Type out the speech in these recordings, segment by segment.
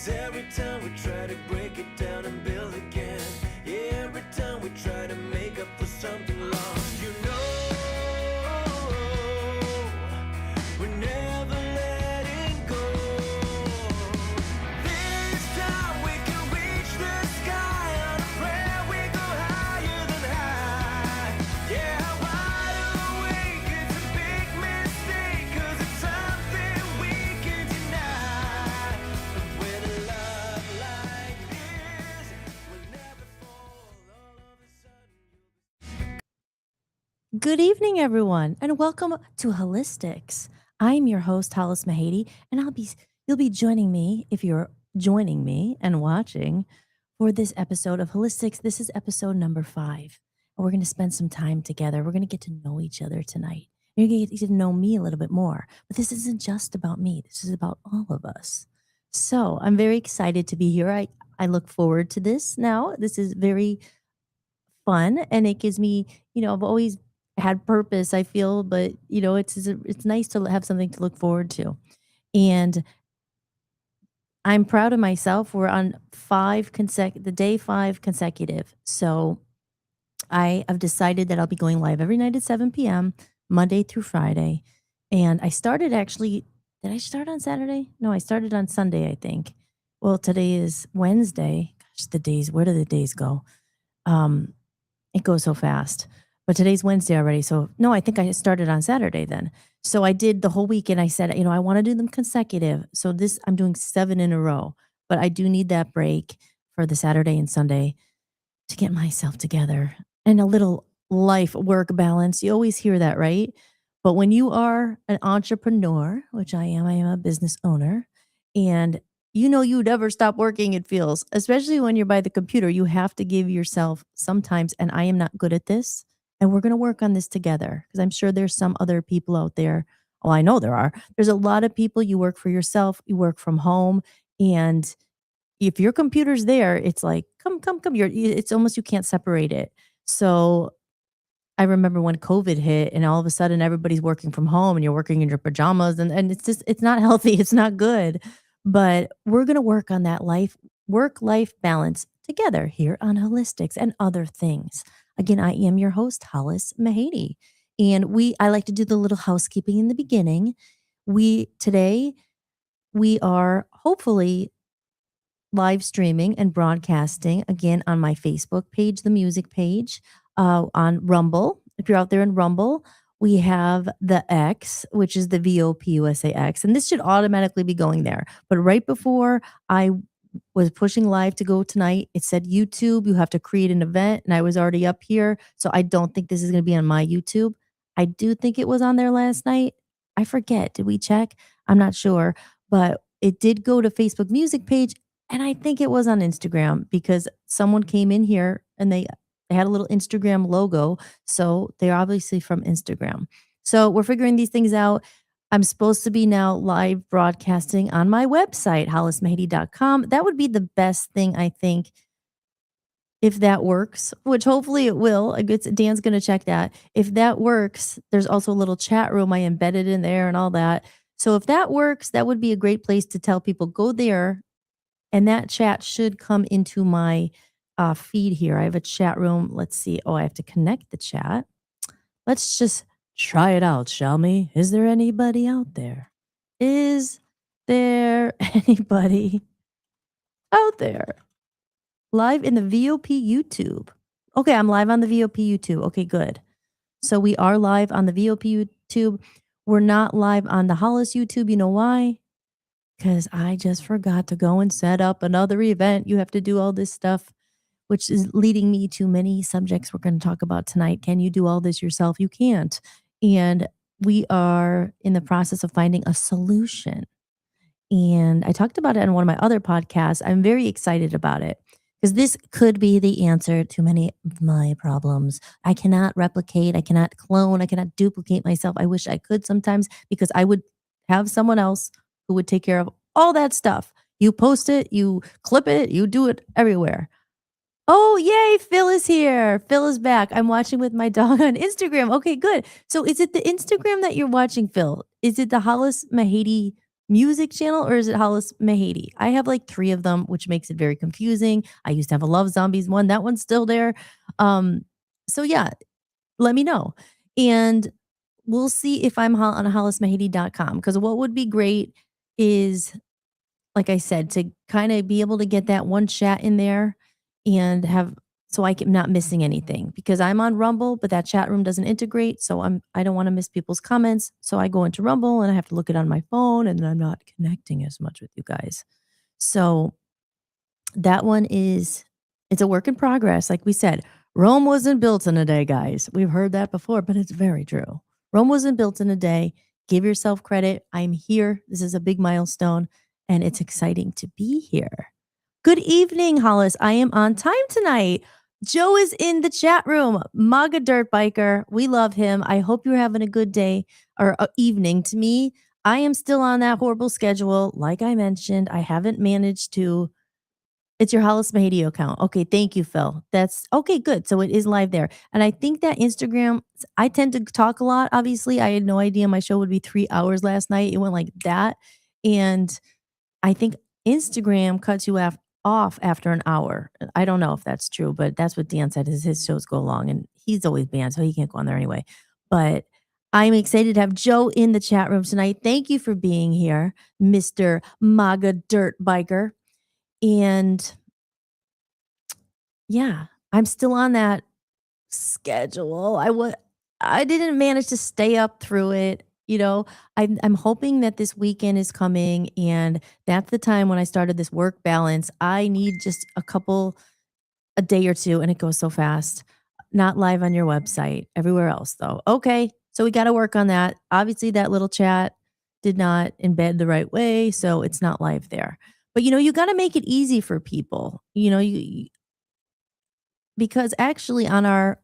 'Cause every time we try to break it down and build again, yeah, every time we try to make up for something lost, we're never letting go. This time we can reach the sky on a prayer, we go higher than high. Yeah, wide awake, it's a big mistake, 'cause it's something we can deny. But with a love like this, we'll never fall all of a sudden. Good evening, everyone, and welcome to Holistics. I'm your host, Hollis Mahady, and you'll be joining me if you're joining me and watching for this episode of Holistics. This is episode number 5, and we're going to spend some time together. We're going to get to know each other tonight. You're going to get to know me a little bit more, but this isn't just about me. This is about all of us. So I'm very excited to be here. I look forward to this now. This is very fun and it gives me, I've always had purpose, I feel, but it's nice to have something to look forward to. And I'm proud of myself. We're on the day 5 consecutive. So I have decided that I'll be going live every night at 7 p.m., Monday through Friday. And I started actually, did I start on Saturday? No, I started on Sunday, I think. Well, today is Wednesday. Gosh, where do the days go? Um, it goes so fast. But today's Wednesday already. So, no, I think I started on Saturday then. So I did the whole week and I said, I want to do them consecutive. So I'm doing 7 in a row. But I do need that break for the Saturday and Sunday to get myself together and a little life work balance. You always hear that, right? But when you are an entrepreneur, which I am a business owner, and you never stop working, it feels, especially when you're by the computer. You have to give yourself sometimes, and I am not good at this. And we're going to work on this together because I'm sure there's some other people out there. Oh, I know there are. There's a lot of people. You work for yourself, you work from home, and if your computer's there, it's like, come, come, come. It's almost you can't separate it. So I remember when COVID hit and all of a sudden everybody's working from home and you're working in your pajamas and it's not healthy. It's not good. But we're going to work on that work life balance together here on Holistics and other things. Again, I am your host, Hollis Mahady. And I like to do the little housekeeping in the beginning. Today we are hopefully live streaming and broadcasting again on my Facebook page, the music page, on Rumble. If you're out there in Rumble, we have the X, which is the VOPUSA X, and this should automatically be going there. But right before I was pushing live to go tonight, it said YouTube, you have to create an event, and I was already up here, so I don't think this is going to be on my YouTube. I do think it was on there last night. I forget. Did we check? I'm not sure, but it did go to Facebook music page, and I think it was on Instagram because someone came in here and they had a little Instagram logo. So they're obviously from Instagram. So we're figuring these things out. I'm supposed to be now live broadcasting on my website, hollismahady.com. That would be the best thing, I think, if that works, which hopefully it will. Dan's going to check that. If that works, there's also a little chat room I embedded in there and all that. So if that works, that would be a great place to tell people go there, and that chat should come into my feed here. I have a chat room. Let's see. Oh, I have to connect the chat. Let's just try it out, shall we? Is there anybody out there? Is there anybody out there? Live in the VOP YouTube. Okay, I'm live on the VOP YouTube. Okay, good. So we are live on the VOP YouTube. We're not live on the Hollis YouTube. You know why? Because I just forgot to go and set up another event. You have to do all this stuff, which is leading me to many subjects we're going to talk about tonight. Can you do all this yourself? You can't. And we are in the process of finding a solution. And I talked about it on one of my other podcasts. I'm very excited about it because this could be the answer to many of my problems. I cannot replicate, I cannot clone, I cannot duplicate myself. I wish I could sometimes because I would have someone else who would take care of all that stuff. You post it, you clip it, you do it everywhere. Oh, yay, Phil is here. Phil is back. I'm watching with my dog on Instagram. Okay, good. So is it the Instagram that you're watching, Phil? Is it the Hollis Mahady music channel or is it Hollis Mahady? I have like three of them, which makes it very confusing. I used to have a Love Zombies one. That one's still there. Um, so yeah, let me know. And we'll see if I'm on hollismahady.com because what would be great is, like I said, to kind of be able to get that one chat in there and have so I can not missing anything because I'm on Rumble, but that chat room doesn't integrate. So I don't want to miss people's comments. So I go into Rumble and I have to look it on my phone and then I'm not connecting as much with you guys. So that one is it's a work in progress. Like we said, Rome wasn't built in a day, guys. We've heard that before, but it's very true. Rome wasn't built in a day. Give yourself credit. I'm here. This is a big milestone, and it's exciting to be here. Good evening, Hollis. I am on time tonight. Joe is in the chat room. MAGA Dirt Biker. We love him. I hope you're having a good day or evening. To me, I am still on that horrible schedule. Like I mentioned, I haven't managed to it's your Hollis Mahady account. Okay, thank you, Phil. That's okay, good. So it is live there. And I think that Instagram, I tend to talk a lot. Obviously, I had no idea my show would be 3 hours last night. It went like that. And I think Instagram cuts you off after an hour. I don't know if that's true, but that's what Dan said is his shows go long and he's always banned, so he can't go on there anyway. But I'm excited to have Joe in the chat room tonight. Thank you for being here, Mr. MAGA Dirt Biker. And yeah, I'm still on that schedule. I didn't manage to stay up through it. I'm hoping that this weekend is coming and that's the time when I started this work balance. I need just a day or two and it goes so fast. Not live on your website, everywhere else though. Okay, so we got to work on that. Obviously that little chat did not embed the right way, so it's not live there. But you got to make it easy for people. Because actually on our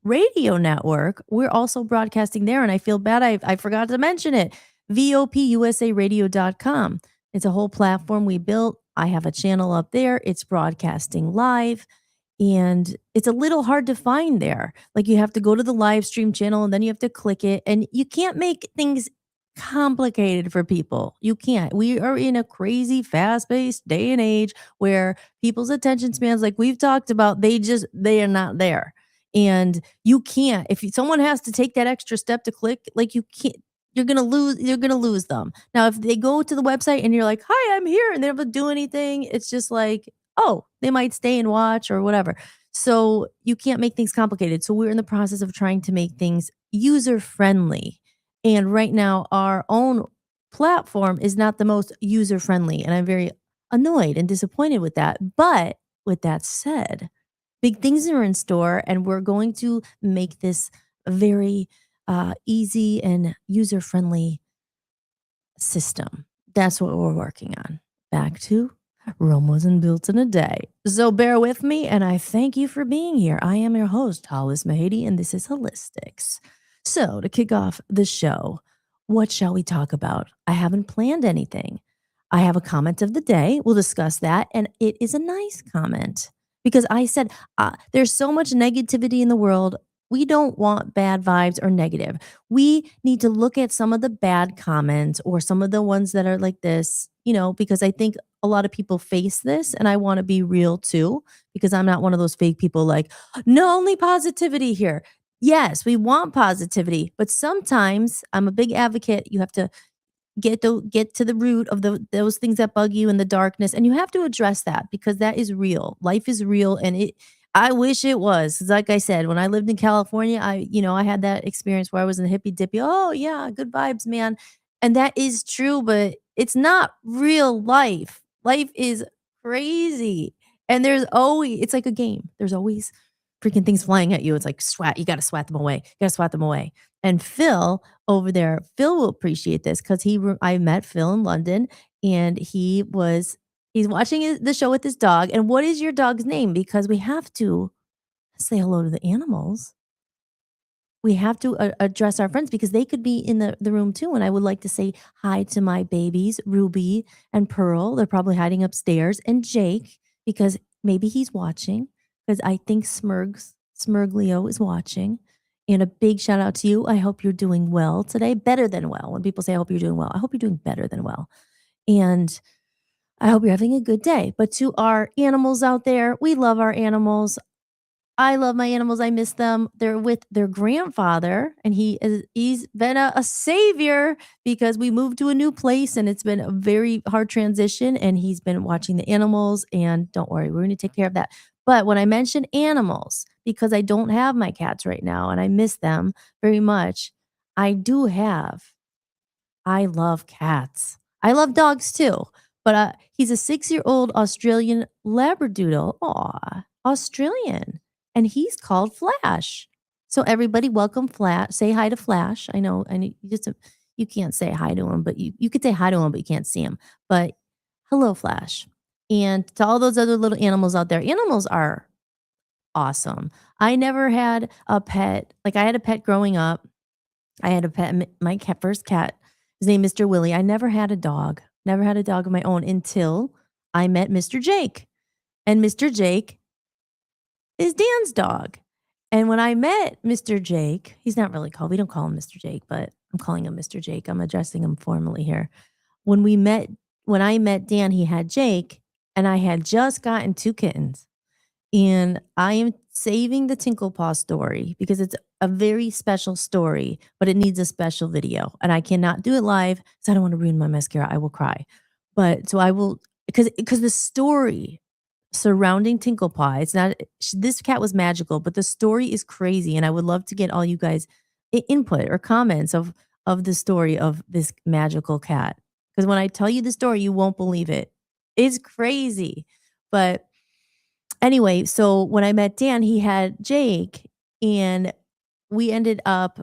radio network, we're also broadcasting there. And I feel bad. I forgot to mention it. VOPUSAradio.com. It's a whole platform we built. I have a channel up there. It's broadcasting live. And it's a little hard to find there. Like you have to go to the live stream channel and then you have to click it. And you can't make things complicated for people. You can't. We are in a crazy fast-paced day and age where people's attention spans, like we've talked about, they are not there. And you can't, if someone has to take that extra step to click, like you can't, you're gonna lose them. Now, if they go to the website and you're like, hi, I'm here, and they don't do anything, it's just like, oh, they might stay and watch or whatever. So you can't make things complicated. So we're in the process of trying to make things user friendly. And right now, our own platform is not the most user friendly. And I'm very annoyed and disappointed with that. But with that said, big things are in store, and we're going to make this a very easy and user friendly system. That's what we're working on. Back to Rome wasn't built in a day. So bear with me, and I thank you for being here. I am your host, Hollis Mahady, and this is Holistics. So to kick off the show, what shall we talk about? I haven't planned anything. I have a comment of the day. We'll discuss that, and it is a nice comment because I said there's so much negativity in the world. We don't want bad vibes or negative. We need to look at some of the bad comments or some of the ones that are like this, because I think a lot of people face this and I want to be real too, because I'm not one of those fake people like, no, only positivity here. Yes, we want positivity, but sometimes I'm a big advocate. You have to get to the root of those things that bug you in the darkness, and you have to address that because that is real. Life is real, and I wish it was. 'Cause like I said, when I lived in California, I had that experience where I was in the hippy dippy. Oh yeah, good vibes, man. And that is true, but it's not real life. Life is crazy. And it's like a game. There's always freaking things flying at you. It's like swat. You got to swat them away. You got to swat them away. And Phil over there, Phil will appreciate this because I met Phil in London and he's watching the show with his dog. And what is your dog's name? Because we have to say hello to the animals. We have to address our friends because they could be in the room too. And I would like to say hi to my babies, Ruby and Pearl. They're probably hiding upstairs. And Jake, because maybe he's watching, because I think Smurglio is watching. And a big shout out to you. I hope you're doing well today, better than well. When people say, I hope you're doing well, I hope you're doing better than well. And I hope you're having a good day. But to our animals out there, we love our animals. I love my animals. I miss them. They're with their grandfather, and he's been a savior because we moved to a new place and it's been a very hard transition. And he's been watching the animals. And don't worry, we're going to take care of that. But when I mention animals, because I don't have my cats right now and I miss them very much, I do have I love cats. I love dogs too, but he's a 6-year-old Australian Labradoodle. Aw, Australian. And he's called Flash. So everybody welcome Flash. Say hi to Flash. I know you can't say hi to him, but you could say hi to him, but you can't see him. But hello, Flash. And to all those other little animals out there, animals are awesome. I never had a pet. Like I had a pet growing up. I had a pet, my first cat. His name Mr. Willie. I never had a dog. Never had a dog of my own until I met Mr. Jake. And Mr. Jake is Dan's dog. And when I met Mr. Jake, he's not really called, we don't call him Mr. Jake, but I'm calling him Mr. Jake. I'm addressing him formally here. When we met, when I met Dan, he had Jake, and I had just gotten 2 kittens. And I am saving the Tinklepaw story because it's a very special story, but it needs a special video. And I cannot do it live because I don't want to ruin my mascara. I will cry. But so I will, because the story surrounding Tinklepaw, it's not, this cat was magical, but the story is crazy. And I would love to get all you guys input or comments of the story of this magical cat. Because when I tell you the story, you won't believe it. It's crazy. But anyway, so when I met Dan, he had Jake, and we ended up,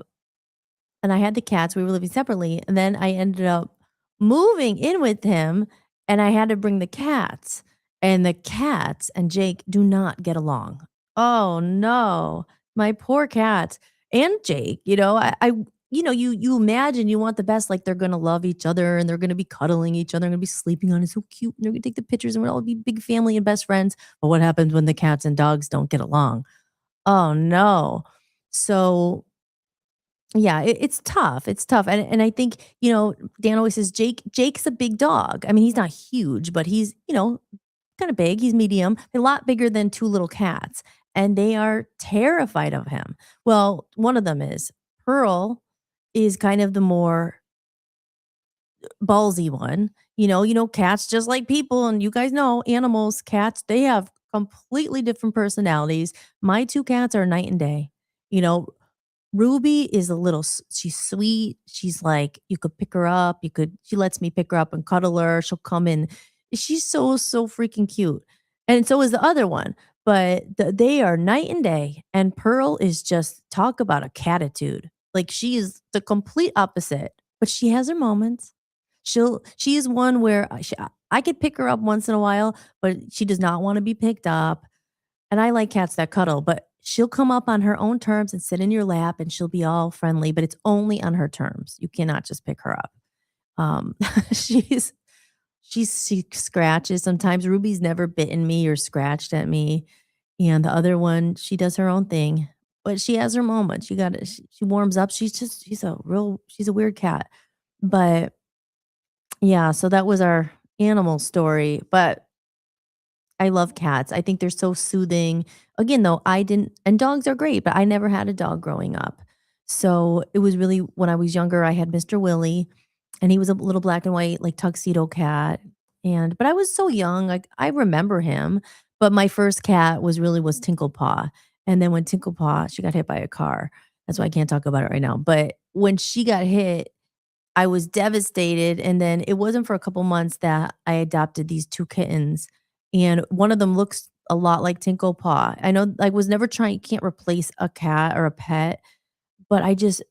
and I had the cats. We were living separately. And then I ended up moving in with him, and I had to bring the cats. And the cats and Jake do not get along. Oh no, my poor cat and Jake. You imagine you want the best, like they're gonna love each other and they're gonna be cuddling each other, and gonna be sleeping on it, so cute, and they're gonna take the pictures and we'll all be big family and best friends. But what happens when the cats and dogs don't get along? Oh no. So yeah, it's tough. It's tough. And I think, Dan always says Jake's a big dog. I mean, he's not huge, but he's, kind of big. He's medium, a lot bigger than 2 little cats, and they are terrified of him. Well, one of them is. Pearl is kind of the more ballsy one. Cats just like people, and you guys know animals, cats, they have completely different personalities. My 2 cats are night and day. You know, Ruby is a little she's sweet. She's like, you could pick her up. She lets me pick her up and cuddle her. She'll come in. She's so freaking cute. And so is the other one. But they are night and day. And Pearl is just talk about a catitude. Like she is the complete opposite, but she has her moments. She is one where I could pick her up once in a while, but she does not want to be picked up. And I like cats that cuddle, but she'll come up on her own terms and sit in your lap, and she'll be all friendly, but it's only on her terms. You cannot just pick her up. Um, she's she scratches sometimes. Ruby's never bitten me or scratched at me, and the other one, she does her own thing, but she has her moments. You got to She warms up. She's a weird cat, but yeah. So that was our animal story, but I love cats. I think they're so soothing. Again, though, I didn't, and dogs are great, but I never had a dog growing up. So it was really when I was younger, I had Mr. Willie, and he was a little black and white, like tuxedo cat. But I was so young, like I remember him. But my first cat was Tinklepaw. And then when Tinklepaw, she got hit by a car. That's why I can't talk about it right now. But when she got hit, I was devastated, and then it wasn't for a couple months that I adopted these 2 kittens, and one of them looks a lot like Tinklepaw. I know I was never trying, you can't replace a cat or a pet, but I just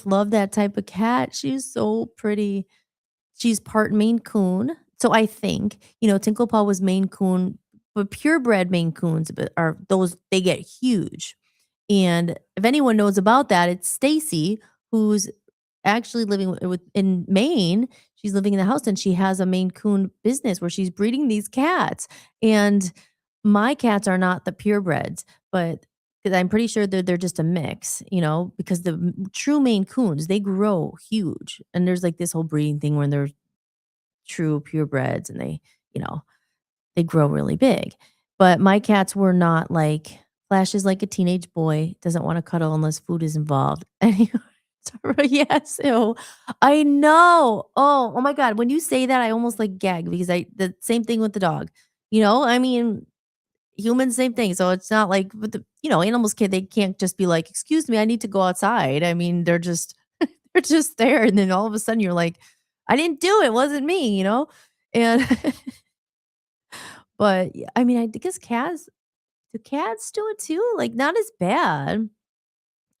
love that type of cat. She's so pretty. She's part Maine Coon. So I think, Tinklepaw was Maine Coon, but purebred Maine Coons are those, they get huge. And if anyone knows about that, it's Stacy, who's actually living in Maine. She's living in the house, and she has a Maine Coon business where she's breeding these cats. And my cats are not the purebreds, but because I'm pretty sure they're just a mix, because the true Maine Coons, they grow huge, and there's like this whole breeding thing when they're true purebreds and you know, they grow really big. But my cats were not like Flash is like a teenage boy, doesn't want to cuddle unless food is involved. And yes, ew. I know. Oh my God. When you say that, I almost like gag because the same thing with the dog. I mean, humans, same thing. So it's not like with animals they can't just be like, excuse me, I need to go outside. I mean, they're just they're just there. And then all of a sudden you're like, I didn't do it. It wasn't me. And but yeah, I mean, I guess cats do it too? Like not as bad.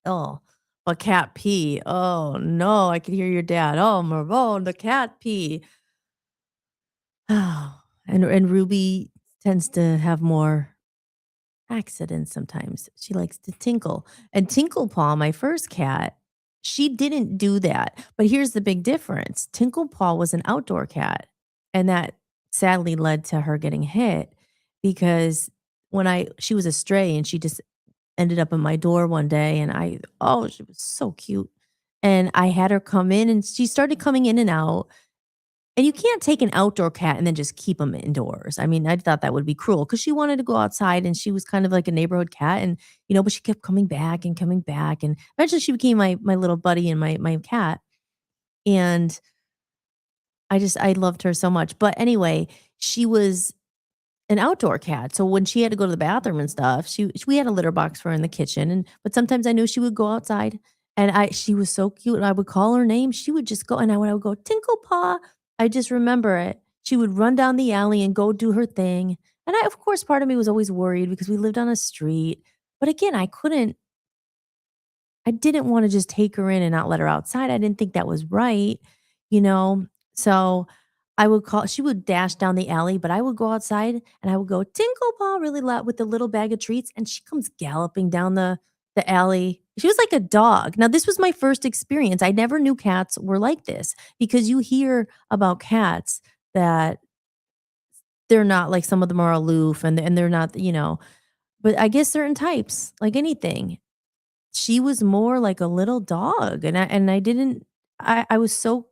Oh, but cat pee. Oh no, I can hear your dad. Oh, Marone, the cat pee. Oh, and Ruby tends to have more accidents sometimes. She likes to tinkle. And Tinklepaw, my first cat, she didn't do that. But here's the big difference. Tinklepaw was an outdoor cat, and that sadly led to her getting hit because she was a stray and she just ended up in my door one day and she was so cute. And I had her come in and she started coming in and out, and you can't take an outdoor cat and then just keep them indoors. I mean, I thought that would be cruel because she wanted to go outside and she was kind of like a neighborhood cat and, but she kept coming back, and eventually she became my little buddy and my cat, and I loved her so much. But anyway, she was an outdoor cat, so when she had to go to the bathroom and stuff, we had a litter box for her in the kitchen, but sometimes I knew she would go outside, and she was so cute, and I would call her name, she would just go, and I would go, "Tinklepaw." I just remember it. She would run down the alley and go do her thing, and of course, part of me was always worried because we lived on a street, but again, I didn't wanna just take her in and not let her outside. I didn't think that was right, you know? So, I would call she would dash down the alley, but I would go outside and I would go, "Tinkle really loud with the little bag of treats," and she comes galloping down the alley. She was like a dog. Now, this was my first experience. I never knew cats were like this because you hear about cats that they're not like some of them are aloof and they're not, but I guess certain types, like anything, she was more like a little dog, and I didn't I was so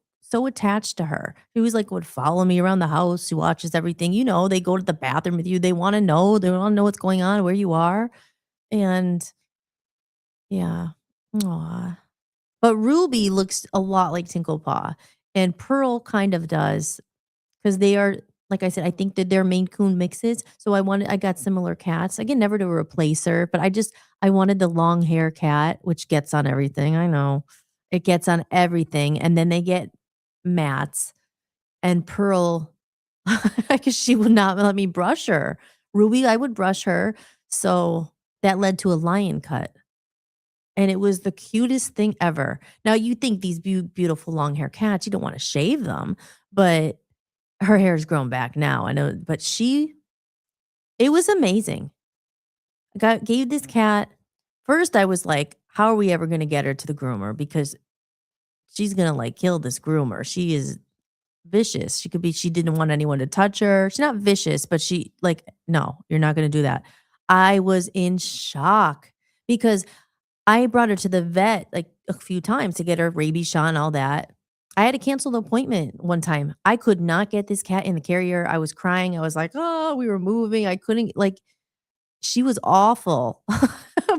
attached to her. She was like would follow me around the house. She watches everything. They go to the bathroom with you. They wanna know what's going on, where you are, and yeah. Aw. But Ruby looks a lot like Tinklepaw, and Pearl kind of does. 'Cause they are like I said, I think that they're Maine Coon mixes, so I got similar cats. Again, never to replace her, but I wanted the long hair cat, which gets on everything, I know. It gets on everything, and then they get mats, and Pearl, because she would not let me brush her. Ruby, I would brush her, so that led to a lion cut, and it was the cutest thing ever. Now you think these beautiful long hair cats, you don't wanna shave them, but her hair's grown back now, I know, but it was amazing. I gave this cat first, I was like, "How are we ever gonna get her to the groomer? Because she's gonna, like, kill this groomer." She is vicious. She didn't want anyone to touch her. She's not vicious, but "No, you're not gonna do that." I was in shock because I brought her to the vet, like, a few times to get her rabies shot and all that. I had to cancel the appointment one time. I could not get this cat in the carrier. I was crying. I was like, "Oh," we were moving. I couldn't she was awful.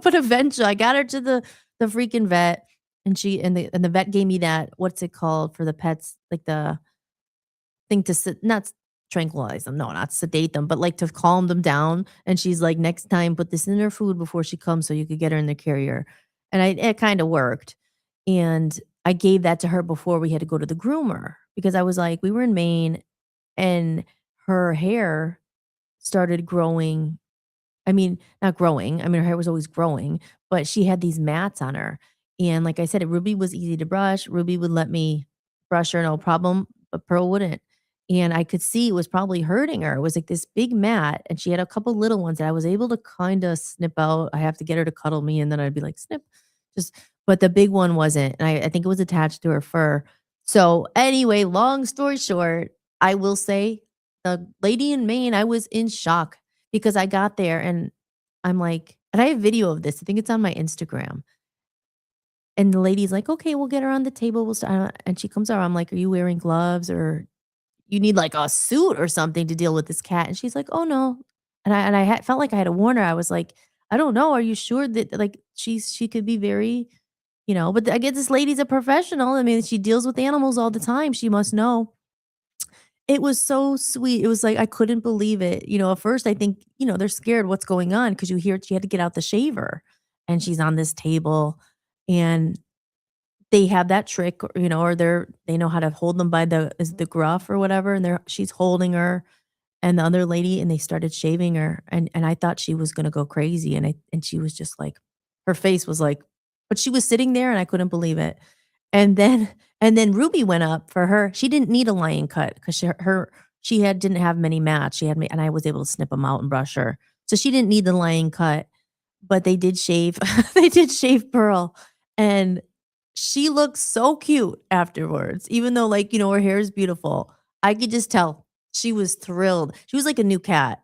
But eventually, I got her to the freaking vet, and the vet gave me that what's it called for the pets? Like, the thing to not tranquilize them, no, not sedate them, but, like, to calm them down, and she's like, "Next time, put this in her food before she comes so you could get her in the carrier." And it kinda worked, and I gave that to her before we had to go to the groomer because I was like we were in Maine, and her hair started growing. I mean, not growing. I mean, her hair was always growing, but she had these mats on her. And like I said, Ruby was easy to brush. Ruby would let me brush her, no problem, but Pearl wouldn't. And I could see it was probably hurting her. It was like this big mat, and she had a couple little ones that I was able to kind of snip out. I have to get her to cuddle me, and then I'd be like, snip, just, but the big one wasn't. And I think it was attached to her fur. So, anyway, long story short, I will say the lady in Maine, I was in shock because I got there and I'm like, And I have video of this. I think it's on my Instagram. And the lady's like, "Okay, we'll get her on the table. We'll start." And she comes over. I'm like, "Are you wearing gloves or you need like a suit or something to deal with this cat?" And she's like, "Oh no." And I had felt like I had to warn her. I was like, "I don't know. Are you sure that like she could be very, but I guess this lady's a professional. I mean, she deals with animals all the time. She must know." It was so sweet. It was like I couldn't believe it. At first I think, they're scared what's going on because you hear she had to get out the shaver and she's on this table and they have that trick, or they know how to hold them by the gruff or whatever, and she's holding her and the other lady, and they started shaving her, and I thought she was gonna go crazy, and she was just like her face was like but she was sitting there, and I couldn't believe it. And then and then Ruby went up for her. She didn't need a lion cut 'cause she didn't have many mats. She had me and I was able to snip them out and brush her. So she didn't need the lion cut, but they did shave they did shave Pearl, and she looked so cute afterwards, even though, like, her hair is beautiful. I could just tell she was thrilled. She was like a new cat,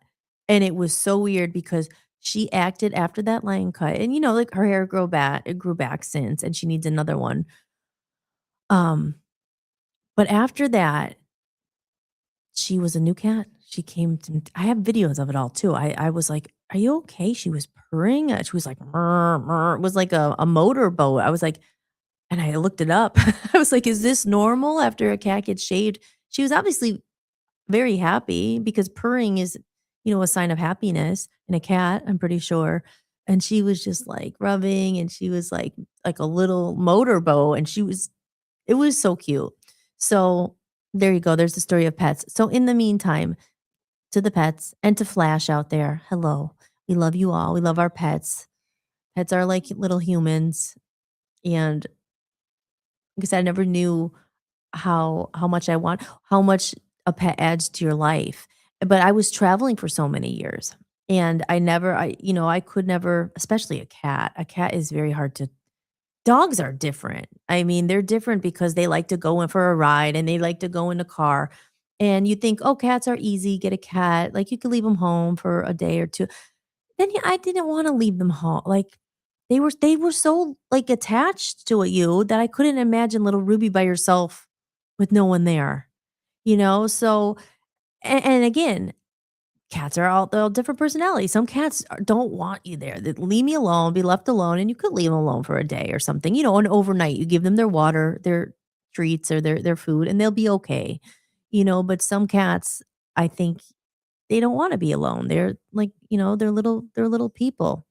and it was so weird because she acted after that lion cut, and, like, her hair grew back since, and she needs another one. Um, but after that, she was a new cat. She came to m I have videos of it all too. I was like, "Are you okay?" She was purring, she was like, "Mer, mer." It was like a motorboat. I was like and I looked it up. I was like, "Is this normal after a cat gets shaved?" She was obviously very happy because purring is, a sign of happiness in a cat, I'm pretty sure. And she was just like rubbing and she was like a little motorboat and it was so cute. So there you go. There's the story of pets. So in the meantime, to the pets and to Flash out there, hello. We love you all. We love our pets. Pets are like little humans. And because I never knew how much a pet adds to your life. But I was traveling for so many years and I could never, especially a cat. A cat is very hard to dogs are different. I mean, they're different because they like to go in for a ride and they like to go in a car. And you think, "Oh, cats are easy, get a cat." Like, you could leave them home for a day or 2. Then I didn't wanna leave them home. Like, they were so, like, attached to you that I couldn't imagine little Ruby by herself with no one there, So and again, cats are all different personalities. Some cats don't want you there. They leave me alone, be left alone, and you could leave them alone for a day or something, and overnight. You give them their water, their treats, or their food, and they'll be okay, but some cats, I think they don't wanna be alone. They're like, they're little people.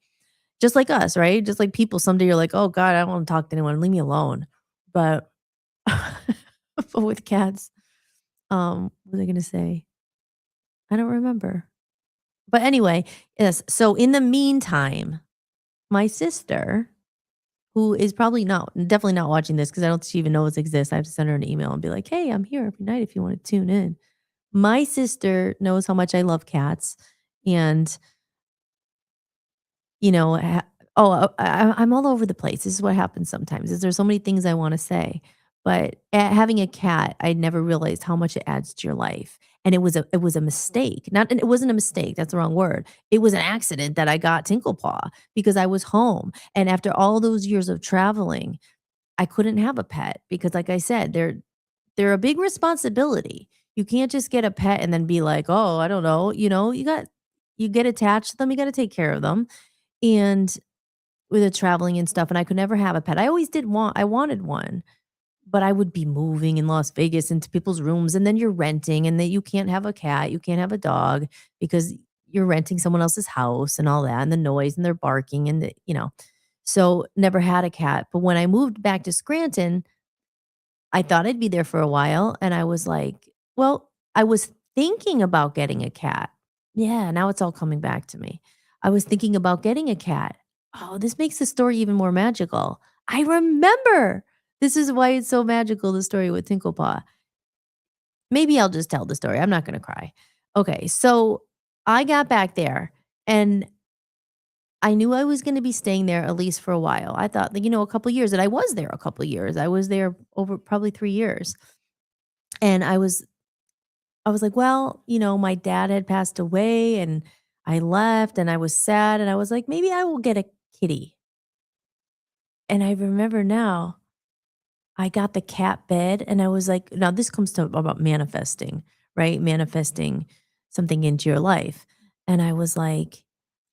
Just like us, right? Just like people, someday you're like, "Oh god, I don't wanna talk to anyone, leave me alone." But but with cats, what was I gonna say? I don't remember. But anyway, yes, so in the meantime, my sister, who is probably not definitely not watching this because I don't think she even knows it exists. I have to send her an email and be like, "Hey, I'm here every night if you wanna tune in." My sister knows how much I love cats, and You know, ha oh, I'm all over the place. This is what happens sometimes, is there's so many things I wanna say, but, having a cat, I never realized how much it adds to your life, and it was a mistake. Not and it wasn't a mistake, that's the wrong word. It was an accident that I got Tinklepaw because I was home, and after all those years of traveling, I couldn't have a pet because, like I said, they're a big responsibility. You can't just get a pet and then be like, "Oh, I don't know," you get attached to them, you gotta take care of them, and with the traveling and stuff, and I could never have a pet. I wanted one, but I would be moving in Las Vegas into people's rooms, and then you're renting, and then you can't have a cat, you can't have a dog because you're renting someone else's house and all that, and the noise, and they're barking, and so never had a cat. But when I moved back to Scranton, I thought I'd be there for a while, and I was like, well, I was thinking about getting a cat. Yeah, now it's all coming back to me. I was thinking about getting a cat. Oh, this makes the story even more magical. I remember. This is why it's so magical, the story with Tinklepaw. Maybe I'll just tell the story. I'm not gonna cry. Okay, so I got back there and I knew I was gonna be staying there at least for a while. I thought, like, a couple years, and I was there a couple years. I was there over probably 3 years. And I was like, "Well, my dad had passed away, and I left and I was sad and I was like, maybe I will get a kitty. And I remember now I got the cat bed and I was like, now this comes to about manifesting, right? Manifesting something into your life. And I was like,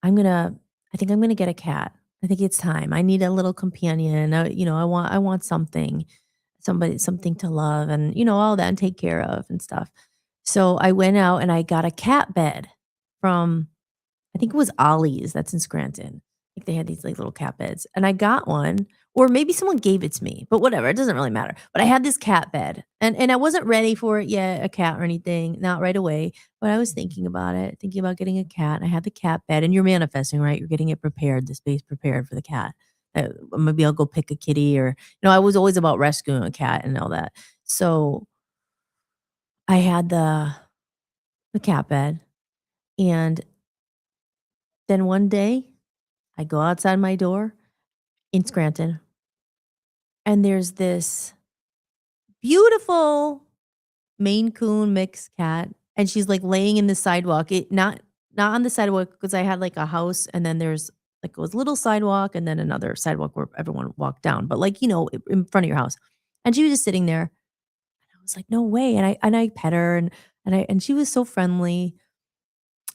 I think I'm gonna get a cat. I think it's time. I need a little companion. I want something, something to love and all that and take care of and stuff. So I went out and I got a cat bed from I think it was Ollie's that's in Scranton. Like, they had these, like, little cat beds, and I got one, or maybe someone gave it to me, but whatever, it doesn't really matter. But I had this cat bed, and I wasn't ready for it yet, a cat or anything, not right away, but I was thinking about it, thinking about getting a cat, and I had the cat bed, and you're manifesting, right? You're getting it prepared, the space prepared for the cat. Maybe I'll go pick a kitty or I was always about rescuing a cat and all that. So, I had the cat bed, and then one day, I go outside my door in Scranton, and there's this beautiful Maine Coon mixed cat, and she's, like, laying in the sidewalk. It not on the sidewalk because I had, like, a house, and then there's, like, a little sidewalk and then another sidewalk where everyone walked down, but, like, in front of your house. And she was just sitting there. I was like, "No way." And I pet her, and she was so friendly.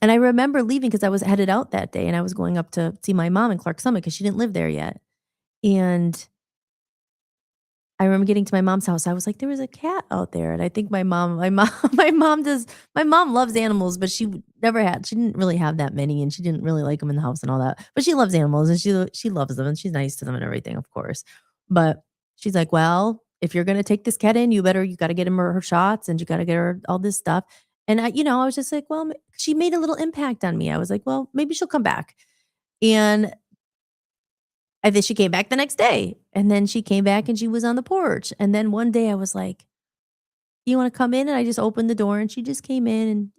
And I remember leaving because I was headed out that day, and I was going up to see my mom in Clark Summit because she didn't live there yet. And I remember getting to my mom's house, I was like, "There was a cat out there," and I think my mom my mom loves animals, but she didn't really have that many, and she didn't really like them in the house and all that, but she loves animals, and she loves them, and she's nice to them and everything, of course, but she's like, "Well, if you're gonna take this cat in, you gotta get her shots, and you gotta get her all this stuff," and I was just like, "Well," she made a little impact on me, I was like, "Well, maybe she'll come back," and then she came back the next day, and then she came back and she was on the porch, and then one day I was like, "You wanna come in?" And I just opened the door and she just came in and,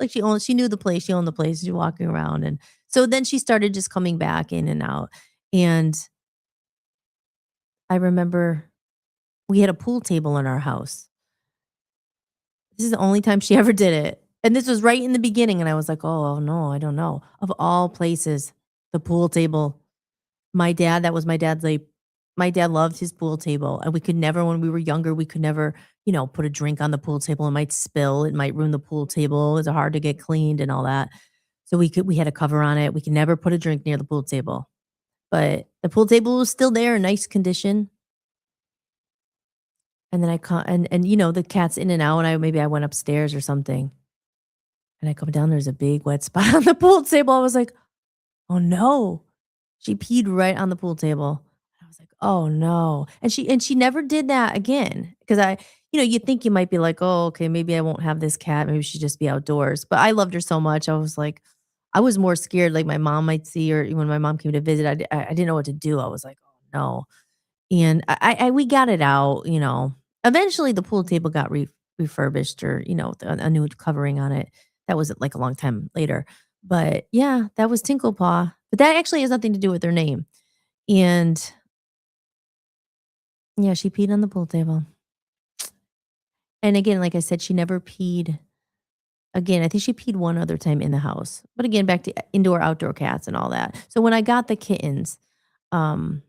like she knew the place, she owned the place, she was walking around, and so then she started just coming back in and out, and I remember we had a pool table in our house. This is the only time she ever did it, and this was right in the beginning, and I was like, "Oh, no, I don't know." Of all places, the pool table. That was my dad's, like my dad loved his pool table, and we could never when we were younger, we could never, put a drink on the pool table, it might spill, it might ruin the pool table, it's hard to get cleaned and all that. So we had a cover on it, we could never put a drink near the pool table, but the pool table was still there in nice condition, and then I ca and, the cat's in and out, and maybe I went upstairs or something, and I come down, there's a big wet spot on the pool table, I was like, "Oh, no." She peed right on the pool table. I was like, "Oh, no." And she never did that again because you think you might be like, "Oh, okay, maybe I won't have this cat. Maybe she just be outdoors." But I loved her so much. I was like I was more scared like my mom might see her when my mom came to visit. I didn't know what to do. I was like, "Oh, no." And we got it out. Eventually the pool table got refurbished or, a new covering on it. That was like a long time later. But yeah, that was Tinklepaw. But that actually has nothing to do with her name. And yeah, she peed on the pool table. And again, like I said, she never peed again. I think she peed one other time in the house. But again, back to indoor, outdoor cats and all that. So when I got the kittens, um,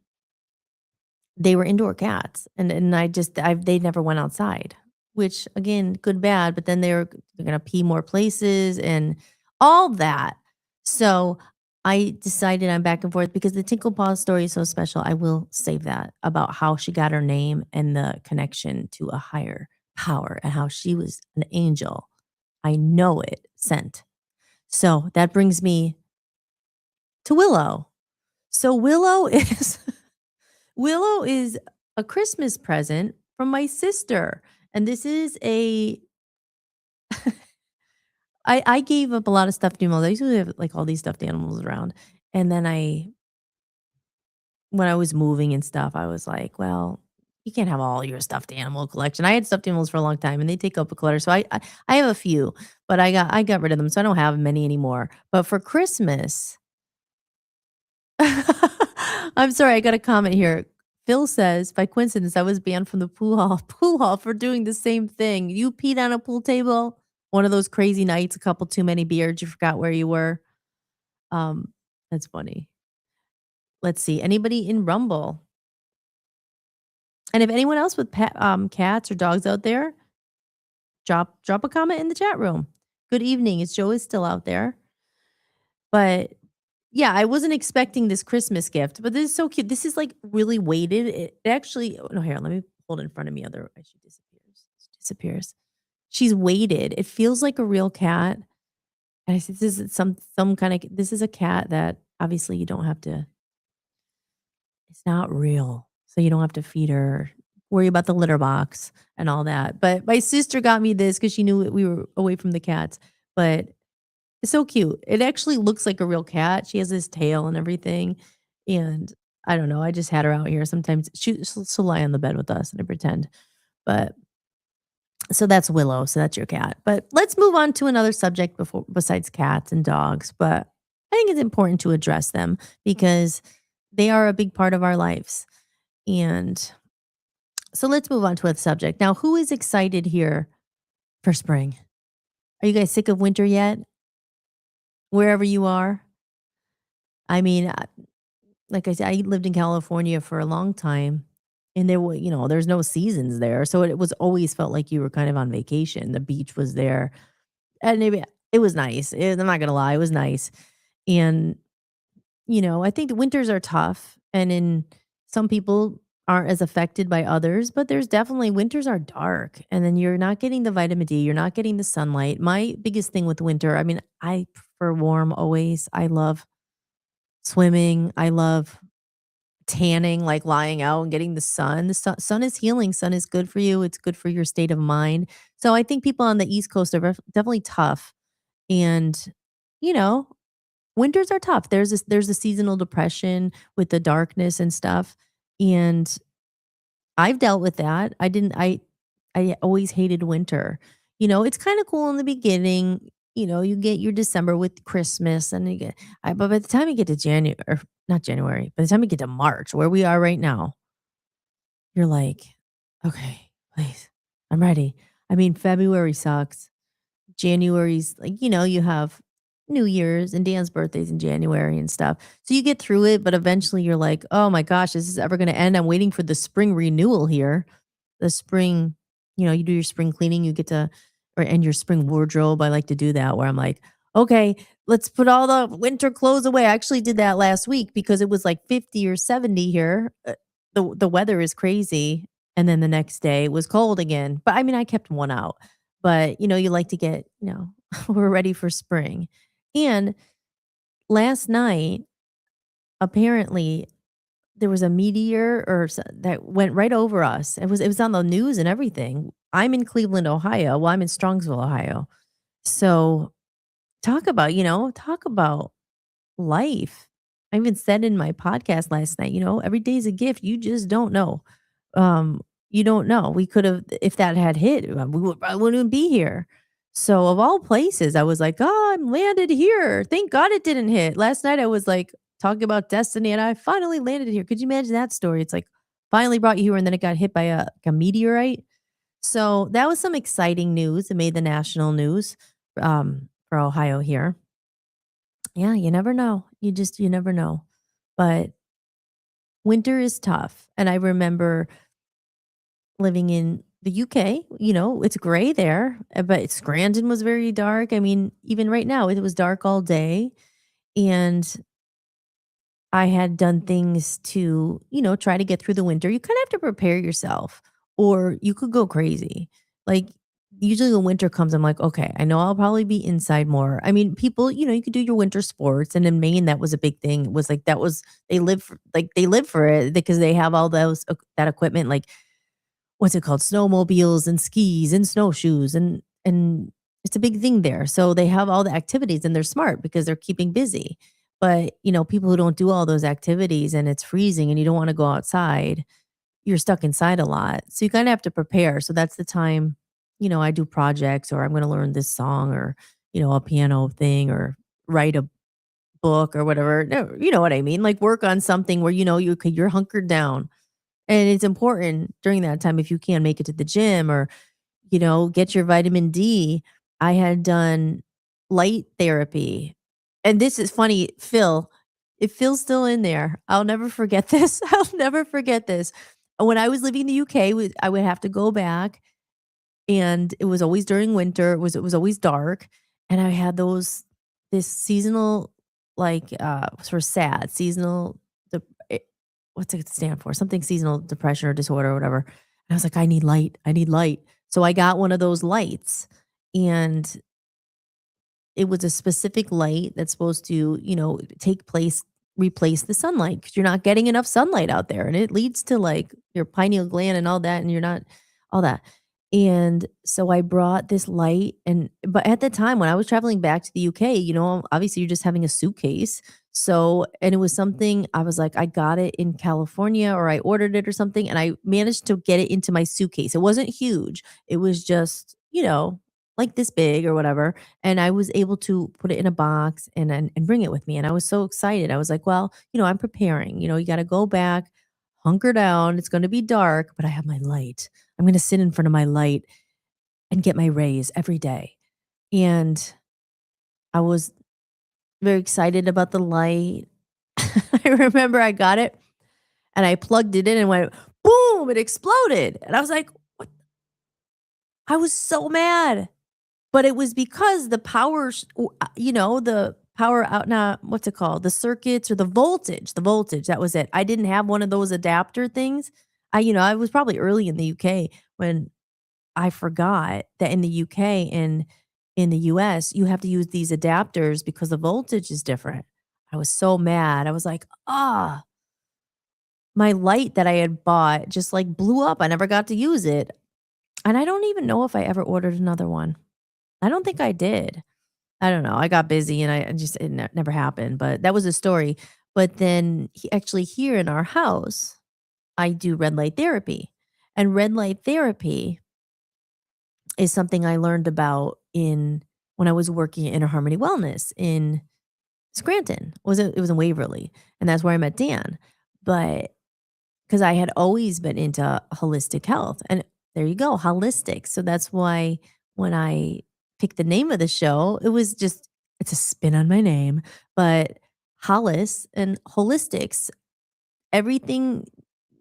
they were indoor cats, and they never went outside, which again, good, bad, but then they're gonna pee more places and all that. So, I decided I'm back and forth because the Tinkle Paw story is so special, I will save that about how she got her name and the connection to a higher power and how she was an angel. I know it, sent. So, that brings me to Willow. So, Willow is Willow is a Christmas present from my sister, and this is a I gave up a lot of stuffed animals. I usually have, like, all these stuffed animals around, and then when I was moving and stuff, I was like, "Well, you can't have all your stuffed animal collection." I had stuffed animals for a long time, and they take up a clutter, so I have a few, but I got rid of them, so I don't have many anymore. But for Christmas I'm sorry, I got a comment here. Phil says, by coincidence, I was banned from the pool hall pool hall for doing the same thing. You peed on a pool table? One of those crazy nights, a couple too many beers, you forgot where you were? Um, that's funny. Let's see. Anybody in Rumble? And if anyone else with cats or dogs out there, drop a comment in the chat room. Good evening. It's Joe is still out there. But yeah, I wasn't expecting this Christmas gift, but this is so cute. This is like really weighted. It actually, oh, no, here, let me hold it in front of me. Otherwise, she disappears. She disappears. She's weighted. It feels like a real cat. And I said, this is some kind of, this is a cat that obviously you don't have to, it's not real. So you don't have to feed her, worry about the litter box and all that. But my sister got me this because she knew we were away from the cats. But it's so cute. It actually looks like a real cat. She has this tail and everything. And I don't know. I just had her out here. Sometimes she'll lie on the bed with us and I pretend. But so that's Willow. So that's your cat. But let's move on to another subject besides cats and dogs. But I think it's important to address them because they are a big part of our lives. And so let's move on to a subject. Now, who is excited here for spring? Are you guys sick of winter yet? Wherever you are? I mean, like I said, I lived in California for a long time and there were, there's no seasons there. So it was always felt like you were kind of on vacation. The beach was there and it was nice. I'm not going to lie. It was nice. And, I think the winters are tough and in some people aren't as affected by others, but there's definitely winters are dark and then you're not getting the vitamin D. You're not getting the sunlight. My biggest thing with winter, I mean, I prefer warm always. I love swimming. I love tanning, like lying out and getting the sun. The sun is healing. Sun is good for you. It's good for your state of mind. So I think people on the East Coast are definitely tough. And, you know, winters are tough. There's a seasonal depression with the darkness and stuff. And I've dealt with that. I always hated winter. It's kind of cool in the beginning. You get your December with Christmas and but by the time you get to January, or not January, by the time you get to March, where we are right now, you're like, okay, please, I'm ready. I mean, February sucks. January's like, you have New Year's and Dan's birthday's in January and stuff. So you get through it, but eventually you're like, oh my gosh, is this ever going to end? I'm waiting for the spring renewal here. The spring, you do your spring cleaning, you get to, or and your spring wardrobe. I like to do that where I'm like, okay, let's put all the winter clothes away. I actually did that last week because it was like 50 or 70 here. The weather is crazy. And then the next day it was cold again. But I mean, I kept one out. But you like to get, we're ready for spring. And last night, apparently there was a meteor that went right over us. It was on the news and everything. I'm in Cleveland, Ohio. Well, I'm in Strongsville, Ohio. So talk about life. I even said in my podcast last night, every day's a gift. You just don't know. Um, you don't know. We could have, if that had hit, I wouldn't be here. So of all places, I was like, oh, I'm landed here. Thank God it didn't hit. Last night I was like talking about destiny and I finally landed here. Could you imagine that story? It's like finally brought you here and then it got hit by a meteorite. So that was some exciting news. It made the national news for Ohio here. Yeah, you never know. You never know. But winter is tough. And I remember living in the UK, it's gray there, but Scranton was very dark. I mean, even right now, it was dark all day. And I had done things to, try to get through the winter. You kind of have to prepare yourself or you could go crazy. Like usually when winter comes, I'm like, okay, I know I'll probably be inside more. I mean, people, you could do your winter sports. And in Maine, that was a big thing. It was like they live for it because they have all that equipment, like what's it called? Snowmobiles and skis and snowshoes and it's a big thing there. So they have all the activities and they're smart because they're keeping busy. But, people who don't do all those activities and it's freezing and you don't want to go outside, you're stuck inside a lot. So you kind of have to prepare. So that's the time, I do projects or I'm going to learn this song or, a piano thing or write a book or whatever. No, you know what I mean? Like work on something where, you're hunkered down. And it's important during that time if you can make it to the gym or, get your vitamin D. I had done light therapy And this is funny, Phil. If Phil's still in there, I'll never forget this. I'll never forget this. When I was living in the UK, I would have to go back, and it was always during winter. It was always dark, and I had this seasonal, like, sort of sad seasonal dep what's it stand for? Something seasonal depression or disorder or whatever. And I was like, "I need light. I need light." So I got one of those lights, and it was a specific light that's supposed to, replace the sunlight because 'cause you're not getting enough sunlight out there, and it leads to, like, your pineal gland and all that, and you're not all that. And so I brought this light, but at the time when I was traveling back to the UK, obviously you're just having a suitcase. So and it was something I was like, I got it in California or I ordered it or something, and I managed to get it into my suitcase. It wasn't huge. It was just, like this big or whatever, and I was able to put it in a box and bring it with me, and I was so excited. I was like, "Well, I'm preparing, you gotta go back, hunker down, it's gonna be dark, but I have my light. I'm gonna sit in front of my light and get my rays every day." And I was very excited about the light. I remember I got it, and I plugged it in and went, "Boom," it exploded, and I was like, "What?" I was so mad. But it was because the power out now what's it called? The circuits or the voltage, that was it. I didn't have one of those adapter things. I was probably early in the UK when I forgot that in the UK and in the US, you have to use these adapters because the voltage is different. I was so mad. I was like, "Ah, my light that I had bought just, like, blew up. I never got to use it." And I don't even know if I ever ordered another one. I don't think I did. I don't know. I got busy and I just it never happened, but that was a story. But then actually here in our house, I do red light therapy. And red light therapy is something I learned about in when I was working at Inner Harmony Wellness in Scranton. It was in Waverly, and that's where I met Dan. But because I had always been into holistic health, and there you go, holistic. So that's why when I picked the name of the show, it's a spin on my name, but Hollis and holistics, everything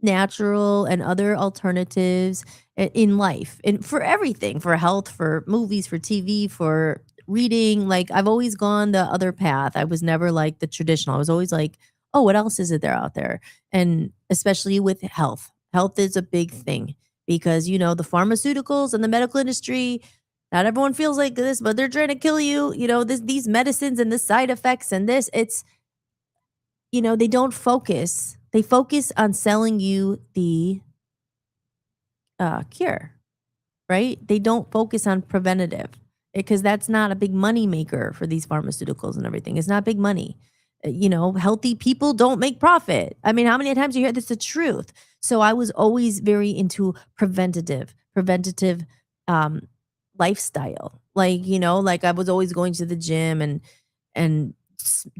natural and other alternatives in life and for everything, for health, for movies, for TV, for reading. Like I've always gone the other path. I was never like the traditional. I was always like, oh, what else is it there out there? And especially with health, health is a big thing because, the pharmaceuticals and the medical industry, not everyone feels like this, but they're trying to kill you. These medicines and the side effects and they don't focus. They focus on selling you the cure, right? They don't focus on preventative because that's not a big money maker for these pharmaceuticals and everything. It's not big money. Healthy people don't make profit. I mean, how many times you hear that's the truth? So I was always very into preventative um, lifestyle. Like I was always going to the gym and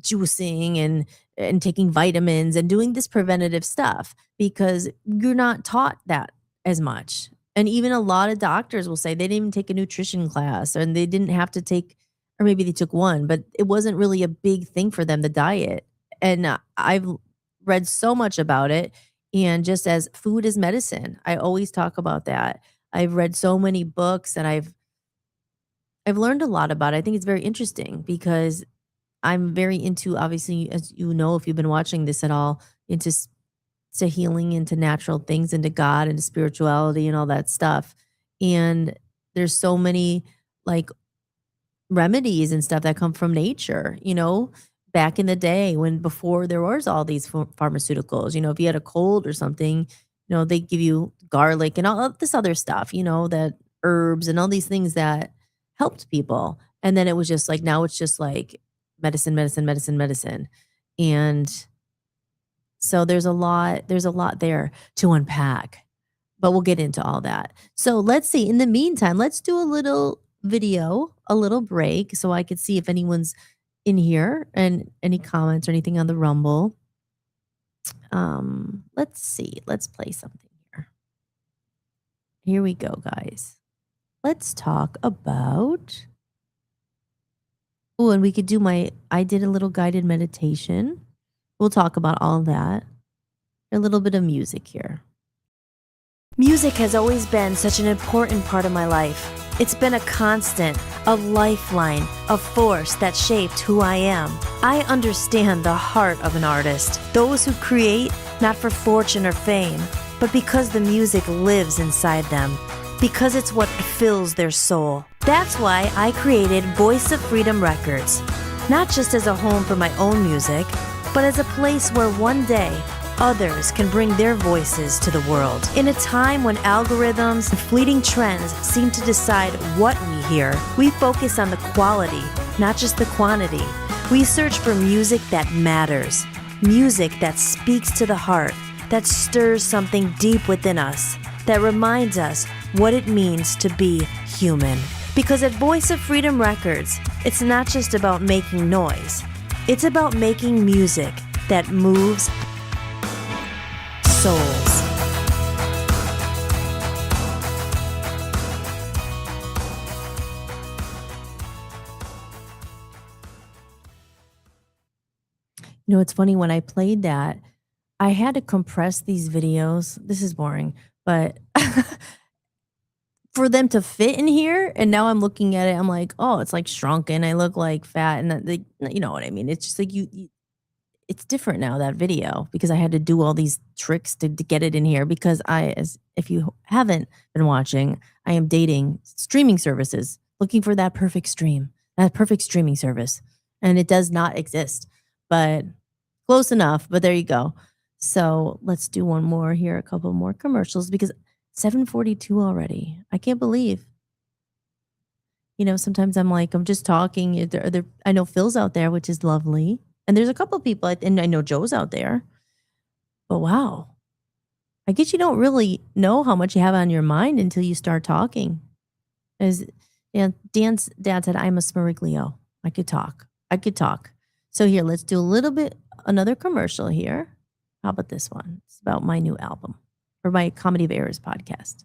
juicing and taking vitamins and doing this preventative stuff because you're not taught that as much. And even a lot of doctors will say they didn't even take a nutrition class and they didn't have to take, or maybe they took one, but it wasn't really a big thing for them, the diet. And I've read so much about it. And just as food is medicine, I always talk about that. I've read so many books and I've learned a lot about it. I think it's very interesting because I'm very into, obviously, as you know, if you've been watching this at all, into to healing, into natural things, into God, into spirituality, and all that stuff. And there's so many like remedies and stuff that come from nature. Back in the day when before there was all these pharmaceuticals. If you had a cold or something, they give you garlic and all of this other stuff. That herbs and all these things that helped people. And then it was just like now it's just like medicine, medicine, medicine, medicine. And so there's a lot there to unpack, but we'll get into all that. So let's see. In the meantime, let's do a little video, a little break so I could see if anyone's in here and any comments or anything on the Rumble. Let's see. Let's play something here. Here we go, guys. Let's talk about Oh, and we could do I did a little guided meditation. We'll talk about all of that. A little bit of music here. Music has always been such an important part of my life. It's been a constant, a lifeline, a force that shaped who I am. I understand the heart of an artist, those who create not for fortune or fame, but because the music lives inside them, because it's what fills their soul. That's why I created Voice of Freedom Records, not just as a home for my own music, but as a place where one day others can bring their voices to the world. In a time when algorithms and fleeting trends seem to decide what we hear, we focus on the quality, not just the quantity. We search for music that matters, music that speaks to the heart, that stirs something deep within us, that reminds us what it means to be human. Because at Voice of Freedom Records, it's not just about making noise, it's about making music that moves souls. You know, it's funny when I played that, I had to compress these videos. This is boring, but for them to fit in here, and now I'm looking at it, I'm like, oh, it's like shrunken. I look like fat, and you know what I mean. It's just like you it's different now, that video, because I had to do all these tricks to get it in here because as if you haven't been watching, I am dating streaming services, looking for that perfect streaming service. And it does not exist, but close enough. But there you go. So let's do one more here, a couple more commercials because 7:42 already. I can't believe. You know, sometimes I'm like, I'm just talking. I know Phil's out there, which is lovely. And there's a couple people, and I know Joe's out there. But wow, I guess you don't really know how much you have on your mind until you start talking. As Dan's dad said, I'm a Smeriglio. I could talk. I could talk. So here, let's do a little bit, another commercial here. How about this one? It's about my new album or my Comedy of Errors podcast.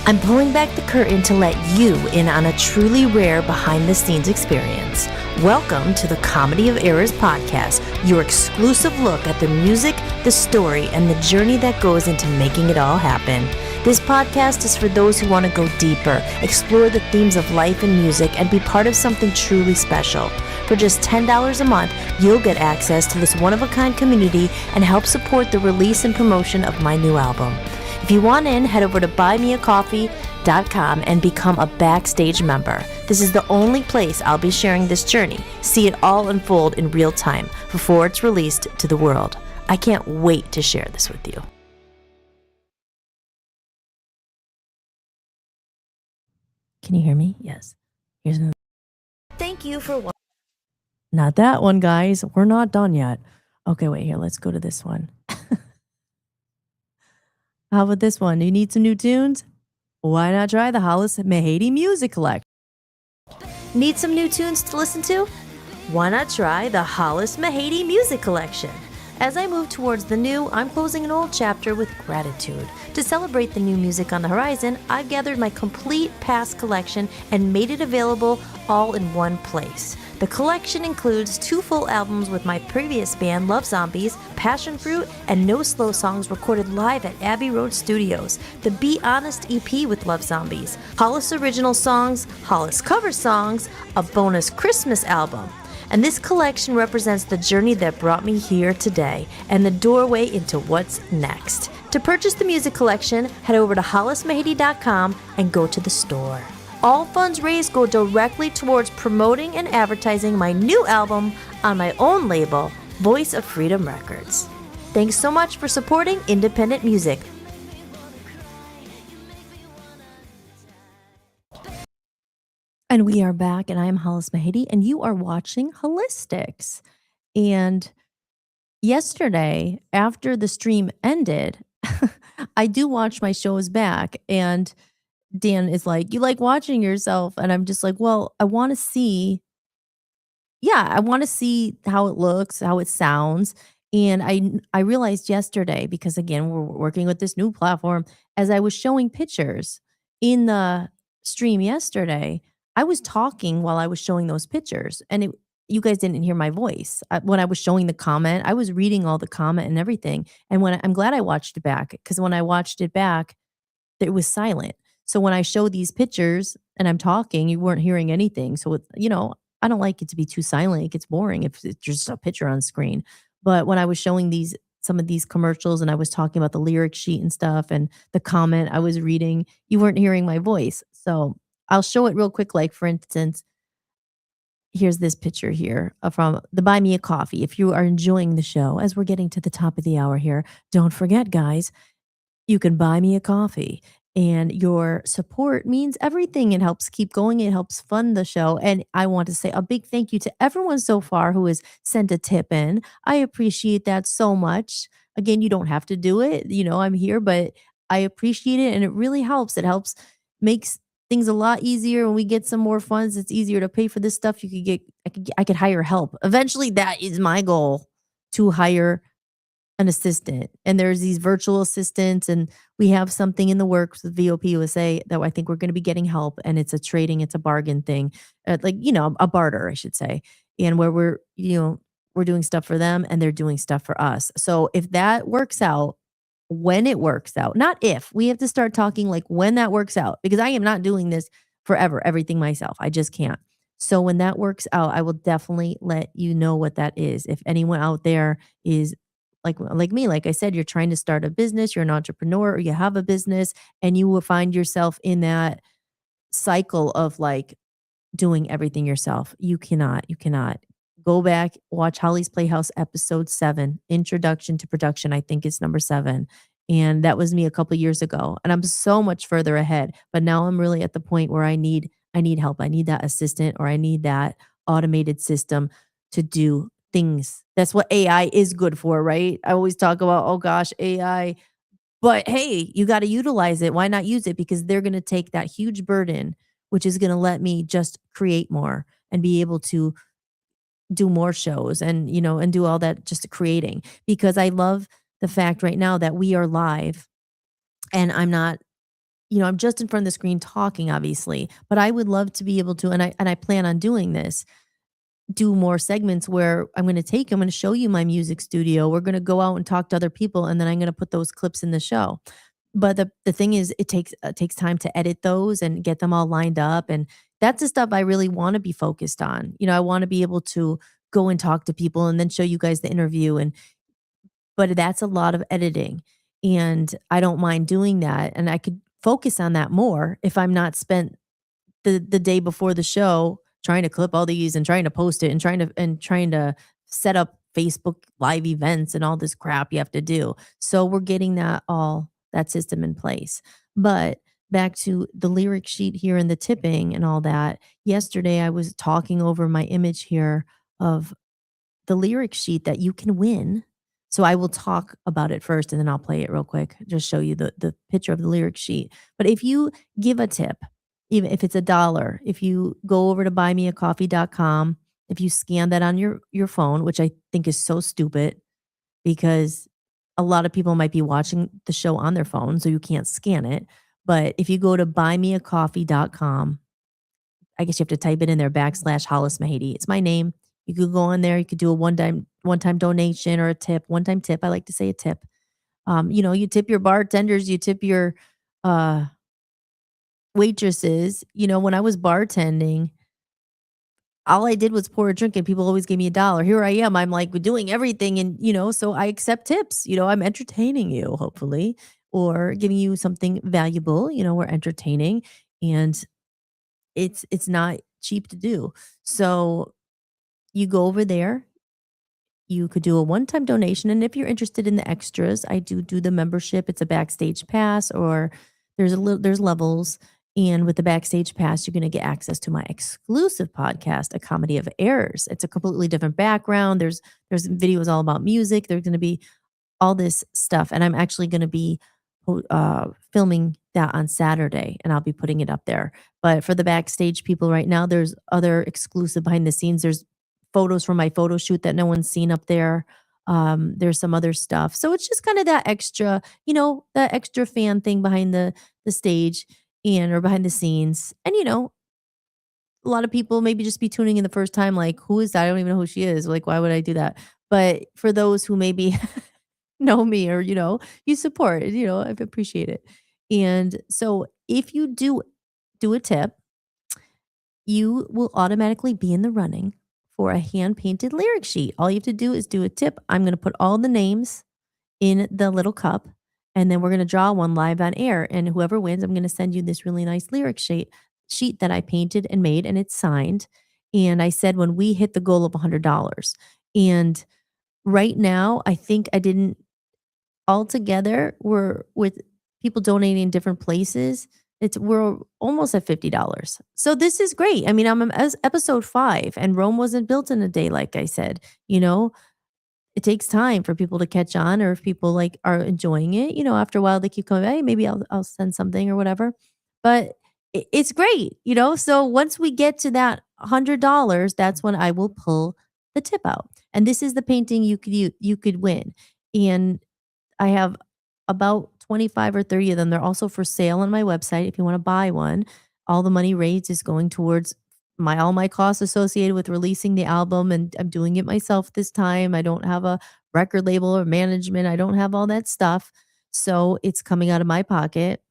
I'm pulling back the curtain to let you in on a truly rare behind-the-scenes experience. Welcome to the Comedy of Errors podcast, your exclusive look at the music, the story, and the journey that goes into making it all happen. This podcast is for those who want to go deeper, explore the themes of life and music, and be part of something truly special. For just $10 a month, you'll get access to this one-of-a-kind community and help support the release and promotion of my new album. If you want in, head over to buymeacoffee.com and become a backstage member. This is the only place I'll be sharing this journey. See it all unfold in real time before it's released to the world. I can't wait to share this with you. Can you hear me? Yes. Here's another. Thank you for watching. Not that one, guys. We're not done yet. Okay, wait here. Let's go to this one. How about this one? You need some new tunes? Why not try the Hollis Mahady Music Collection? Need some new tunes to listen to? Why not try the Hollis Mahady Music Collection? As I move towards the new, I'm closing an old chapter with gratitude. To celebrate the new music on the horizon, I've gathered my complete past collection and made it available all in one place. The collection includes 2 full albums with my previous band, Love Zombies, Passion Fruit, and No Slow songs recorded live at Abbey Road Studios, the Be Honest EP with Love Zombies, Hollis original songs, Hollis cover songs, a bonus Christmas album. And this collection represents the journey that brought me here today and the doorway into what's next. To purchase the music collection, head over to hollismahady.com and go to the store. All funds raised go directly towards promoting and advertising my new album on my own label, Voice of Freedom Records. Thanks so much for supporting independent music. And we are back, and I am Hollis Mahady, and you are watching Holistics. And yesterday, after the stream ended, I do watch my shows back, and Dan is like, you like watching yourself? And I'm just like, well, I want to see, I want to see how it looks, how it sounds. And I realized yesterday, because again, we're working with this new platform, as I was showing pictures in the stream yesterday, I was talking while I was showing those pictures, and you guys didn't hear my voice. When I was showing the comment, I was reading all the comment and everything, and I'm glad I watched it back, because when I watched it back, it was silent. So when I show these pictures and I'm talking, you weren't hearing anything. So I don't like it to be too silent. It gets boring if it's just a picture on screen. But when I was showing some of these commercials and I was talking about the lyric sheet and stuff and the comment I was reading, you weren't hearing my voice. So I'll show it real quick. Like, for instance, here's this picture here from the Buy Me a Coffee. If you are enjoying the show, as we're getting to the top of the hour here, don't forget, guys, you can buy me a coffee, and your support means everything. It helps keep going. It helps fund the show. And I want to say a big thank you to everyone so far who has sent a tip in. I appreciate that so much. Again, you don't have to do it. I'm here, but I appreciate it. And it really helps. It helps, makes things a lot easier. When we get some more funds, it's easier to pay for this stuff. I could hire help. Eventually, that is my goal, to hire an assistant. And there's these virtual assistants, and we have something in the works with VOPUSA that I think we're going to be getting help. And it's a bargain thing, a barter, I should say. And where we're doing stuff for them and they're doing stuff for us. So if that works out, when it works out, not if, we have to start talking like when that works out, because I am not doing this forever, everything myself. I just can't. So when that works out, I will definitely let you know what that is. If anyone out there is like me, like I said, you're trying to start a business, you're an entrepreneur, or you have a business, and you will find yourself in that cycle of like doing everything yourself. You cannot go back, watch Holly's Playhouse episode 7, Introduction to Production. I think it's number 7. And that was me a couple years ago. And I'm so much further ahead. But now I'm really at the point where I need help. I need that assistant, or I need that automated system to do things. That's what AI is good for, right? I always talk about, oh gosh, AI. But hey, you got to utilize it. Why not use it? Because they're going to take that huge burden, which is going to let me just create more and be able to do more shows, and do all that, just creating. Because I love the fact right now that we are live, and I'm not, I'm just in front of the screen talking, obviously, but I would love to be able to, and I plan on doing this, do more segments where I'm going to show you my music studio. We're going to go out and talk to other people, and then I'm going to put those clips in the show. But the thing is, it takes time to edit those and get them all lined up, and that's the stuff I really want to be focused on. I want to be able to go and talk to people and then show you guys the interview, but that's a lot of editing, and I don't mind doing that, and I could focus on that more if I'm not spent the day before the show trying to clip all these and trying to post it and trying to set up Facebook live events and all this crap you have to do. So we're getting that system in place. But back to the lyric sheet here and the tipping and all that. Yesterday I was talking over my image here of the lyric sheet that you can win. So I will talk about it first, and then I'll play it real quick, just show you the picture of the lyric sheet. But if you give a tip, even if it's $1, if you go over to buymeacoffee.com, if you scan that on your phone, which I think is so stupid, because a lot of people might be watching the show on their phone, so you can't scan it. But if you go to buymeacoffee.com, I guess you have to type it in there, /Hollis Mahady. It's my name. You could go on there. You could do a one-time donation or a tip, one-time tip. I like to say a tip. You tip your bartenders, you tip your uh, waitresses. When I was bartending, all I did was pour a drink, and people always gave me $1. Here I am. I'm like doing everything, and so I accept tips. I'm entertaining you, hopefully, or giving you something valuable. We're entertaining, and it's not cheap to do. So you go over there, you could do a one-time donation, and if you're interested in the extras, I do the membership. It's a backstage pass, or there's levels, and with the backstage pass, you're going to get access to my exclusive podcast, A Comedy of Errors. It's a completely different background. There's videos all about music. There's going to be all this stuff, and I'm actually going to be filming that on Saturday, and I'll be putting it up there. But for the backstage people right now, there's other exclusive behind the scenes. There's photos from my photo shoot that no one's seen up there. There's some other stuff. So it's just kind of that extra fan thing behind the stage, or behind the scenes. And a lot of people maybe just be tuning in the first time, like, who is that? I don't even know who she is. Like, why would I do that? But for those who maybe know me or, you support, I appreciate it. And so if you do a tip, you will automatically be in the running for a hand painted lyric sheet. All you have to do is do a tip. I'm going to put all the names in the little cup, and then we're going to draw one live on air. And whoever wins, I'm going to send you this really nice lyric sheet that I painted and made, and it's signed. And I said when we hit the goal of $100. And right now, I think I didn't altogether, we're with people donating in different places. We're almost at $50. So this is great. I mean, I'm as episode 5, and Rome wasn't built in a day, like I said. You know, it takes time for people to catch on, or if people like are enjoying it, after a while they keep coming, hey, maybe I'll send something or whatever. But it's great, So once we get to that $100, that's when I will pull the tip out. And this is the painting you could win. And I have about 25 or 30 of them. They're also for sale on my website if you want to buy one. All the money raised is going towards all my costs associated with releasing the album, and I'm doing it myself this time. I don't have a record label or management. I don't have all that stuff. So it's coming out of my pocket.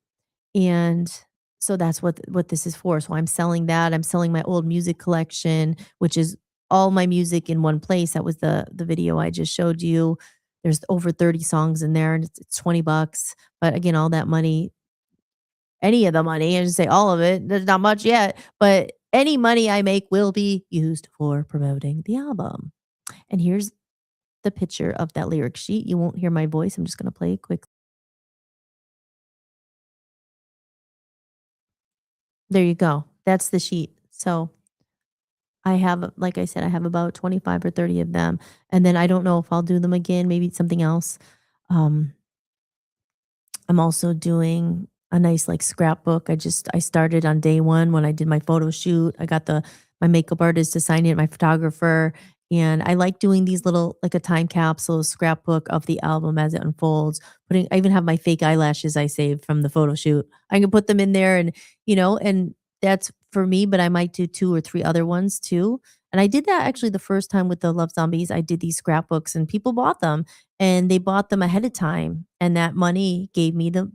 And so that's what this is for. So I'm selling that. I'm selling my old music collection, which is all my music in one place. That was the video I just showed you. There's over 30 songs in there, and it's $20. But again, all that money, any of the money, I should say all of it, there's not much yet, but any money I make will be used for promoting the album. And here's the picture of that lyric sheet. You won't hear my voice. I'm just going to play it quick. There you go. That's the sheet. So I have, like I said, I have about 25 or 30 of them. And then I don't know if I'll do them again. Maybe it's something else. Um, I'm also doing a nice like scrapbook. I started on day 1 when I did my photo shoot. I got my makeup artist to sign it, my photographer, and I like doing these little like a time capsule scrapbook of the album as it unfolds. I even have my fake eyelashes I saved from the photo shoot. I can put them in there, and and that's for me, but I might do 2 or 3 other ones too. And I did that actually the first time with the Love Zombies. I did these scrapbooks and people bought them, and they bought them ahead of time, and that money gave me the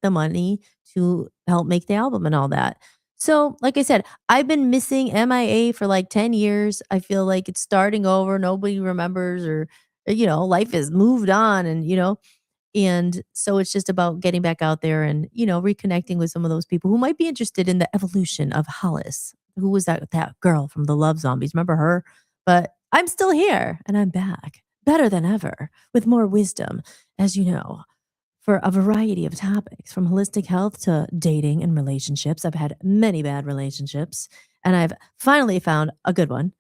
money to help make the album and all that. So, like I said, I've been missing MIA for like 10 years. I feel like it's starting over. Nobody remembers, or life has moved on, and and so it's just about getting back out there and, reconnecting with some of those people who might be interested in the evolution of Hollis. Who was that girl from the Love Zombies? Remember her? But I'm still here, and I'm back, better than ever, with more wisdom, as you know, for a variety of topics, from holistic health to dating and relationships. I've had many bad relationships, and I've finally found a good one,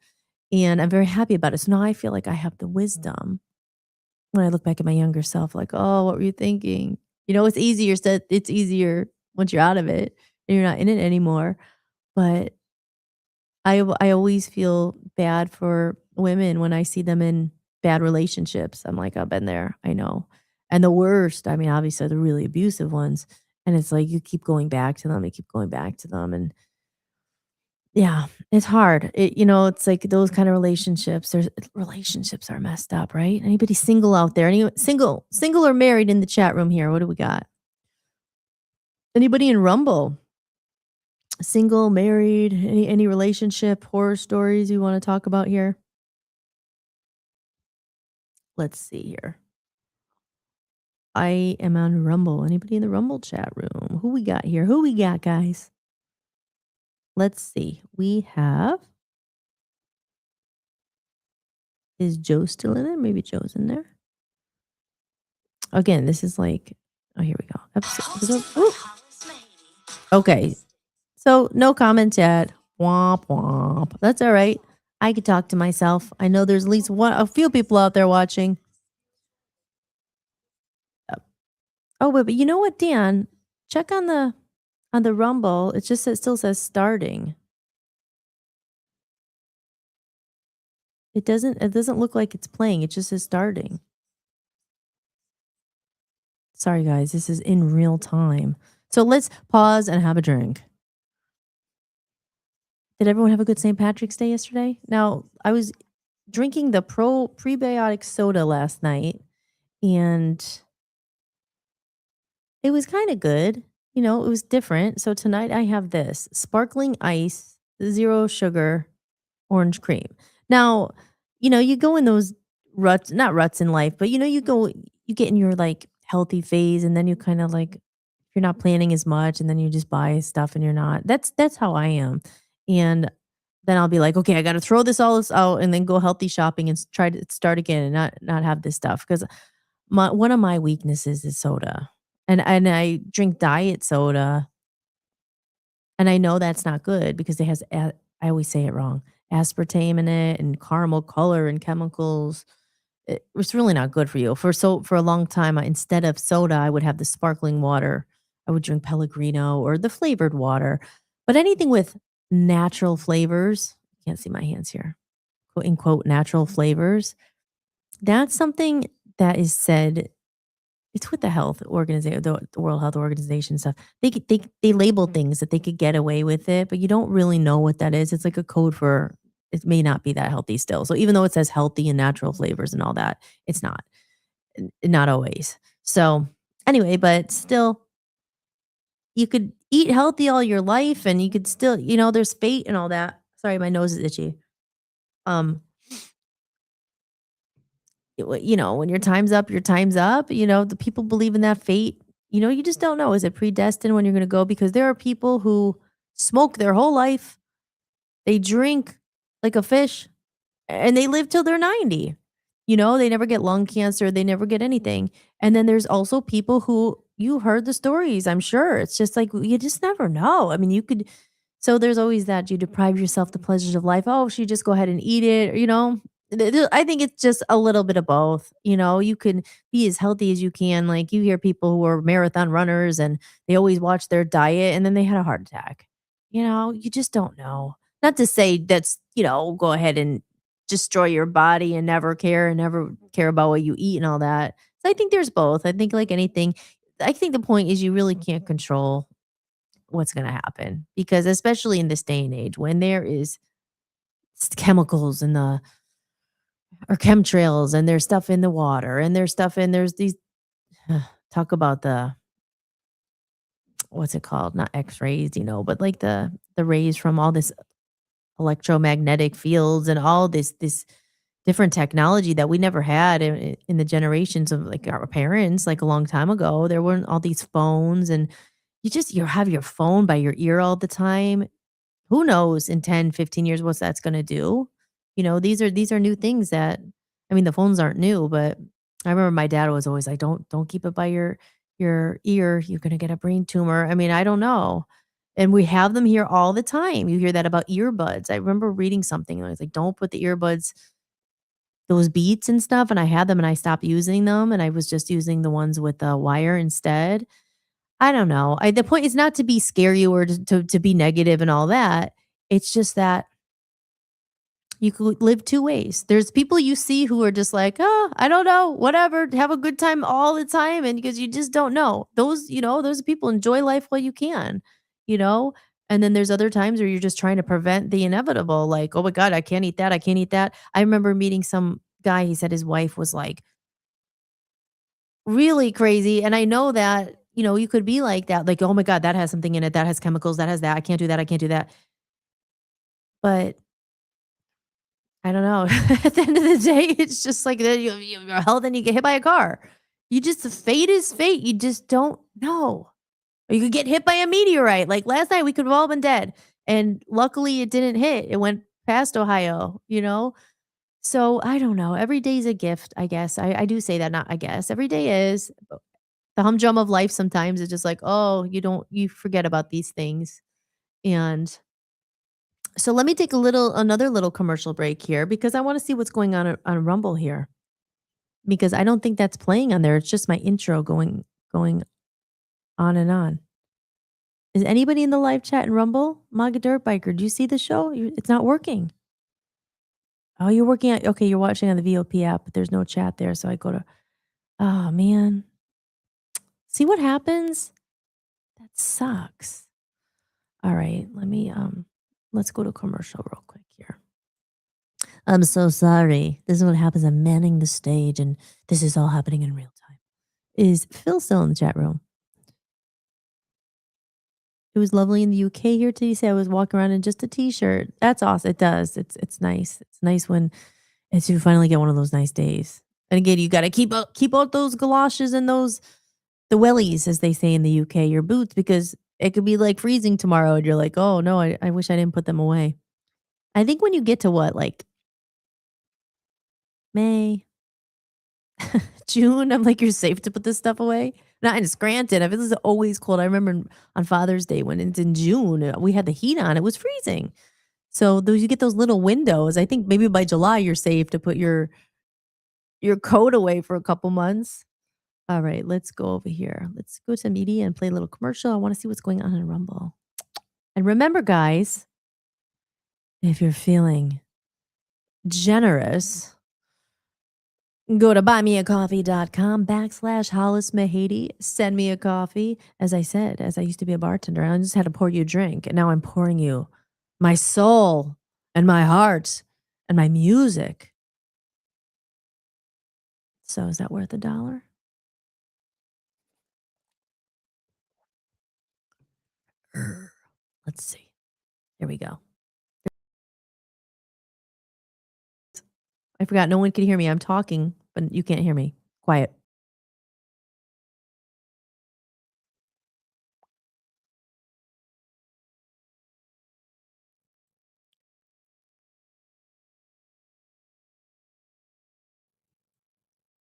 and I'm very happy about it. So now I feel like I have the wisdom when I look back at my younger self, like, "Oh, what were you thinking?" It's easier once you're out of it and you're not in it anymore. But I always feel bad for women when I see them in bad relationships. I'm like, "I've been there. I know." And the worst, I mean, obviously, the really abusive ones, and it's like you keep going back to them, you keep going back to them, and yeah, it's hard. It's like those kind of relationships are messed up, right? Anybody single out there? Any single or married in the chat room here? What do we got? Anybody in Rumble? Single, married, any relationship horror stories you want to talk about here? Let's see here. I am on Rumble. Anybody in the Rumble chat room? Who we got here? Who we got, guys? Let's see. We have. Is Joe still in there? Maybe Joe's in there. Again, this is like. Oh, here we go. Okay. So no comments yet. Womp womp. That's all right. I could talk to myself. I know there's at least a few people out there watching. Oh wait, but you know what, Dan? Check on the Rumble. It still says starting. It doesn't look like it's playing. It just says starting. Sorry guys, this is in real time. So let's pause and have a drink. Did everyone have a good St. Patrick's Day yesterday? Now, I was drinking the prebiotic soda last night, and it was kinda good. It was different. So tonight I have this sparkling ice, 0 sugar orange cream. Now, you go in those ruts, not ruts in life, but you get in your like healthy phase and then you kind of like you're not planning as much and then you just buy stuff and you're not. That's how I am. And then I'll be like, okay, I got to throw this out and then go healthy shopping and try to start again and not have this stuff because one of my weaknesses is soda. And I drink diet soda and I know that's not good because it has I always say it wrong, aspartame in it and caramel color and chemicals. It's really not good for you. For a long time, instead of soda, I would have the sparkling water. I would drink Pellegrino or the flavored water. But anything with natural flavors, can't see my hands here, quote unquote natural flavors, that's something that is said it's with the health organization, the World Health Organization stuff. They label things that they could get away with it, but you don't really know what that is. It's like a code for it may not be that healthy still. So even though it says healthy and natural flavors and all that, it's not. Not always. So anyway, but still you could eat healthy all your life and you could still, there's fate and all that. Sorry, my nose is itchy. Um when your time's up, your time's up. The people believe in that fate. You just don't know. Is it predestined when you're going to go? Because there are people who smoke their whole life, they drink like a fish, and they live till they're 90. They never get lung cancer, they never get anything. And then there's also people who you heard the stories, I'm sure. It's just like you just never know. I mean, you could so there's always that you deprive yourself the pleasures of life. Oh, should you just go ahead and eat it? I think it's just a little bit of both. You can be as healthy as you can. Like you hear people who are marathon runners and they always watch their diet and then they had a heart attack. You just don't know. Not to say go ahead and destroy your body and never care about what you eat and all that. So I think there's both. I think like anything, I think the point is you really can't control what's going to happen because especially in this day and age when there is chemicals in the or chemtrails and there's stuff in the water and there's these talk about the what's it called, not x-rays, but like the rays from all this electromagnetic fields and all this different technology that we never had in the generations of like our parents like a long time ago. There weren't all these phones and you have your phone by your ear all the time. Who knows in 10, 15 years what that's gonna do? These are new things that I mean, the phones aren't new, but I remember my dad was always like, "Don't keep it by your ear. You're gonna get a brain tumor." I mean, I don't know. And we have them here all the time. You hear that about earbuds. I remember reading something and I was like, "Don't put the earbuds those Beats and stuff," and I had them and I stopped using them, and I was just using the ones with the wire instead. I don't know. The point is not to be scary or to be negative and all that. It's just that you could live 2 ways. There's people you see who are just like, "Oh, I don't know, whatever, have a good time all the time," and because you just don't know. Those people enjoy life while you can, you know? And then there's other times where you're just trying to prevent the inevitable, like, "Oh my god, I can't eat that, I can't eat that." I remember meeting some guy, he said his wife was, like, really crazy, and I know that, you could be like that, like, "Oh my god, that has something in it, that has chemicals, that has that, I can't do that, I can't do that." But I don't know. At the end of the day, it's just like that you're health and you get hit by a car. You just fate is fate. You just don't know. Or you could get hit by a meteorite. Like last night, we could have all been dead. And luckily, it didn't hit. It went past Ohio. So I don't know. Every day's a gift, I guess. I do say that, not I guess. Every day is the humdrum of life sometimes is just like, oh, you forget about these things. And so let me take another little commercial break here because I want to see what's going on Rumble here because I don't think that's playing on there. It's just my intro going on and on. Is anybody in the live chat in Rumble? Maga Dirt Biker, do you see the show? It's not working. Oh, you're working at okay. You're watching on the VOP app, but there's no chat there. So I go to. Oh man, see what happens? That sucks. All right, let me Let's go to commercial real quick here. I'm so sorry. This is what happens. I'm manning the stage, and this is all happening in real time. Is Phil still in the chat room? It was lovely in the UK here today. You say I was walking around in just a t-shirt. That's awesome. It does. It's nice. It's nice when you finally get one of those nice days. And again, you got to keep out those galoshes and the wellies, as they say in the UK, your boots, because it could be like freezing tomorrow, and you're like, oh no, I wish I didn't put them away. I think when you get to what, like May, June, I'm like, you're safe to put this stuff away. Not it's granted, if it was always cold. I remember on Father's Day when it's in June, we had the heat on, it was freezing. So those you get those little windows. I think maybe by July you're safe to put your coat away for a couple months. All right, let's go over here. Let's go to media and play a little commercial. I want to see what's going on in Rumble. And remember, guys, if you're feeling generous, go to buymeacoffee.com/Hollis Mahady. Send me a coffee. As I said, as I used to be a bartender, I just had to pour you a drink. And now I'm pouring you my soul and my heart and my music. So is that worth $1? Let's see. Here we go. I forgot no one can hear me. I'm talking, but you can't hear me. Quiet.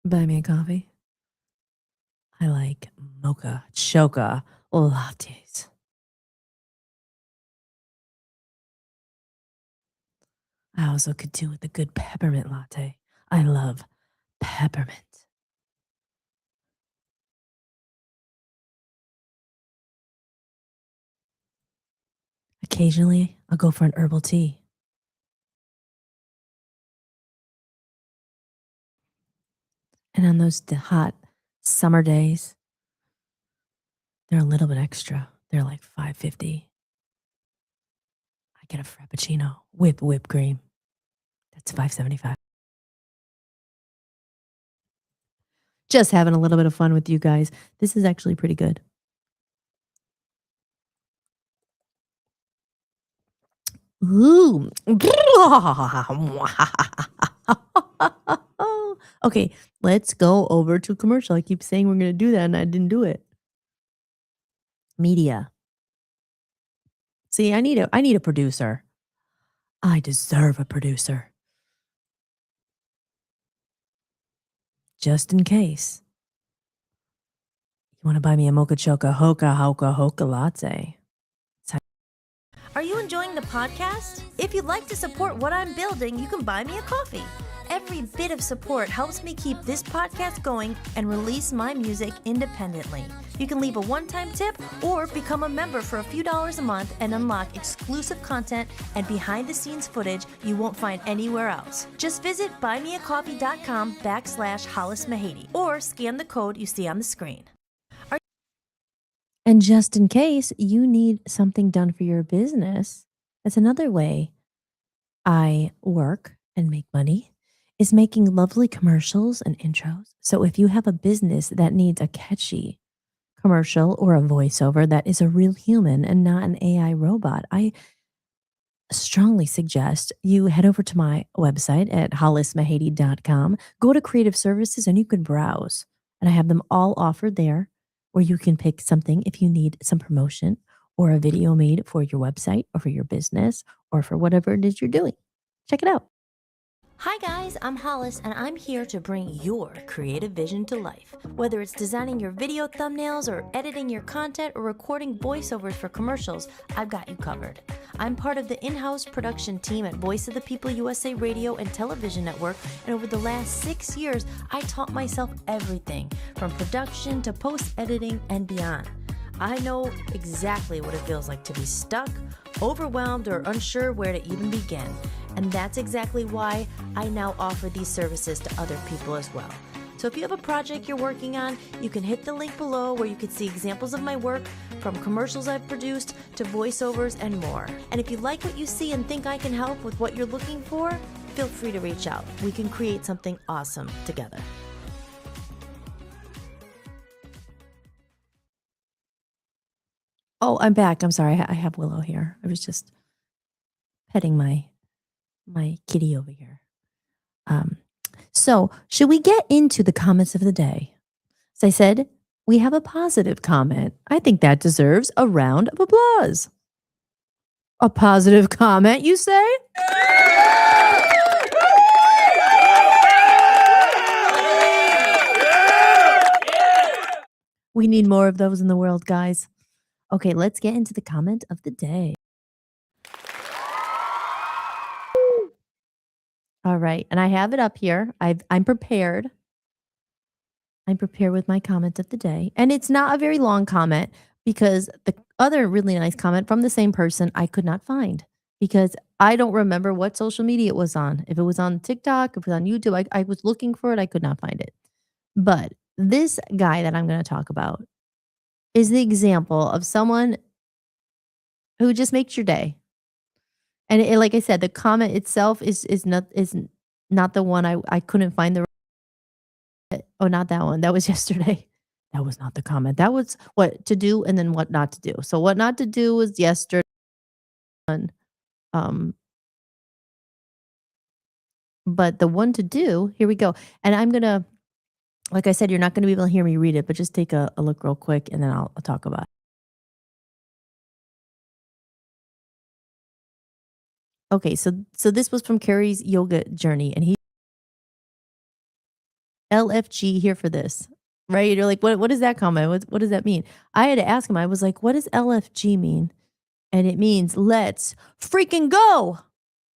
Buy me a coffee. I like mocha choca lattes. I also could do with a good peppermint latte. I love peppermint. Occasionally, I'll go for an herbal tea. And on those hot summer days, they're a little bit extra. They're like $5.50. I get a frappuccino with whipped cream. That's $5.75. Just having a little bit of fun with you guys. This is actually pretty good. Ooh. Okay, let's go over to commercial. I keep saying we're going to do that, and I didn't do it. Media. See, I need a producer. I deserve a producer. Just in case. You want to buy me a mocha choca hoka latte. Are you enjoying the podcast? If you'd like to support what I'm building, you can buy me a coffee. Every bit of support helps me keep this podcast going and release my music independently. You can leave a one-time tip or become a member for a few dollars a month and unlock exclusive content and behind-the-scenes footage you won't find anywhere else. Just visit buymeacoffee.com/Hollis Mahady or scan the code you see on the screen. And just in case you need something done for your business, that's another way I work and make money, is making lovely commercials and intros. So if you have a business that needs a catchy commercial or a voiceover that is a real human and not an AI robot, I strongly suggest you head over to my website at hollismahady.com, go to creative services, and you can browse. And I have them all offered there, where you can pick something if you need some promotion or a video made for your website or for your business or for whatever it is you're doing. Check it out. Hi guys, I'm Hollis, and I'm here to bring your creative vision to life. Whether it's designing your video thumbnails or editing your content or recording voiceovers for commercials, I've got you covered. I'm part of the in-house production team at Voice of the People USA Radio and Television Network, and over the last 6 years, I taught myself everything from production to post-editing and beyond. I know exactly what it feels like to be stuck, overwhelmed, or unsure where to even begin. And that's exactly why I now offer these services to other people as well. So if you have a project you're working on, you can hit the link below where you can see examples of my work, from commercials I've produced to voiceovers and more. And if you like what you see and think I can help with what you're looking for, feel free to reach out. We can create something awesome together. Oh, I'm back. I'm sorry. I have Willow here. I was just petting my kitty over here. So should we get into the comments of the day? As I said, we have a positive comment. I think that deserves a round of applause. A positive comment, you say? We need more of those in the world, guys. Okay, let's get into the comment of the day. All right, and I have it up here. I'm prepared. I'm prepared with my comment of the day. And it's not a very long comment because the other really nice comment from the same person I could not find because I don't remember what social media it was on. If it was on TikTok, if it was on YouTube, I was looking for it. I could not find it. But this guy that I'm going to talk about is the example of someone who just makes your day. And like I said, the comment itself is not the one I couldn't find the. Oh, not that one. That was yesterday. That was not the comment. That was what to do and then what not to do. So what not to do was yesterday. Um, but the one to do, here we go. And I'm gonna, like I said, you're not gonna be able to hear me read it, but just take a look real quick and then I'll talk about it. Okay, so this was from Carrie's yoga journey, and he LFG here for this, right? You're like, what is that comment? What does that mean? I had to ask him. I was like, what does LFG mean? And it means let's freaking go.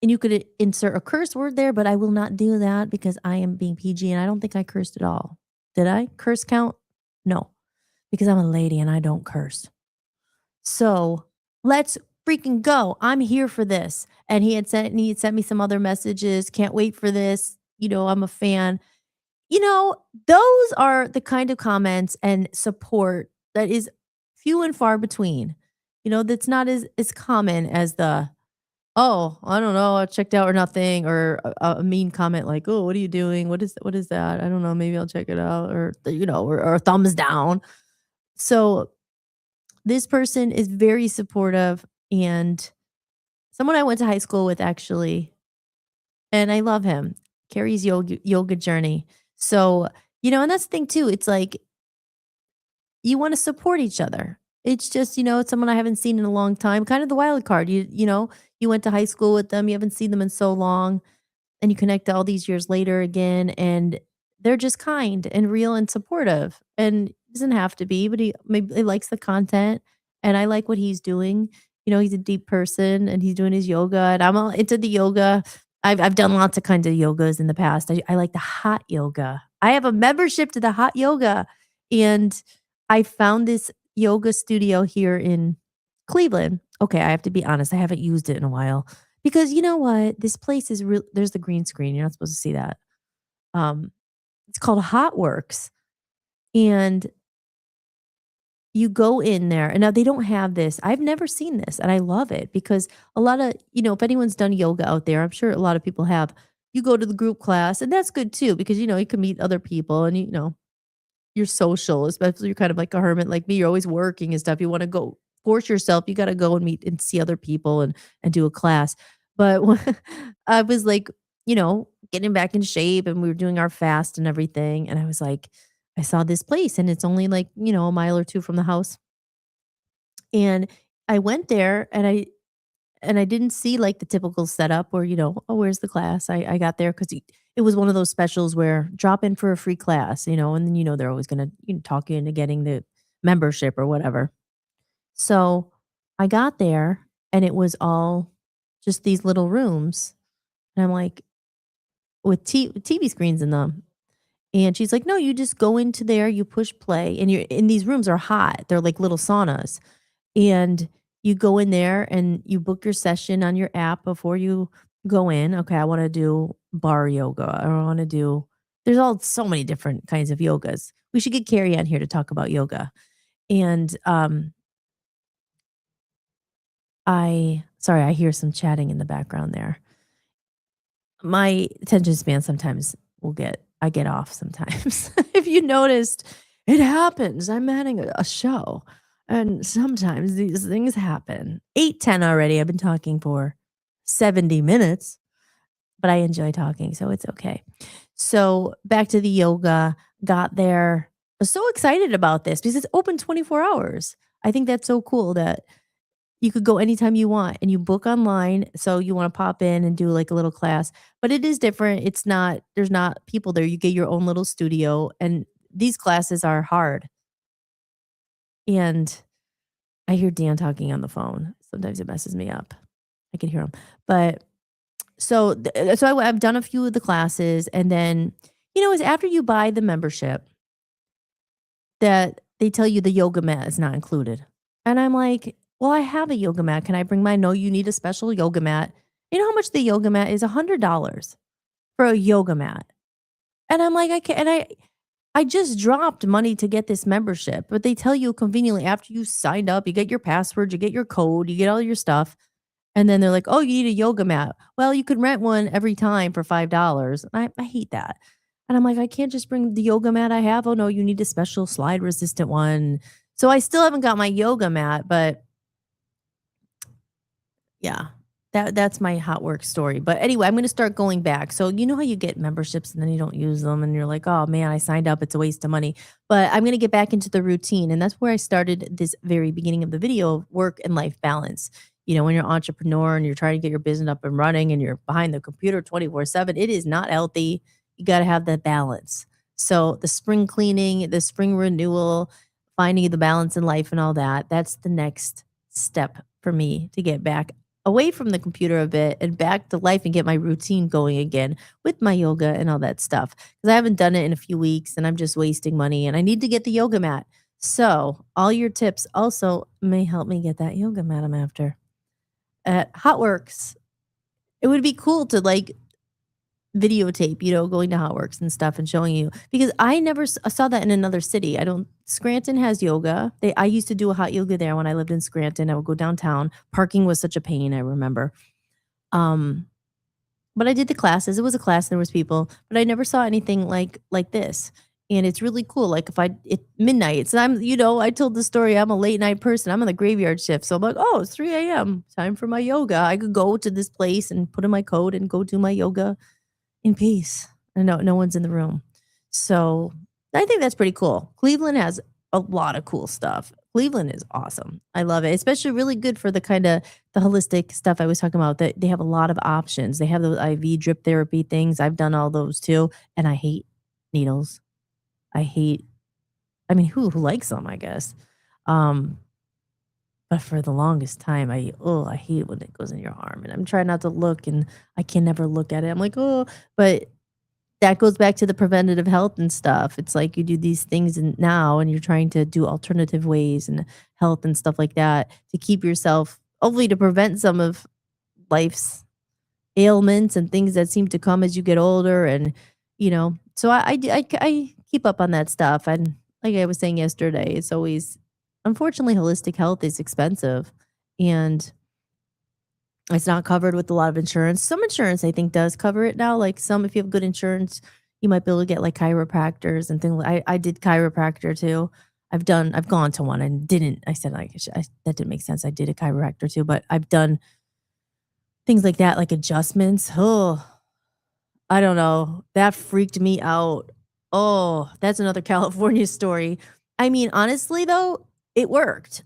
And you could insert a curse word there, but I will not do that because I am being PG and I don't think I cursed at all. Did I? Curse count? No, because I'm a lady and I don't curse. So let's freaking go. I'm here for this. And he had sent me some other messages. Can't wait for this. I'm a fan. Those are the kind of comments and support that is few and far between. That's not as common as the, oh, I don't know, I checked out or nothing, or a mean comment like, oh, what are you doing? What is that? I don't know, maybe I'll check it out, or thumbs down. So this person is very supportive and someone I went to high school with actually, and I love him. Carrie's yoga journey. So, and that's the thing too. It's like you want to support each other. It's just, it's someone I haven't seen in a long time, kind of the wild card. You went to high school with them, you haven't seen them in so long, and you connect all these years later again, and they're just kind and real and supportive. And it doesn't have to be, but he likes the content, and I like what he's doing. He's a deep person, and he's doing his yoga, and I'm all into the yoga. I've done lots of kinds of yogas in the past. I like the hot yoga. I have a membership to the hot yoga, and I found this yoga studio here in Cleveland. Okay, I have to be honest. I haven't used it in a while because you know what? This place is real. There's the green screen. You're not supposed to see that. Um, it's called Hot Works, and you go in there, and now they don't have this. I've never seen this, and I love it because a lot of if anyone's done yoga out there, I'm sure a lot of people have. You go to the group class, and that's good too because you can meet other people, and you're social, especially you're kind of like a hermit like me. You're always working and stuff. You want to go force yourself. You got to go and meet and see other people and do a class. But when I was like, getting back in shape and we were doing our fast and everything. And I was like, I saw this place and it's only like, a mile or two from the house. And I went there and I didn't see like the typical setup where, oh, where's the class? I got there because it was one of those specials where drop in for a free class, and then, they're always going to talk you into getting the membership or whatever. So I got there and it was all just these little rooms. And I'm like, with TV screens in them. And she's like, no, you just go into there, you push play, and you're in these rooms are hot. They're like little saunas. And you go in there and you book your session on your app before you go in. Okay, I want to do bar yoga. I want to do, there's so many different kinds of yogas. We should get Carrie on here to talk about yoga. And I hear some chatting in the background there. My attention span sometimes I get off sometimes. If you noticed, it happens. I'm manning a show, and sometimes these things happen. 8:10 already. I've been talking for 70 minutes, but I enjoy talking, so it's okay. So, back to the yoga, got there. I was so excited about this because it's open 24 hours. I think that's so cool that you could go anytime you want and you book online. So you want to pop in and do like a little class, but it is different. It's not, there's not people there. You get your own little studio, and these classes are hard. And I hear Dan talking on the phone. Sometimes it messes me up. I can hear him. But I've done a few of the classes, and then, it's after you buy the membership that they tell you the yoga mat is not included. And I'm like, well, I have a yoga mat. Can I bring mine? No, you need a special yoga mat. You know how much the yoga mat is? $100 for a yoga mat. And I'm like, I can't, and I just dropped money to get this membership, but they tell you conveniently after you signed up, you get your password, you get your code, you get all your stuff. And then they're like, oh, you need a yoga mat. Well, you could rent one every time for $5. I hate that. And I'm like, I can't just bring the yoga mat I have. Oh, no, you need a special slide resistant one. So I still haven't got my yoga mat, but yeah, that's my hot work story. But anyway, I'm going to start going back. So you know how you get memberships and then you don't use them and you're like, "Oh man, I signed up, it's a waste of money." But I'm going to get back into the routine, and that's where I started this very beginning of the video, work and life balance. When you're an entrepreneur and you're trying to get your business up and running and you're behind the computer 24/7, it is not healthy. You got to have that balance. So the spring cleaning, the spring renewal, finding the balance in life and all that, that's the next step for me to get back away from the computer a bit and back to life and get my routine going again with my yoga and all that stuff. Because I haven't done it in a few weeks and I'm just wasting money and I need to get the yoga mat. So, all your tips also may help me get that yoga mat I'm after. At Hotworks, it would be cool to like videotape, going to Hotworks and stuff and showing you because I never saw that in another city. I don't. Scranton has yoga. I used to do a hot yoga there when I lived in Scranton. I would go downtown. Parking was such a pain, I remember. Um, but I did the classes. It was a class, there was people, but I never saw anything like this. And it's really cool. Like if I at midnight, so I told the story. I'm a late night person. I'm on the graveyard shift. So I'm like, oh, it's 3 a.m. Time for my yoga. I could go to this place and put in my code and go do my yoga in peace. And no one's in the room. So I think that's pretty cool. Cleveland has a lot of cool stuff. Cleveland is awesome. I love it. Especially really good for the holistic stuff I was talking about. That they have a lot of options. They have those IV drip therapy things. I've done all those too. And I hate needles. I hate I mean, who likes them, I guess. Um, but for the longest time, I hate when it goes in your arm. And I'm trying not to look and I can never look at it. I'm like, oh, but that goes back to the preventative health and stuff. It's like you do these things now and you're trying to do alternative ways and health and stuff like that to keep yourself, hopefully to prevent some of life's ailments and things that seem to come as you get older. And, so I keep up on that stuff. And like I was saying yesterday, it's always, unfortunately, holistic health is expensive. And it's not covered with a lot of insurance. Some insurance I think does cover it now. Like some, if you have good insurance, you might be able to get like chiropractors and things. I did chiropractor too. I've gone to one and didn't. I said like that didn't make sense. I did a chiropractor too, but I've done things like that, like adjustments. Oh, I don't know. That freaked me out. Oh, that's another California story. I mean, honestly though, it worked.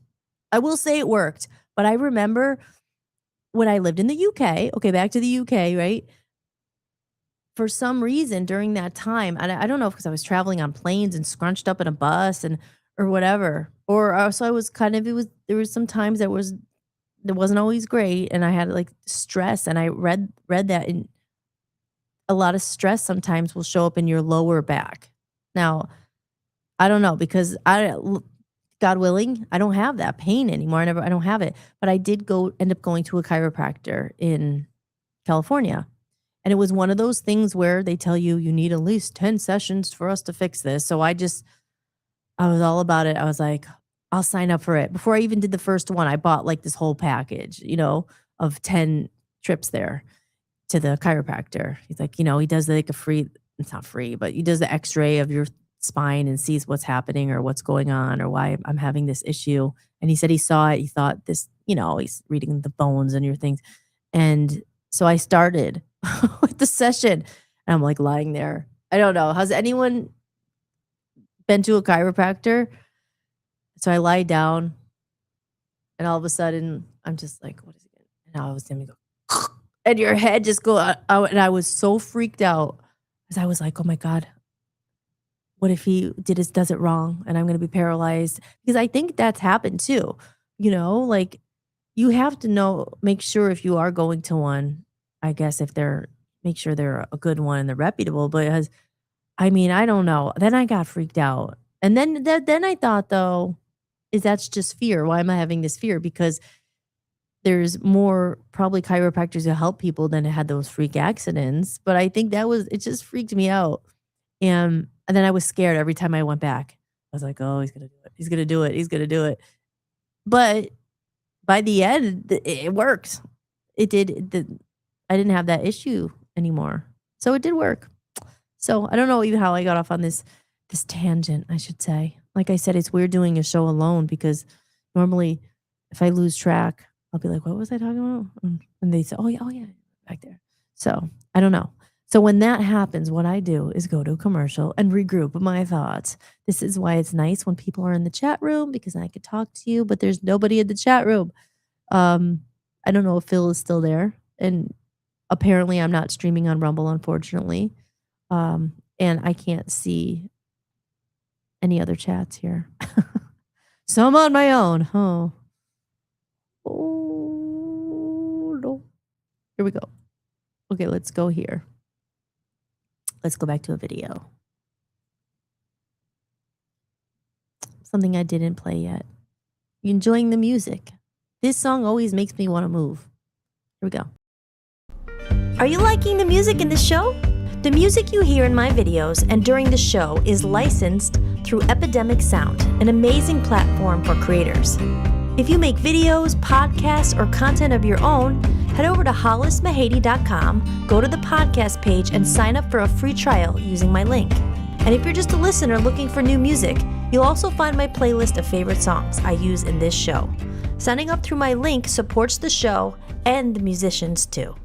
I will say it worked. But I remember when I lived in the UK, okay, back to the UK, right? For some reason during that time, and I don't know if because I was traveling on planes and scrunched up in a bus and or whatever, or also I was there was some times that wasn't always great, and I had like stress, and I read that in a lot of stress sometimes will show up in your lower back. Now I don't know because God willing, I don't have that pain anymore. I don't have it. But I did end up going to a chiropractor in California. And it was one of those things where they tell you need at least 10 sessions for us to fix this. So I was all about it. I was like, I'll sign up for it. Before I even did the first one, I bought like this whole package, of 10 trips there to the chiropractor. He's like, he does like a free, it's not free, but he does the x-ray of your spine and sees what's happening or what's going on or why I'm having this issue. And he said he saw it. He thought this, he's reading the bones and your things. And so I started with the session and I'm like lying there. I don't know. Has anyone been to a chiropractor? So I lie down and all of a sudden I'm just like, what is it? And all of a sudden we go, and your head just go out. And I was so freaked out because I was like, oh my God, what if he does it wrong and I'm going to be paralyzed? Because I think that's happened too. Like you have to make sure if you are going to one, I guess make sure they're a good one and they're reputable. But I don't know. Then I got freaked out. And then I thought though, that's just fear. Why am I having this fear? Because there's more probably chiropractors who help people than had those freak accidents. But I think it just freaked me out. And then I was scared every time I went back. I was like, oh, he's going to do it. He's going to do it. He's going to do it. But by the end, it worked. It did. I didn't have that issue anymore. So it did work. So I don't know even how I got off on this tangent, I should say. Like I said, it's weird doing a show alone because normally if I lose track, I'll be like, what was I talking about? And they say, oh yeah, back there. So I don't know. So when that happens, what I do is go to a commercial and regroup my thoughts. This is why it's nice when people are in the chat room because I could talk to you, but there's nobody in the chat room. I don't know if Phil is still there. And apparently I'm not streaming on Rumble, unfortunately. And I can't see any other chats here. So I'm on my own. Oh no. Here we go. Okay, let's go here. Let's go back to a video. Something I didn't play yet. You enjoying the music? This song always makes me want to move. Here we go. Are you liking the music in the show? The music you hear in my videos and during the show is licensed through Epidemic Sound, an amazing platform for creators. If you make videos, podcasts, or content of your own, head over to hollismahady.com, go to the podcast page, and sign up for a free trial using my link. And if you're just a listener looking for new music, you'll also find my playlist of favorite songs I use in this show. Signing up through my link supports the show and the musicians too.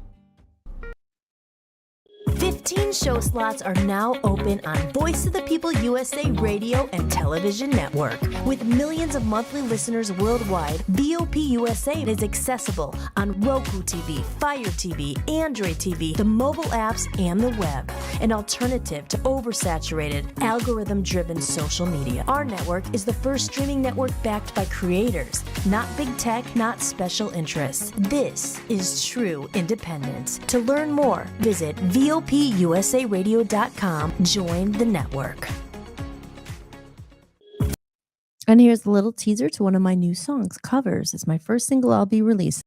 15 show slots are now open on Voice of the People USA radio and television network. With millions of monthly listeners worldwide, VOP USA is accessible on Roku TV, Fire TV, Android TV, the mobile apps, and the web. An alternative to oversaturated, algorithm-driven social media. Our network is the first streaming network backed by creators, not big tech, not special interests. This is true independence. To learn more, visit VOPUSARadio.com. Join the network. And here's a little teaser to one of my new songs, Covers. It's my first single I'll be releasing.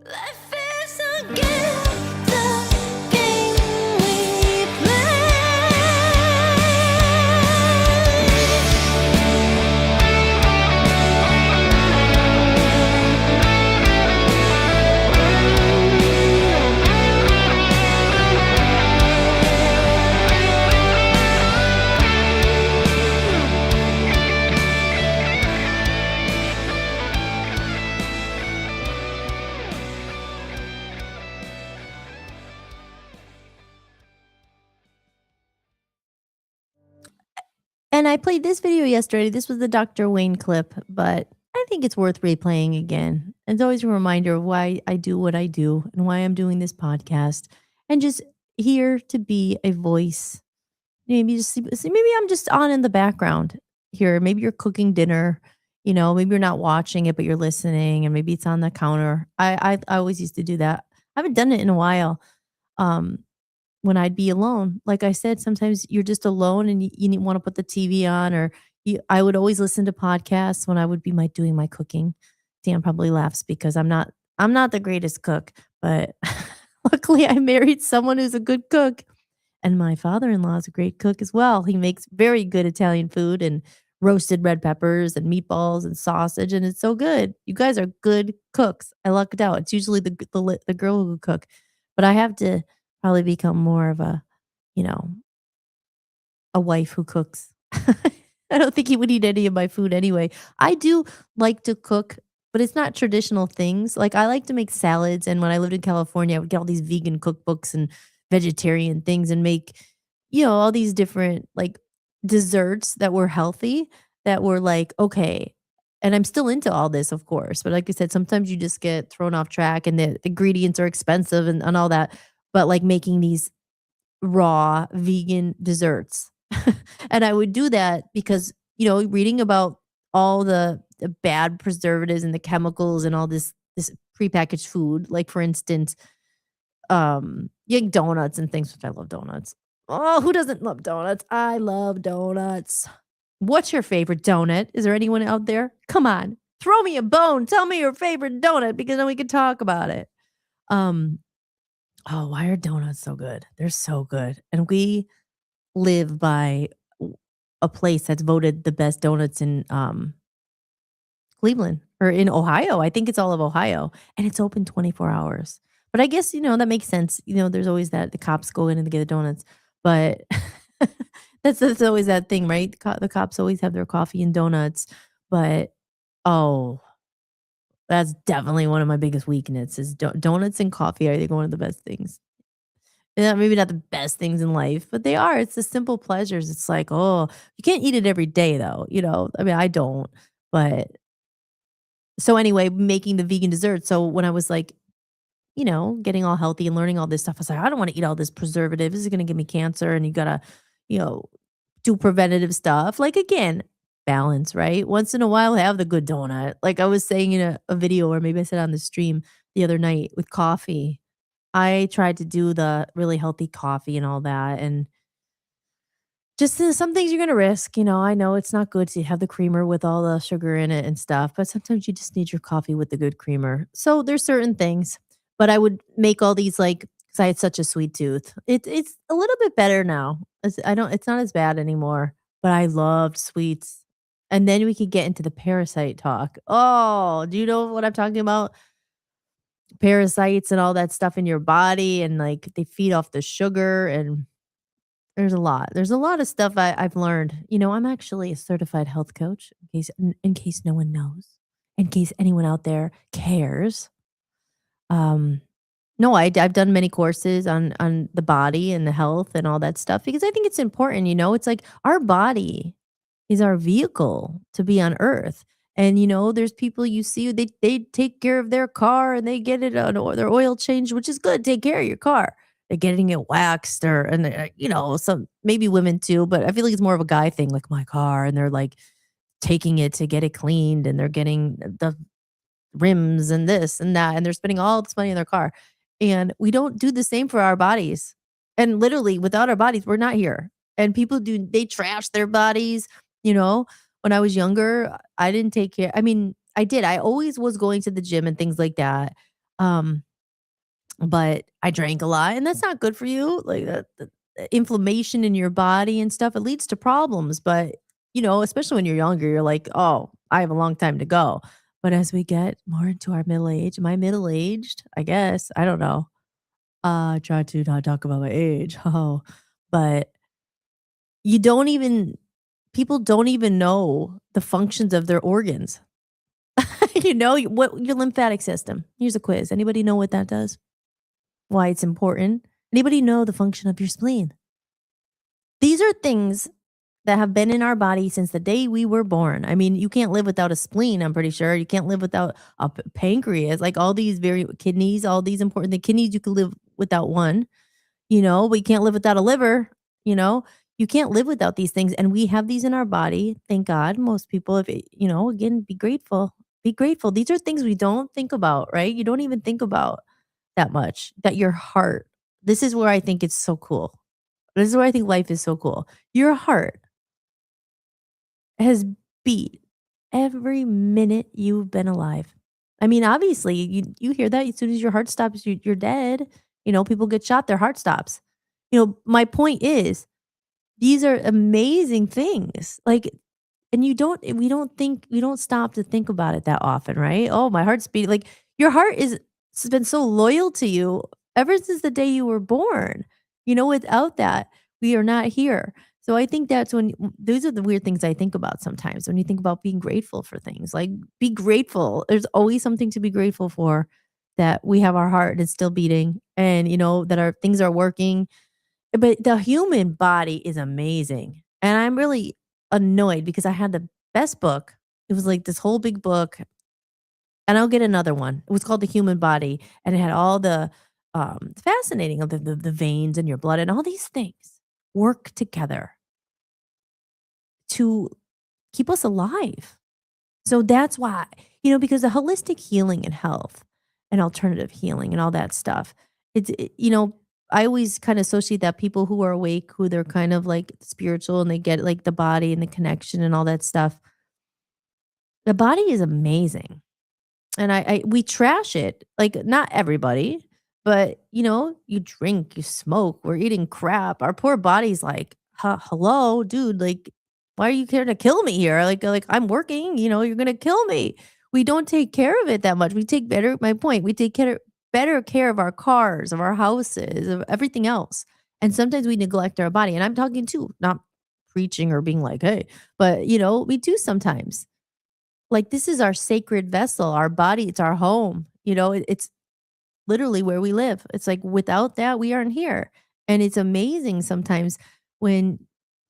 Life is a game, the game we play. And I played this video yesterday. This was the Dr. Wayne clip, but I think it's worth replaying again. It's always a reminder of why I do what I do and why I'm doing this podcast and just here to be a voice. Maybe maybe I'm just on in the background here. Maybe you're cooking dinner, maybe you're not watching it, but you're listening, and maybe it's on the counter. I always used to do that. I haven't done it in a while. When I'd be alone. Like I said, sometimes you're just alone and you want to put the TV on, or I would always listen to podcasts when I would be doing my cooking. Dan probably laughs because I'm not the greatest cook, but luckily I married someone who's a good cook. And my father-in-law is a great cook as well. He makes very good Italian food and roasted red peppers and meatballs and sausage, and it's so good. You guys are good cooks. I lucked out. It's usually the girl who cook, but I have to probably become more of a, you know, a wife who cooks. I don't think he would eat any of my food anyway. I do like to cook, but it's not traditional things. Like, I like to make salads, and when I lived in California, I would get all these vegan cookbooks and vegetarian things and make, all these different, like, desserts that were healthy, that were like, okay. And I'm still into all this, of course, but like I said, sometimes you just get thrown off track and the ingredients are expensive and all that. But, like, making these raw vegan desserts. And I would do that because, reading about all the bad preservatives and the chemicals and all this prepackaged food, like for instance, donuts and things, which I love donuts. Oh, who doesn't love donuts? I love donuts. What's your favorite donut? Is there anyone out there? Come on, throw me a bone. Tell me your favorite donut because then we can talk about it. Um, oh, why are donuts so good? They're so good. And we live by a place that's voted the best donuts in, Cleveland or in Ohio. I think it's all of Ohio, and it's open 24 hours. But I guess, that makes sense. There's always that the cops go in and they get the donuts, but that's always that thing, right? The cops always have their coffee and donuts, but, oh, that's definitely one of my biggest weaknesses. Donuts and coffee, I think, one of the best things. Yeah, maybe not the best things in life, but they are. It's the simple pleasures. It's like, oh, you can't eat it every day though, I mean, I don't, but so anyway, making the vegan dessert. So when I was like, getting all healthy and learning all this stuff, I was like, I don't want to eat all this preservative. This is going to give me cancer. And you got to, you know, do preventative stuff. Like, again, balance, right? Once in a while, have the good donut. Like I was saying in a video, or maybe I said on the stream the other night with coffee. I tried to do the really healthy coffee and all that. And just some things you're gonna risk, I know it's not good to have the creamer with all the sugar in it and stuff, but sometimes you just need your coffee with the good creamer. So there's certain things, but I would make all these like because I had such a sweet tooth. It's a little bit better now. It's not as bad anymore, but I loved sweets. And then we could get into the parasite talk. Oh, do you know what I'm talking about? Parasites and all that stuff in your body, and like they feed off the sugar, and there's a lot. There's a lot of stuff I've learned. I'm actually a certified health coach, in case no one knows, in case anyone out there cares. Um, no, I've done many courses on the body and the health and all that stuff because I think it's important. It's like our body is our vehicle to be on Earth. And there's people you see they take care of their car and they get it on their oil change, which is good. Take care of your car. They're getting it waxed or and some maybe women too, but I feel like it's more of a guy thing, like my car, and they're like taking it to get it cleaned and they're getting the rims and this and that, and they're spending all this money in their car. And we don't do the same for our bodies. And literally, without our bodies, we're not here. And people they trash their bodies. When I was younger, I didn't take care. I mean, I did. I always was going to the gym and things like that. Um, but I drank a lot, and that's not good for you. Like the inflammation in your body and stuff, it leads to problems. But, especially when you're younger, you're like, oh, I have a long time to go. But as we get more into our middle age, am I middle aged? I guess. I don't know. I try to not talk about my age. Oh, but you don't even, people don't even know the functions of their organs. What your lymphatic system. Here's a quiz. Anybody know what that does? Why it's important? Anybody know the function of your spleen? These are things that have been in our body since the day we were born. I mean, you can't live without a spleen, I'm pretty sure. You can't live without a pancreas, like all these very kidneys, all these important the kidneys you could live without one, but you can't live without a liver, you know? You can't live without these things and we have these in our body. Thank God. Most people if again, be grateful. Be grateful. These are things we don't think about, right? You don't even think about that much. That your heart. This is where I think it's so cool. This is where I think life is so cool. Your heart has beat every minute you've been alive. I mean, obviously, you hear that as soon as your heart stops, you're dead. People get shot, their heart stops. My point is, these are amazing things. Like and we don't stop to think about it that often, right? Oh, my heart's beating. Like, your heart is has been so loyal to you ever since the day you were born. Without that, we are not here. So I think that's those are the weird things I think about sometimes when you think about being grateful for things. Like, be grateful. There's always something to be grateful for, that we have our heart and it's still beating, and that our things are working. But the human body is amazing. And I'm really annoyed because I had the best book. It was like this whole big book, and I'll get another one. It was called The Human Body, and it had all the fascinating of the veins in your blood, and all these things work together to keep us alive. So that's why, because the holistic healing and health and alternative healing and all that stuff, I always kind of associate that people who are awake, who they're kind of like spiritual and they get like the body and the connection and all that stuff. The body is amazing. And we trash it, like, not everybody, but, you drink, you smoke, we're eating crap. Our poor body's like, hello, dude, like, why are you here to kill me here? Like, I'm working, you're gonna kill me." We don't take care of it that much. We take better my point, we take better care of our cars, of our houses, of everything else. And sometimes we neglect our body. And I'm talking too, not preaching or being like, "Hey," but, we do sometimes. Like, this is our sacred vessel, our body, it's our home, it's literally where we live. It's like, without that, we aren't here. And it's amazing sometimes when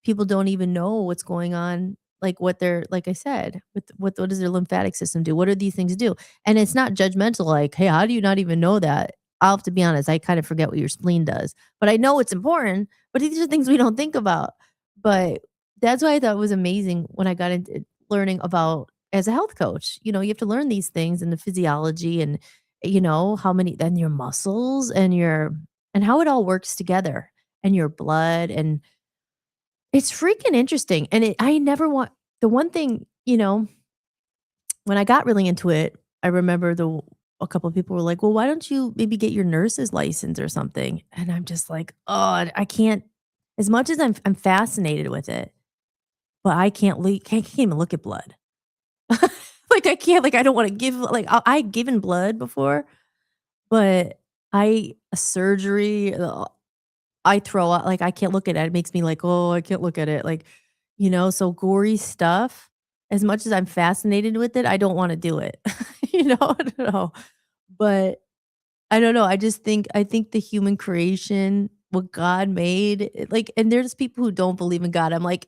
people don't even know what's going on, like what they're like I said, with what does their lymphatic system do? What do these things do? And it's not judgmental, like, "Hey, how do you not even know that?" I'll have to be honest, I kind of forget what your spleen does. But I know it's important, but these are things we don't think about. But that's why I thought it was amazing when I got into learning about as a health coach. You have to learn these things and the physiology and how many then your muscles and how it all works together, and your blood, and it's freaking interesting. And I never want the one thing, when I got really into it, I remember a couple of people were like, "Well, why don't you maybe get your nurse's license or something?" And I'm just like, "Oh, I can't." As much as I'm fascinated with it, but I can't even look at blood. Like, I can't, like, I don't wanna give, like, I've given blood before, but a surgery, I throw up, like, I can't look at it. It makes me like, "Oh, I can't look at it." Like, so gory stuff, as much as I'm fascinated with it, I don't wanna do it. I don't know. But I don't know, I think the human creation, what God made, like, and there's people who don't believe in God. I'm like,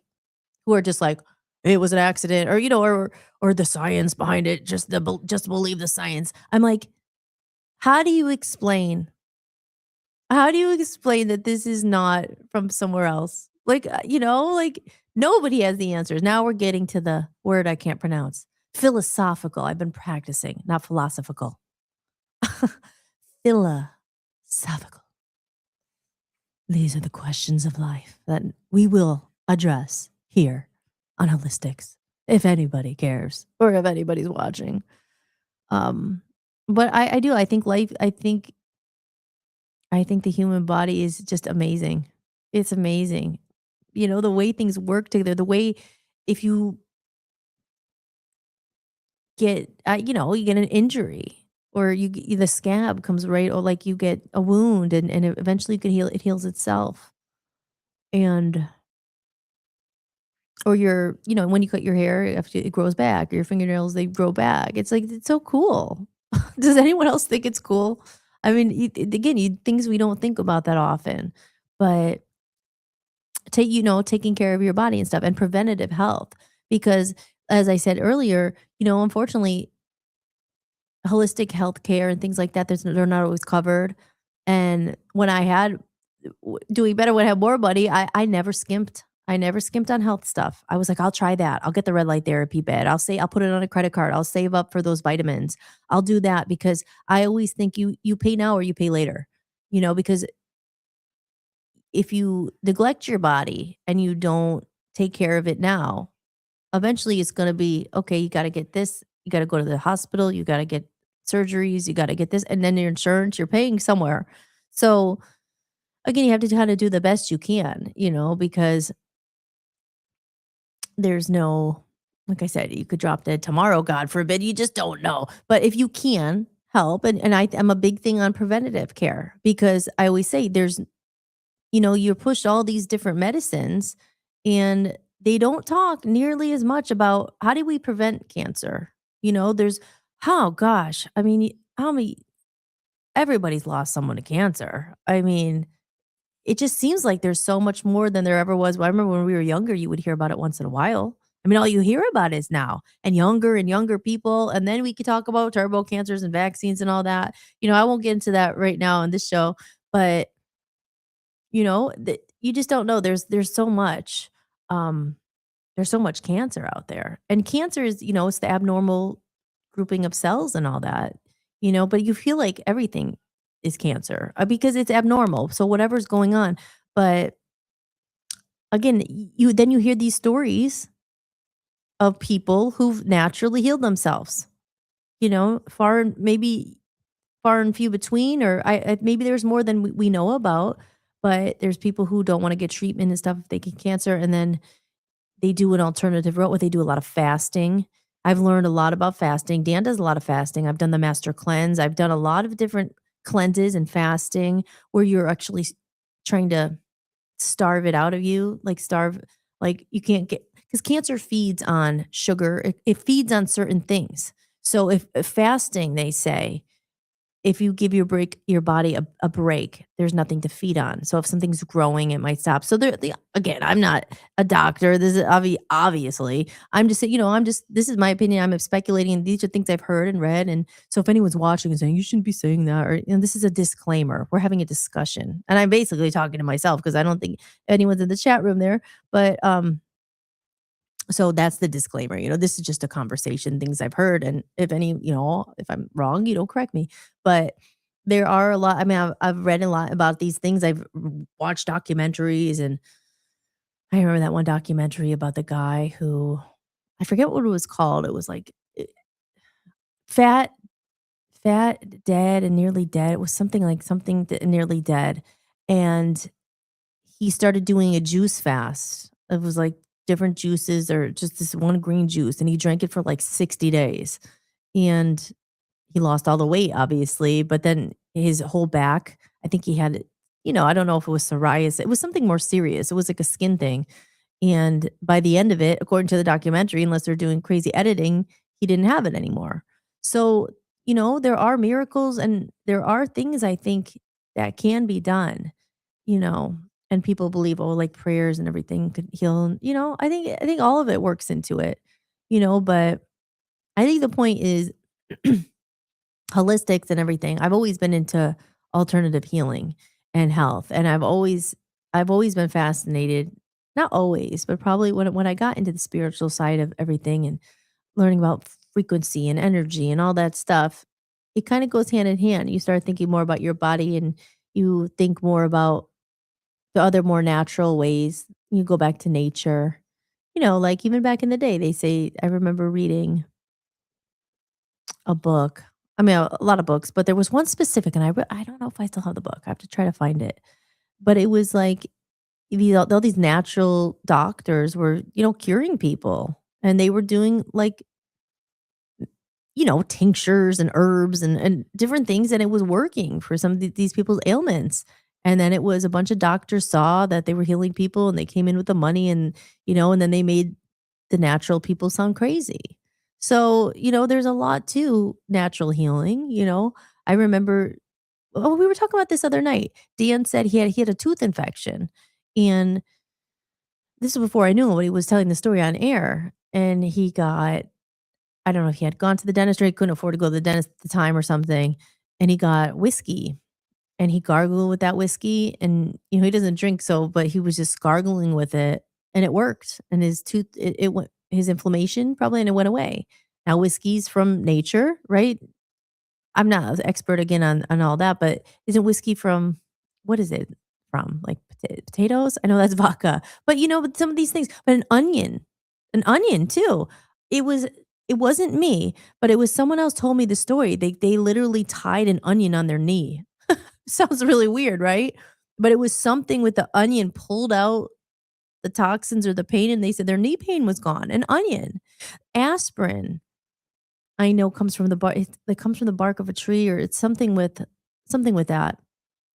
who are just like, "It was an accident," or, or the science behind it, just believe the science. I'm like, how do you explain that this is not from somewhere else? Like, like, nobody has the answers. Now we're getting to the word I can't pronounce. Philosophical. I've been practicing, not philosophical. Philosophical. These are the questions of life that we will address here on Holistics, if anybody cares or if anybody's watching. Um, but I do. I think the human body is just amazing. It's amazing. The way things work together, the way if you you get an injury, or the scab comes right, or like you get a wound, and eventually it heals itself. And or when you cut your hair, after it grows back, or your fingernails, they grow back. It's like, it's so cool. Does anyone else think it's cool? I mean, again, things we don't think about that often, but taking care of your body and stuff, and preventative health, because as I said earlier, unfortunately, holistic health care and things like that, they're not always covered. And when I had doing better, when I had more money, I never skimped. I never skimped on health stuff. I was like, "I'll try that. I'll get the red light therapy bed. I'll put it on a credit card. I'll save up for those vitamins. I'll do that," because I always think you pay now or you pay later. Because if you neglect your body and you don't take care of it now, eventually it's going to be, okay, you got to get this, you got to go to the hospital, you got to get surgeries, you got to get this, and then your insurance, you're paying somewhere. So again, you have to kind of do the best you can, because there's no like I said, you could drop dead tomorrow, God forbid, you just don't know. But if you can help, and I'm a big thing on preventative care because I always say there's, you're pushed all these different medicines and they don't talk nearly as much about how do we prevent cancer. There's, oh gosh, I mean, how many, everybody's lost someone to cancer. I mean, it just seems like there's so much more than there ever was. Well, I remember when we were younger, you would hear about it once in a while. I mean, all you hear about is now and younger people. And then we could talk about turbo cancers and vaccines and all that. I won't get into that right now on this show, but you just don't know. Um, there's so much cancer out there. And cancer is, it's the abnormal grouping of cells and all that, but you feel like everything is cancer because it's abnormal. So whatever's going on. But again, you hear these stories of people who've naturally healed themselves, maybe far and few between, or maybe there's more than we know about, but there's people who don't want to get treatment and stuff if they get cancer. And then they do an alternative route where they do a lot of fasting. I've learned a lot about fasting. Dan does a lot of fasting. I've done the master cleanse. I've done a lot of different cleanses and fasting where you're actually trying to starve it out of you, like you can't get, because cancer feeds on sugar. It feeds on certain things. So if fasting, they say, if you give your body a break, there's nothing to feed on. So if something's growing, it might stop. So again, I'm not a doctor. This is obviously, I'm just saying, this is my opinion. I'm speculating. And these are things I've heard and read. And so if anyone's watching and saying, you shouldn't be saying that, or, this is a disclaimer. We're having a discussion. And I'm basically talking to myself because I don't think anyone's in the chat room there. But, so that's the disclaimer. This is just a conversation, things I've heard. And if I'm wrong, correct me. But there are a lot. I mean, I've read a lot about these things. I've watched documentaries, and I remember that one documentary about the guy who, I forget what it was called. It was like fat, dead, and nearly dead. It was something like nearly dead. And he started doing a juice fast. It was like different juices or just this one green juice, and he drank it for like 60 days. And he lost all the weight, obviously, but then his whole back, I think he had, I don't know if it was psoriasis. It was something more serious. It was like a skin thing. And by the end of it, according to the documentary, unless they're doing crazy editing, he didn't have it anymore. So, there are miracles and there are things I think that can be done, you know, and people believe, oh, like prayers and everything could heal. I think all of it works into it, but I think the point is holistics and everything. I've always been into alternative healing and health. And I've always been fascinated, not always, but probably when I got into the spiritual side of everything and learning about frequency and energy and all that stuff, it kind of goes hand in hand. You start thinking more about your body and you think more about the other more natural ways. You go back to nature. Like even back in the day, they say, I remember reading a book. I mean, a lot of books, but there was one specific, and I don't know if I still have the book. I have to try to find it. But it was like all these natural doctors were, curing people, and they were doing like, tinctures and herbs and different things, and it was working for some of these people's ailments. And then it was a bunch of doctors saw that they were healing people, and they came in with the money, and and then they made the natural people sound crazy. So, there's a lot to natural healing. I remember, oh, we were talking about this other night. Dan said he had a tooth infection, and this is before I knew him, but he was telling the story on air, and he got, I don't know if he had gone to the dentist or he couldn't afford to go to the dentist at the time or something, and he got whiskey, and he gargled with that whiskey, and, he doesn't drink, so but he was just gargling with it, and it worked, and his tooth, it went, his inflammation probably, and it went away. Now whiskey's from nature, right? I'm not an expert again on all that, but isn't whiskey from, what is it from? Like potatoes? I know that's vodka, but but some of these things, but an onion too. It was, it wasn't me, but it was someone else told me the story. They literally tied an onion on their knee. Sounds really weird, right? But it was something with the onion pulled out the toxins or the pain, and they said their knee pain was gone. An onion. Aspirin, I know comes from the bark. It comes from the bark of a tree, or it's something with that.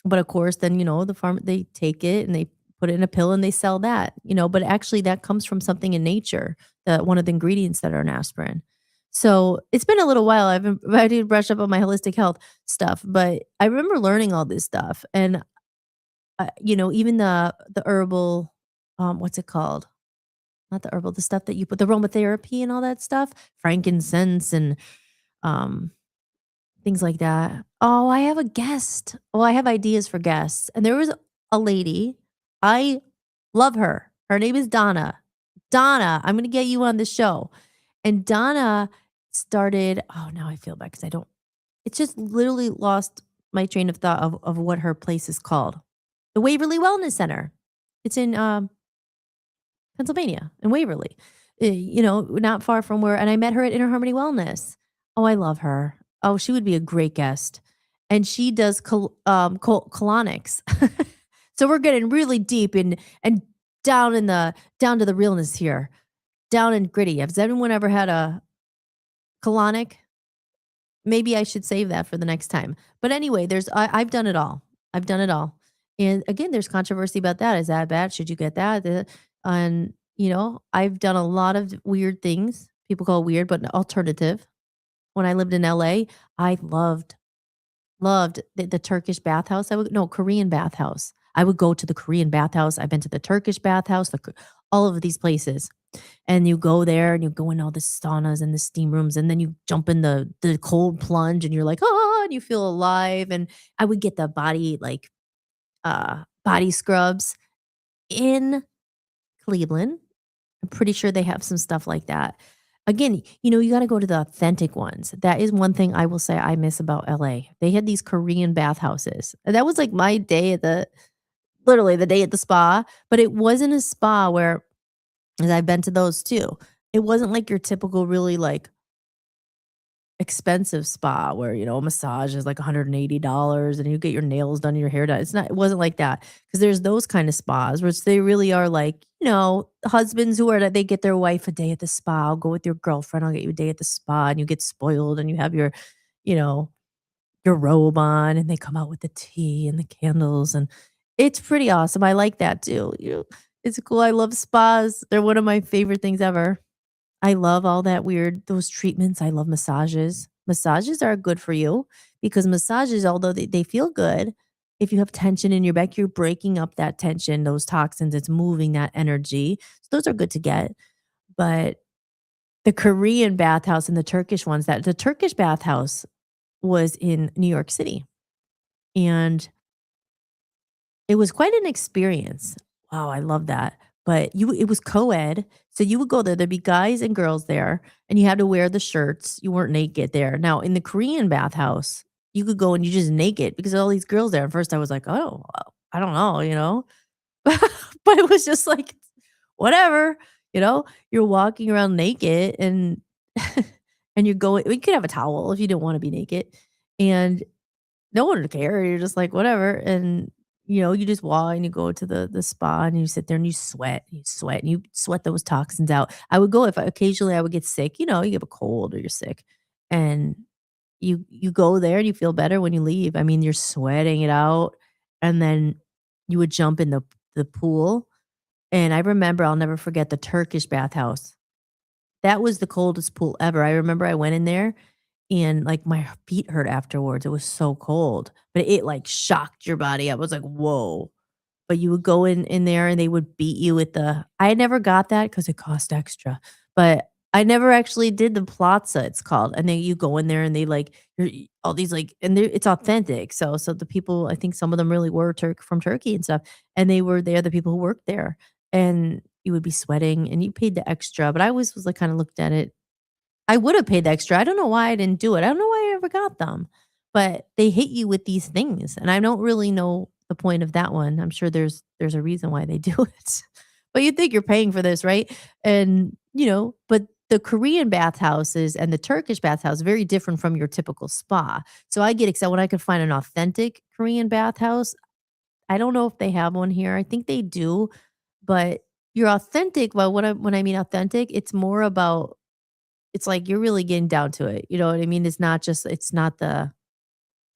But of course, then, the farm they take it and they put it in a pill and they sell that, but actually that comes from something in nature, that one of the ingredients that are in aspirin. So it's been a little while. I did brush up on my holistic health stuff, but I remember learning all this stuff. And even the herbal, what's it called? Not the herbal, the stuff that you put, the aromatherapy and all that stuff, frankincense and um things like that. Oh, I have a guest. Well, I have ideas for guests. And there was a lady. I love her. Her name is Donna. Donna, I'm going to get you on the show. And Donna started, oh, now I feel bad because I don't, it's just literally lost my train of thought of what her place is called. The Waverly Wellness Center. It's in Pennsylvania, in Waverly, not far from where, and I met her at Inner Harmony Wellness. Oh, I love her. Oh, she would be a great guest. And she does colonics. So we're getting really deep and down to the realness here, down and gritty. Has anyone ever had a colonic? Maybe I should save that for the next time. But anyway, I've done it all. I've done it all. And again, there's controversy about that. Is that bad? Should you get that? And I've done a lot of weird things. People call it weird, but alternative. When I lived in LA, I loved the Turkish bathhouse. Korean bathhouse. I would go to the Korean bathhouse. I've been to the Turkish bathhouse, all of these places. And you go there and you go in all the saunas and the steam rooms, and then you jump in the cold plunge and you're like, oh, and you feel alive. And I would get the body scrubs in Cleveland. I'm pretty sure they have some stuff like that. Again, you got to go to the authentic ones. That is one thing I will say I miss about LA. They had these Korean bathhouses. And that was like my day literally the day at the spa, but it wasn't a spa where, as I've been to those too. It wasn't like your typical really like expensive spa where, a massage is like $180 and you get your nails done, your hair done. It wasn't like that. Because there's those kind of spas, which they really are like, husbands they get their wife a day at the spa. I'll go with your girlfriend. I'll get you a day at the spa, and you get spoiled and you have you know, your robe on, and they come out with the tea and the candles. And it's pretty awesome. I like that too. It's cool. I love spas. They're one of my favorite things ever. I love all that those treatments. I love massages. Massages are good for you because massages, although they feel good, if you have tension in your back, you're breaking up that tension, those toxins, it's moving that energy. So those are good to get. But the Korean bathhouse and the Turkish ones, that the Turkish bathhouse was in New York City. And it was quite an experience. Wow, I love that. But it was co-ed, so you would go there, there'd be guys and girls there, and you had to wear the shirts. You weren't naked there. Now, in the Korean bathhouse, you could go and you just naked because all these girls there. At first, I was like, "Oh, I don't know." But it was just like, whatever, You're walking around naked and and you're going you could have a towel if you didn't wanna be naked, and no one would care. You're just like, whatever. And, you just walk and you go to the spa and you sit there and you sweat those toxins out. I would go if occasionally I would get sick, you get a cold or you're sick. And you go there and you feel better when you leave. I mean, you're sweating it out. And then you would jump in the pool. And I remember, I'll never forget the Turkish bathhouse. That was the coldest pool ever. I remember I went in there and, like, my feet hurt afterwards. It was so cold, but it, like, shocked your body. I was like, "Whoa." But you would go in there and they would beat you with I never got that because it cost extra, but I never actually did the platza, it's called, and then you go in there and they, like, all these, like, and it's authentic. So the people, I think some of them really were from Turkey and stuff, and they were there, the people who worked there, and you would be sweating and you paid the extra, but I always was, like, kinda looked at it. I would have paid the extra. I don't know why I didn't do it. I don't know why I ever got them, but they hit you with these things, and I don't really know the point of that one. I'm sure there's a reason why they do it, but you think you're paying for this, right? And, but the Korean bathhouses and the Turkish bathhouse, very different from your typical spa. So I get excited when I could find an authentic Korean bathhouse. I don't know if they have one here. I think they do, but you're authentic. Well, when I mean authentic, it's more about it's like you're really getting down to it. You know what I mean? It's not the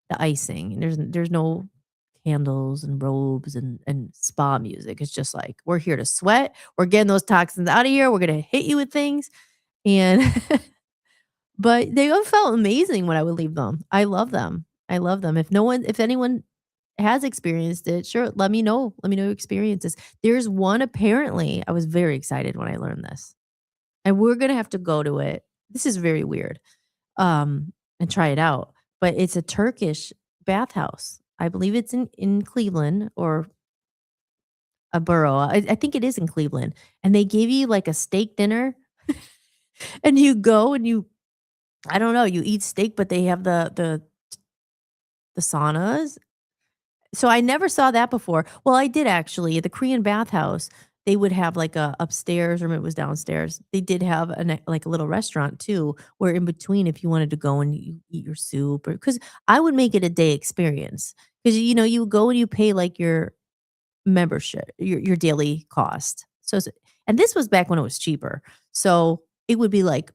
icing. There's no candles and robes and spa music. It's just like we're here to sweat. We're getting those toxins out of here. We're gonna hit you with things. And but they all felt amazing when I would leave them. I love them. I love them. If anyone has experienced it, sure, let me know. Let me know your experiences. There's one apparently, I was very excited when I learned this. And we're gonna have to go to it. This is very weird. And try it out. But it's a Turkish bathhouse. I believe it's in Cleveland or a borough. I think it is in Cleveland. And they give you like a steak dinner and you go and you I don't know, you eat steak, but they have the saunas. So I never saw that before. Well, I did actually. At the Korean bathhouse, they would have like a upstairs or maybe it was downstairs. They did have like a little restaurant too, where in between, if you wanted to go and you eat your soup, or because I would make it a day experience. Because you go and you pay like your membership, your daily cost. And this was back when it was cheaper. So it would be like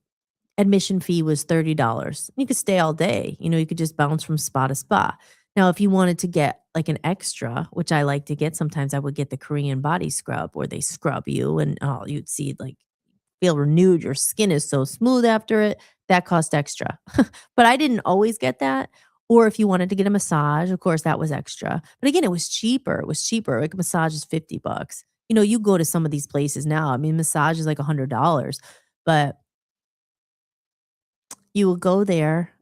admission fee was $30. You could stay all day. You could just bounce from spa to spa. Now, if you wanted to get like an extra, which I like to get, sometimes I would get the Korean body scrub where they scrub you and you'd see like feel renewed. Your skin is so smooth after it. That cost extra. But I didn't always get that. Or if you wanted to get a massage, of course, that was extra. But again, it was cheaper. It was cheaper. Like a massage is $50. You go to some of these places now. I mean, massage is like $100, but you would go there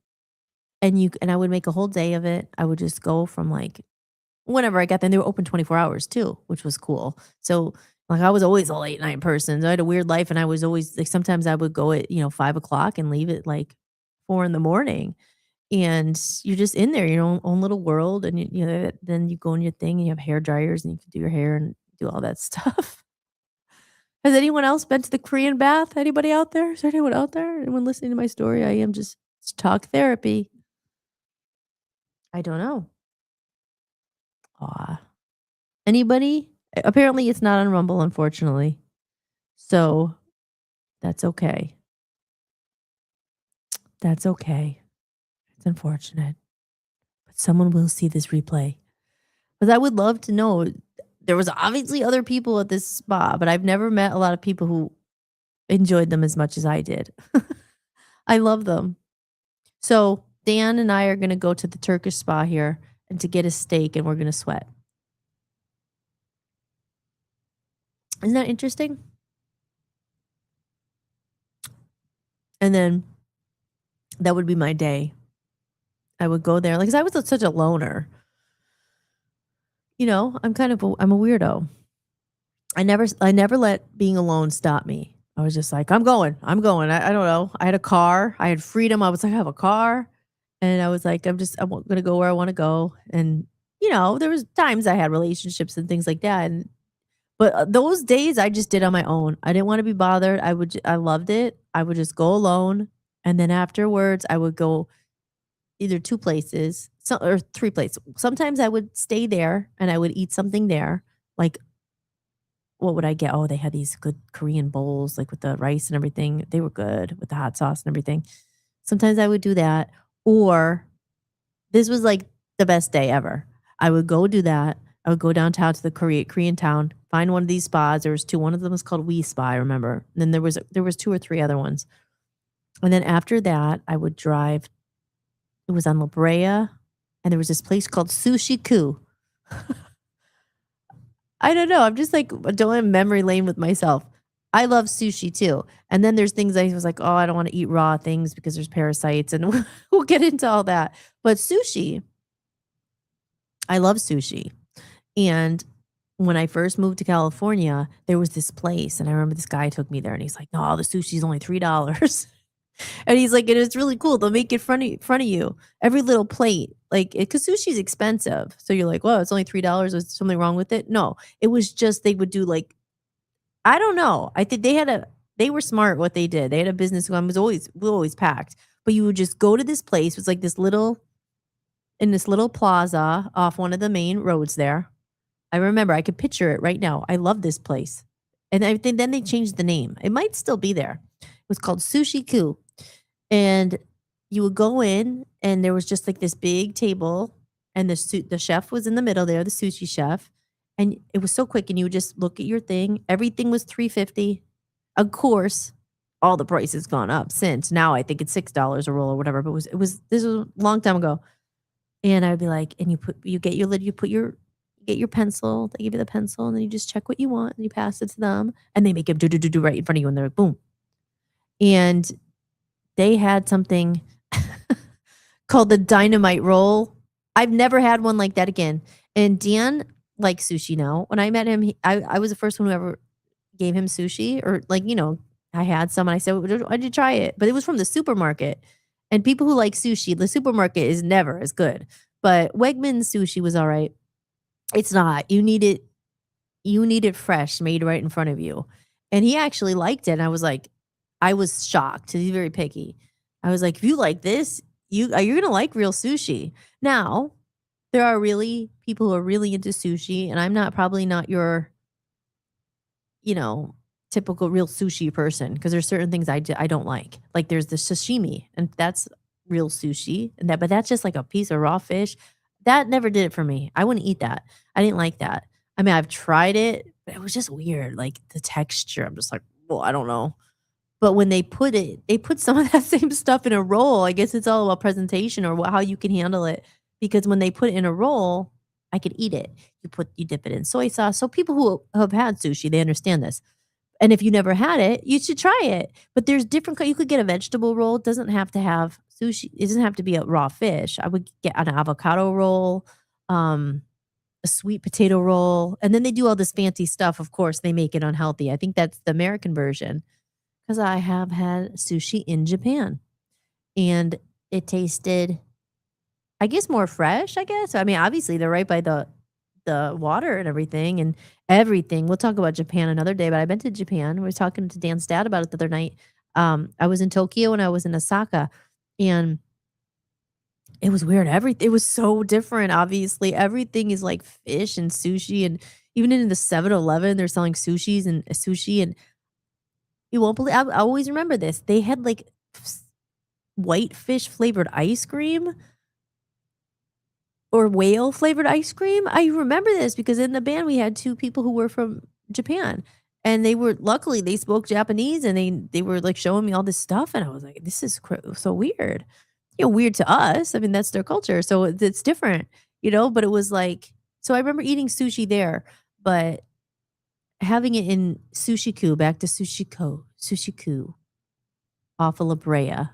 and I would make a whole day of it. I would just go from like whenever I got there. They were open 24 hours too, which was cool. So like I was always a late night person. So I had a weird life and I was always like sometimes I would go at 5 o'clock and leave at like 4 in the morning. And you're just in there, your own little world. And then you go in your thing and you have hair dryers and you can do your hair and do all that stuff. Has anyone else been to the Korean bath? Anybody out there? Is there anyone out there? Anyone listening to my story? I am just it's talk therapy. I don't know. Aw. Anybody? Apparently, it's not on Rumble, unfortunately. So that's okay. That's okay. It's unfortunate. But someone will see this replay. Because I would love to know. There was obviously other people at this spa, but I've never met a lot of people who enjoyed them as much as I did. I love them. So Dan and I are going to go to the Turkish spa here and to get a steak, and we're going to sweat. Isn't that interesting? And then that would be my day. I would go there, like, 'cause I was such a loner. I'm I'm a weirdo. I never let being alone stop me. I was just like, I'm going. I don't know. I had a car. I had freedom. I was like, I have a car. And I was like, I'm going to go where I want to go. And, there was times I had relationships and things like that. But those days I just did on my own. I didn't want to be bothered. I loved it. I would just go alone. And then afterwards I would go either 2 places, or 3 places. Sometimes I would stay there and I would eat something there. Like, what would I get? Oh, they had these good Korean bowls, like with the rice and everything. They were good with the hot sauce and everything. Sometimes I would do that. Or this was like the best day ever. I would go do that. I would go downtown to the Korean town, find one of these spas. There was 2. One of them was called We Spa, I remember. And then there was 2 or 3 other ones. And then after that, I would drive. It was on La Brea, and there was this place called Sushi Ku. I don't know. I'm just like doing memory lane with myself. I love sushi too. And then there's things I was like, oh, I don't want to eat raw things because there's parasites, and we'll get into all that. But sushi, I love sushi. And when I first moved to California, there was this place, and I remember this guy took me there, and he's like, no, the sushi's only $3. And he's like, and it's really cool. They'll make it front of you. Every little plate. Like, because sushi's expensive. So you're like, well, it's only $3. Is something wrong with it? No. It was just they would do like, I don't know. I think they were smart what they did. They had a business going. It was always packed. But you would just go to this place. It was like in this little plaza off one of the main roads there. I remember, I could picture it right now. I love this place. And I think then they changed the name. It might still be there. It was called Sushi Ku. And you would go in, and there was just like this big table, and the chef was in the middle there, the sushi chef, and it was so quick. And you would just look at your thing. Everything was 350. Of course, all the prices gone up since. Now I think it's $6 a roll or whatever. But it was this was a long time ago. And I'd be like, and you get your lid, you get your pencil. They give you the pencil, and then you just check what you want, and you pass it to them, and they make it do right in front of you, and they're like, boom. And they had something called the dynamite roll. I've never had one like that again. And Dan likes sushi now. When I met him, I was the first one who ever gave him sushi, or like, I had some, and I said, why did you try it? But it was from the supermarket. And people who like sushi, the supermarket is never as good. But Wegmans sushi was all right. It's not. You need it fresh, made right in front of you. And he actually liked it. And I was shocked. He's very picky. I was like, if you like this, you're gonna like real sushi. Now, there are really people who are really into sushi, and I'm probably not your, you know, typical real sushi person, because there's certain things I don't like. Like there's the sashimi, and that's real sushi, but that's just like a piece of raw fish. That never did it for me. I wouldn't eat that. I didn't like that. I mean, I've tried it, but it was just weird. Like the texture, I'm just like, well, I don't know. But when they put some of that same stuff in a roll. I guess it's all about presentation, or how you can handle it. Because when they put it in a roll, I could eat it. You dip it in soy sauce. So people who have had sushi, they understand this. And if you never had it, you should try it. But there's different you could get a vegetable roll. It doesn't have to have sushi. It doesn't have to be a raw fish. I would get an avocado roll, a sweet potato roll, and then they do all this fancy stuff. Of course, they make it unhealthy. I think that's the American version, because I have had sushi in Japan, and it tasted, I guess, more fresh, I guess. I mean, obviously, they're right by the water and everything, and everything. We'll talk about Japan another day, but I've been to Japan. We were talking to Dan's dad about it the other night. I was in Tokyo, and I was in Osaka, and it was weird. It was so different, obviously. Everything is like fish and sushi, and even in the 7-Eleven, they're selling sushi, and you won't believe, I always remember this. They had like white fish flavored ice cream, or whale flavored ice cream. I remember this because in the band we had two people who were from Japan, and luckily they spoke Japanese, and they were like showing me all this stuff, and I was like, this is so weird. Weird to us. I mean, that's their culture, so it's different, but it was like, so I remember eating sushi there, but having it in Sushiku, back to Sushiku off of La Brea.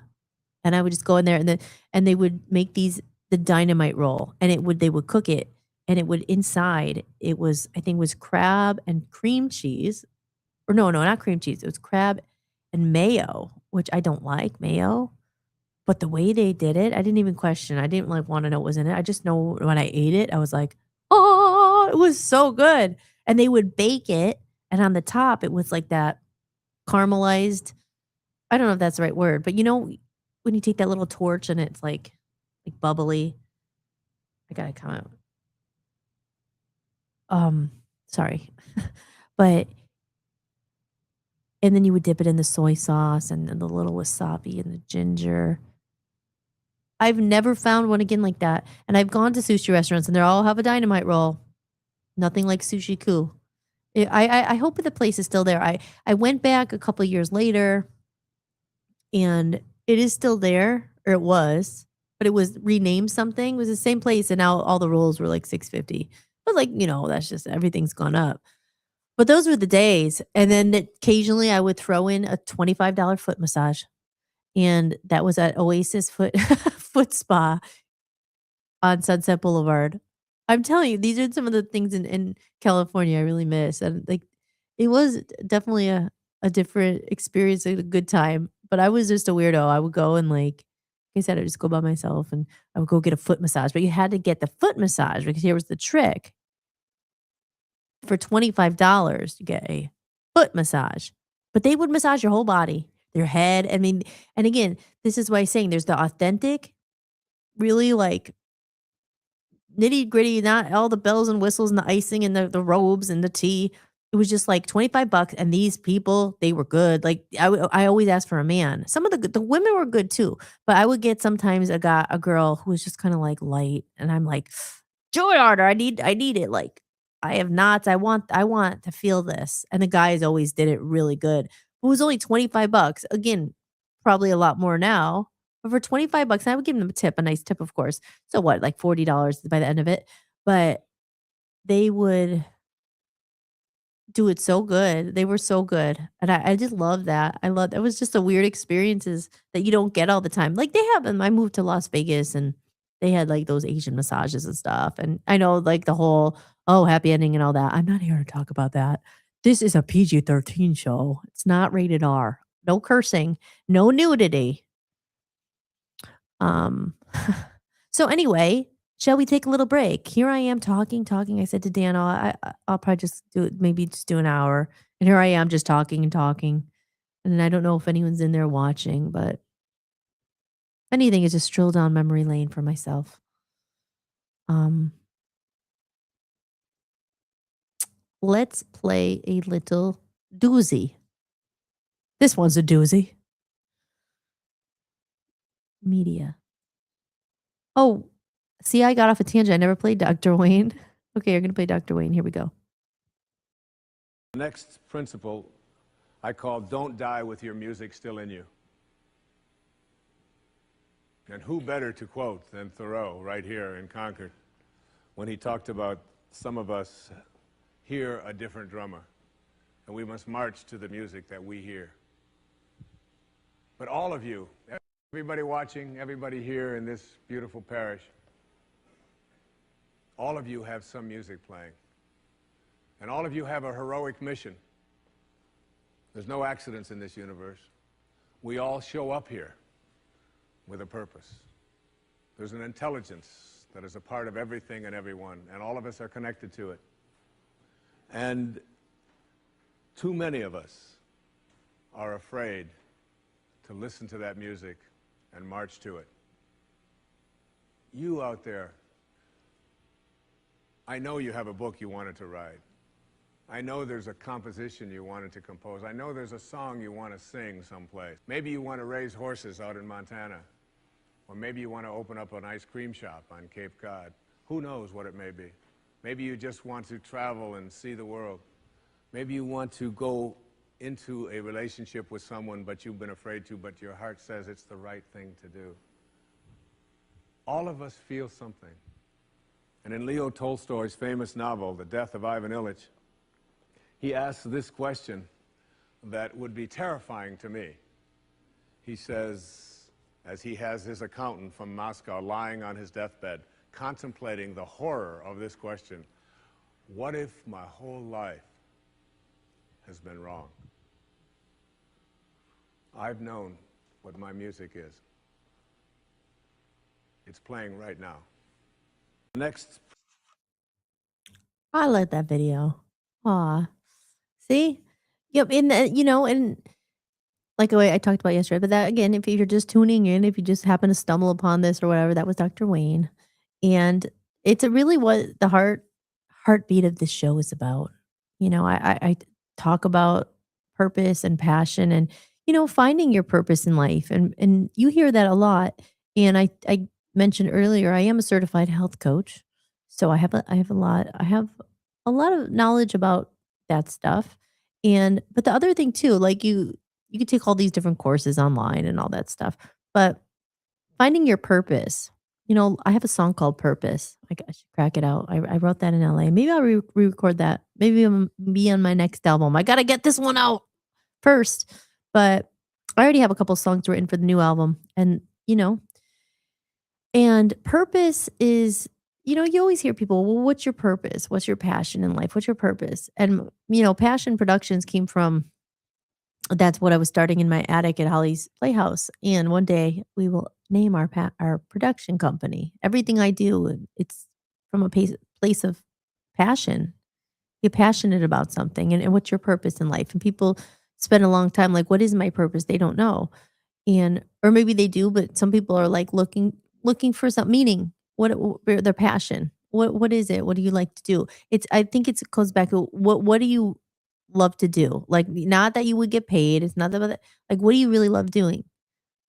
And I would just go in there, and they would make the dynamite roll, and they would cook it, and it would inside, I think it was crab and cream cheese, or no, not cream cheese. It was crab and mayo, which I don't like mayo, but the way they did it, I didn't even question. I didn't like want to know what was in it. I just know when I ate it, I was like, oh, it was so good. And they would bake it, and on the top, it was like that caramelized. I don't know if that's the right word, but when you take that little torch and it's like bubbly. I gotta come out. Sorry. But and then you would dip it in the soy sauce, and then the little wasabi and the ginger. I've never found one again like that. And I've gone to sushi restaurants, and they all have a dynamite roll. Nothing like Sushi Ku. I hope the place is still there. I went back a couple of years later, and it is still there, or it was, but it was renamed something. It was the same place, and now all the rolls were like $6.50. But like, that's just, everything's gone up. But those were the days. And then occasionally I would throw in a $25 foot massage. And that was at Oasis Foot Spa on Sunset Boulevard. I'm telling you, these are some of the things in California I really miss. And like, it was definitely a different experience, a good time. But I was just a weirdo. I would go and like I said, I'd just go by myself, and I would go get a foot massage. But you had to get the foot massage, because here was the trick. For $25, you get a foot massage. But they would massage your whole body, their head. I mean, and again, this is why I'm saying there's the authentic, really like nitty gritty, not all the bells and whistles and the icing and the robes and the tea. it was just like 25 bucks, and these people, they were good. Like, I always asked for a man. Some of the women were good too, but I would get sometimes a girl who was just kinda, like, light, and I'm like, "Joy harder, I need it, like, I have knots, I want to feel this," and the guys always did it really good. It was only 25 bucks. Again, probably a lot more now, but for 25 bucks, I would give them a tip, a nice tip, of course. So what, like $40 by the end of it? But they would do it so good. They were so good, and I just love that. I love that was just a weird experiences that you don't get all the time. Like, they have them. I moved to Las Vegas, and they had, like, those Asian massages and stuff, and I know, like, the whole, "Oh, happy ending," and all that. I'm not here to talk about that. This is a PG-13 show. It's not rated R. No cursing, no nudity. Um, so anyway, shall we take a little break? Here I am talking, talking. I said to Dan, I'll probably just do it, maybe just do an hour. And here I am just talking and talking. And I don't know if anyone's in there watching, but if anything is just stroll down memory lane for myself. Um, let's play a little doozy. This one's a doozy. Media. Oh, see, I got off a tangent. I never played Dr. Wayne. Okay, you're gonna play Dr. Wayne. Here we go. The next principle I call don't die with your music still in you. And who better to quote than Thoreau right here in Concord when he talked about some of us hear a different drummer and we must march to the music that we hear. But all of you, everybody watching, everybody here in this beautiful parish, all of you have some music playing. And all of you have a heroic mission. There's no accidents in this universe. We all show up here with a purpose. There's an intelligence that is a part of everything and everyone, and all of us are connected to it. And too many of us are afraid to listen to that music and march to it. You out there, I know you have a book you wanted to write. I know there's a composition you wanted to compose. I know there's a song you want to sing someplace. Maybe you want to raise horses out in Montana. Or maybe you want to open up an ice cream shop on Cape Cod. Who knows what it may be. Maybe you just want to travel and see the world. Maybe you want to go into a relationship with someone but you've been afraid to, but your heart says it's the right thing to do. All of us feel something. And in Leo Tolstoy's famous novel, The Death of Ivan Ilyich, he asks this question that would be terrifying to me. He says, as he has his accountant from Moscow lying on his deathbed, contemplating the horror of this question, what if my whole life has been wrong? I've known what my music is. It's playing right now. Next. I like that video. Aw. See? Yep, and, and like the way I talked about yesterday, but that again, if you're just tuning in, if you just happen to stumble upon this or whatever, that was Dr. Wayne. And it's a really what the heartbeat of this show is about. I talk about purpose and passion and, finding your purpose in life. And you hear that a lot. And I mentioned earlier, I am a certified health coach. So I have a lot of knowledge about that stuff. And but the other thing too, like you could take all these different courses online and all that stuff. But finding your purpose, I have a song called Purpose. I should crack it out. I wrote that in LA. Maybe I'll re-record that. Maybe it'll be on my next album. I got to get this one out first. But I already have a couple songs written for the new album. And purpose is, you always hear people, well, what's your purpose? What's your passion in life? What's your purpose? And, Passion Productions came from that's what I was starting in my attic at Holly's Playhouse. And one day we will name our production company. Everything I do, it's from a place of passion. Get passionate about something and what's your purpose in life? And people spend a long time like, what is my purpose? They don't know. And or maybe they do, but some people are like looking for some meaning. Their passion? What is it? What do you like to do? I think it goes back to what do you love to do? Like, not that you would get paid. It's not about that. Like, what do you really love doing?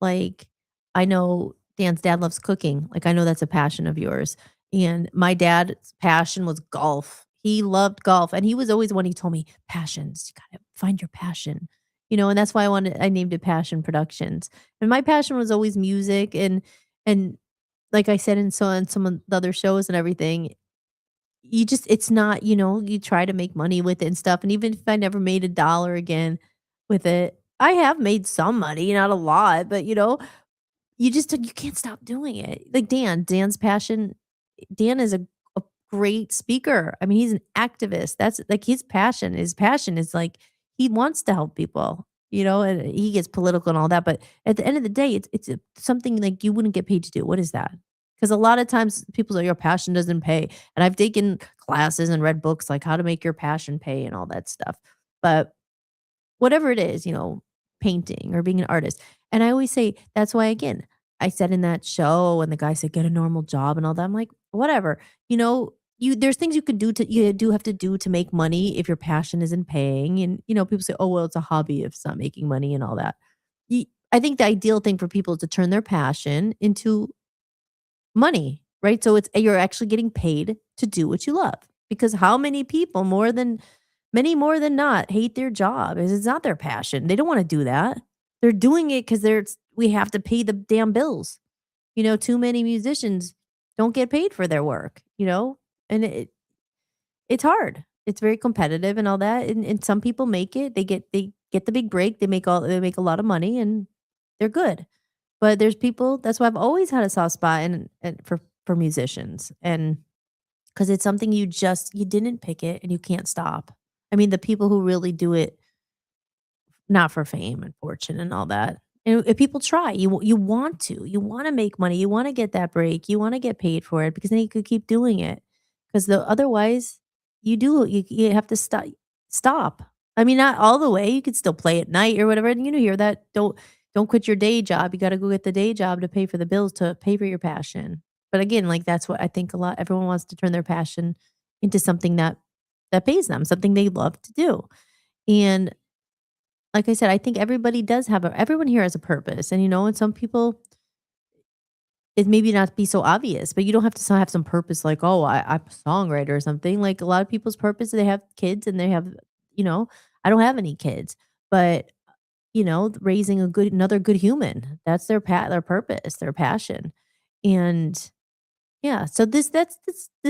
Like, I know Dan's dad loves cooking. Like, I know that's a passion of yours. And my dad's passion was golf. He loved golf. And he was always one he told me, passions. You gotta find your passion. And that's why I named it Passion Productions. And my passion was always music and like I said in some of the other shows and everything, it's not, you try to make money with it and stuff. And even if I never made a dollar again with it, I have made some money, not a lot, but you can't stop doing it. Like Dan's passion. Dan is a great speaker. I mean, he's an activist. That's like his passion. His passion is like he wants to help people, and he gets political and all that. But at the end of the day, something like you wouldn't get paid to do. What is that? Because a lot of times people say your passion doesn't pay. And I've taken classes and read books like how to make your passion pay and all that stuff. But whatever it is, painting or being an artist. And I always say, that's why, again, I said in that show, and the guy said, get a normal job and all that. I'm like, whatever. There's things you do have to do to make money if your passion isn't paying. And, people say, oh, well, it's a hobby if it's not making money and all that. I think the ideal thing for people is to turn their passion into money, right? So you're actually getting paid to do what you love. Because how many people many more than not hate their job? It's not their passion. They don't want to do that. They're doing it because we have to pay the damn bills. Too many musicians don't get paid for their work, and it's hard. It's very competitive and all that. And some people make it. They get the big break. They make a lot of money and they're good. But there's people. That's why I've always had a soft spot and for musicians, and because it's something you didn't pick it and you can't stop. I mean, the people who really do it not for fame and fortune and all that. And if people try, you want to. You wanna make money, you wanna get that break, you wanna get paid for it because then you could keep doing it. 'Cause otherwise, you have to stop. I mean, not all the way, you could still play at night or whatever, and hear that, don't quit your day job, you gotta go get the day job to pay for the bills, to pay for your passion. But again, like, that's what I think everyone wants to turn their passion into something that pays them, something they love to do. And like I said, I think everyone here has a purpose. And some people, it maybe not be so obvious, but you don't have to have some purpose like, oh, I'm a songwriter or something. Like a lot of people's purpose, they have kids and they have, you know, I don't have any kids, but raising another good human, that's their purpose, their passion. And yeah, so this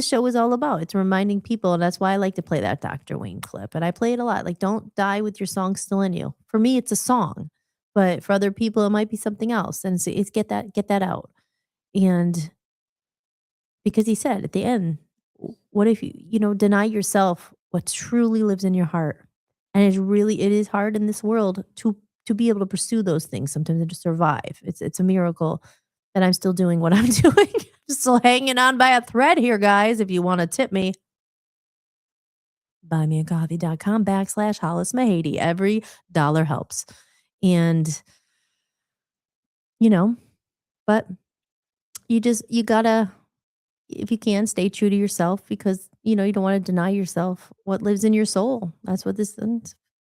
show is all about. It's reminding people, and that's why I like to play that Dr. Wayne clip. And I play it a lot. Like, don't die with your song still in you. For me, it's a song, but for other people, it might be something else. And it's get that out. And because he said at the end, what if you deny yourself what truly lives in your heart? And it is hard in this world to be able to pursue those things sometimes and to survive. It's a miracle that I'm still doing what I'm doing. Still hanging on by a thread here, guys. If you want to tip me, buymeacoffee.com/Hollis Mahady. Every dollar helps. And, you know, but you gotta, if you can, stay true to yourself because, you don't want to deny yourself what lives in your soul. That's what this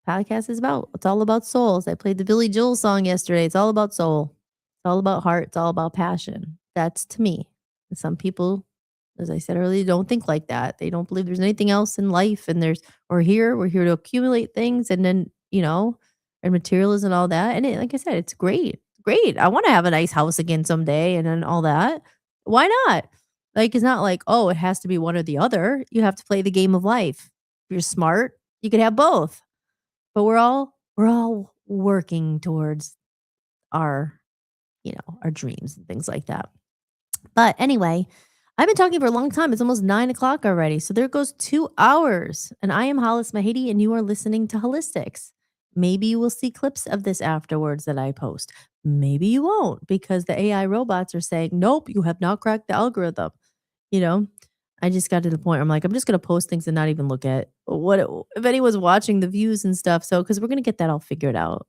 podcast is about. It's all about souls. I played the Billy Joel song yesterday. It's all about soul. It's all about heart. It's all about passion. That's to me. Some people, as I said earlier, don't think like that. They don't believe there's anything else in life. And we're here to accumulate things and then, and materials and all that. And like I said, it's great. Great. I want to have a nice house again someday and then all that. Why not? Like, it's not like, oh, it has to be one or the other. You have to play the game of life. If you're smart, you could have both. But we're all working towards our, our dreams and things like that. But anyway, I've been talking for a long time. It's almost 9 o'clock already. So there goes 2 hours. And I am Hollis Mahady, and you are listening to Holistics. Maybe you will see clips of this afterwards that I post. Maybe you won't because the AI robots are saying, nope, you have not cracked the algorithm. You know, I just got to the point where I'm like, I'm just going to post things and not even look at if anyone's watching the views and stuff. So, because we're going to get that all figured out.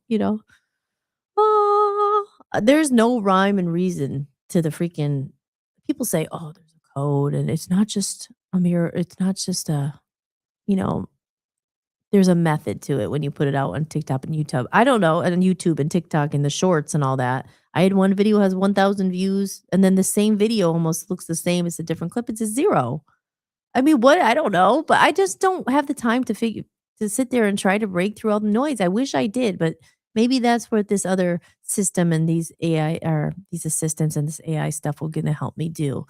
There's no rhyme and reason to the freaking people say, "Oh, there's a code," and it's not just a mirror. It's not just a, you know, there's a method to it when you put it out on TikTok and YouTube. I don't know, and on YouTube and TikTok and the shorts and all that. I had one video has 1,000 views, and then the same video almost looks the same. It's a different clip. It's a 0. I mean, what? I don't know, but I just don't have the time to sit there and try to break through all the noise. I wish I did, but maybe that's what this other system and these AI or these assistants and this AI stuff will gonna help me do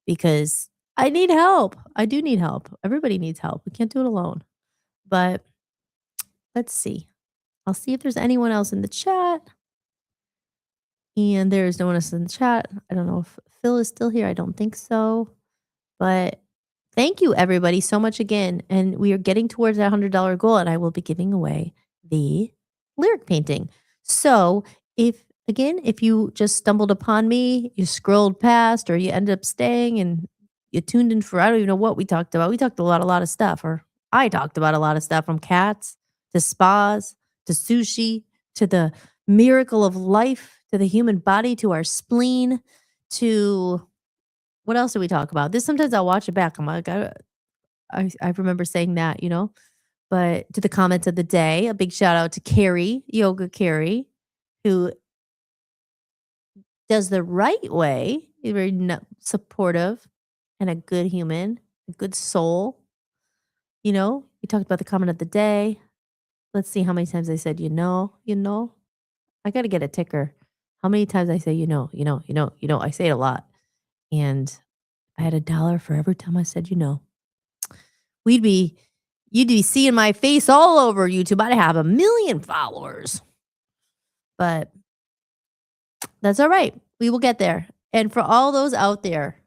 because I need help. I do need help. Everybody needs help. We can't do it alone. But let's see. I'll see if there's anyone else in the chat. And there's no one else in the chat. I don't know if Phil is still here. I don't think so. But thank you, everybody, so much again. And we are getting towards that $100 goal, and I will be giving away the lyric painting. So, if you just stumbled upon me, you scrolled past, or you ended up staying and you tuned in for, I don't even know what we talked about. We talked about a lot of stuff, or I talked about a lot of stuff from cats to spas to sushi to the miracle of life to the human body to our spleen to what else did we talk about? This sometimes I'll watch it back. I'm like, I remember saying that, you know. But to the comments of the day, a big shout out to Carrie, Yoga Carrie, who does the right way. He's very supportive and a good human, a good soul. You know, we talked about the comment of the day. Let's see how many times I said, you know, you know. I got to get a ticker. How many times I say, you know, you know, you know, you know. I say it a lot. And I had $1 for every time I said, you know. We'd be you'd be seeing my face all over YouTube. I'd have 1,000,000 followers. But that's all right. We will get there. And for all those out there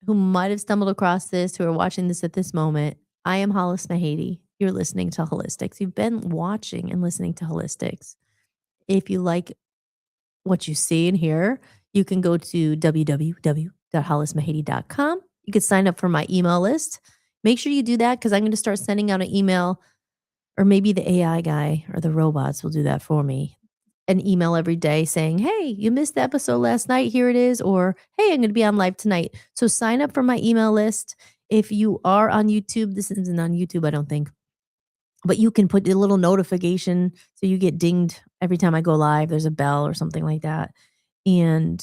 who might have stumbled across this, who are watching this at this moment, I am Hollis Mahady. You're listening to Holistics. You've been watching and listening to Holistics. If you like what you see and hear, you can go to www.hollismahady.com. You could sign up for my email list. Make sure you do that because I'm going to start sending out an email, or maybe the AI guy or the robots will do that for me. An email every day saying, hey, you missed the episode last night. Here it is. Or, hey, I'm going to be on live tonight. So sign up for my email list. If you are on YouTube, this isn't on YouTube, I don't think, but you can put a little notification so you get dinged every time I go live. There's a bell or something like that. And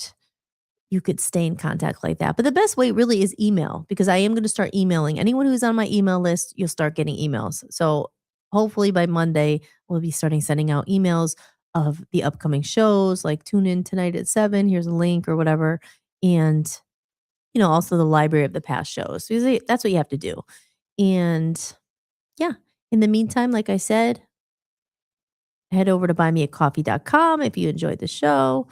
you could stay in contact like that. But the best way really is email, because I am going to start emailing anyone who's on my email list. You'll start getting emails. So hopefully by Monday, we'll be starting sending out emails of the upcoming shows, like tune in tonight at 7. Here's a link or whatever. And, you know, also the library of the past shows. So that's what you have to do. And yeah, in the meantime, like I said, head over to buymeacoffee.com if you enjoyed the show.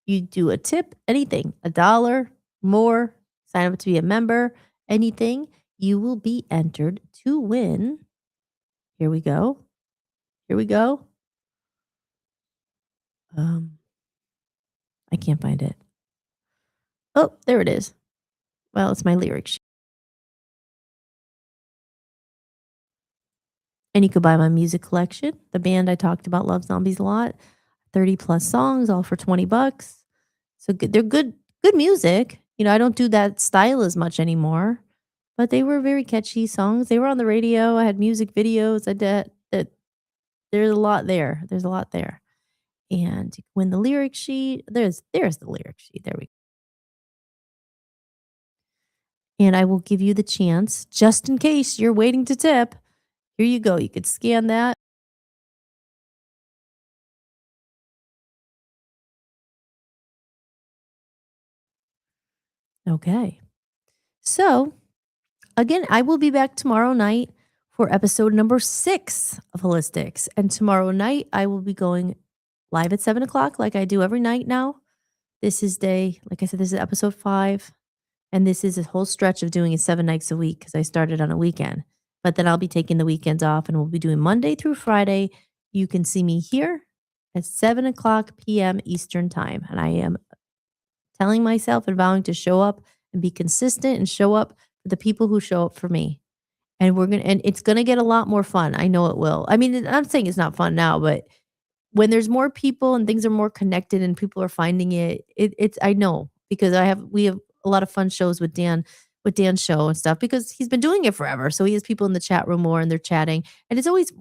You do a tip, anything, $1 more, sign up to be a member, anything, you will be entered to win. Here we go. Here we go. I can't find it. Oh, there it is. Well, it's my lyric sheet. And you could buy my music collection. The band I talked about, Love Zombies, a lot. 30 plus songs, all for $20. So they're good music. You know, I don't do that style as much anymore, but they were very catchy songs. They were on the radio. I had music videos. I did that. There's a lot there. There's a lot there. And you can win the lyric sheet. There's the lyric sheet. There we go. And I will give you the chance, just in case you're waiting to tip. Here you go. You could scan that. Okay. So, again, I will be back tomorrow night for episode number 6 of Holistics. And tomorrow night, I will be going live at 7 o'clock like I do every night now. This is like I said, this is episode 5. And this is a whole stretch of doing it 7 nights a week because I started on a weekend. But then I'll be taking the weekends off and we'll be doing Monday through Friday. You can see me here at 7 o'clock p.m. Eastern time. And I am telling myself and vowing to show up and be consistent and show up for the people who show up for me. And it's gonna get a lot more fun. I know it will. I mean, I'm saying it's not fun now, but when there's more people and things are more connected and people are finding it's I know because we have a lot of fun shows with Dan with Dan's show and stuff because he's been doing it forever. So he has people in the chat room more and they're chatting. And it's always,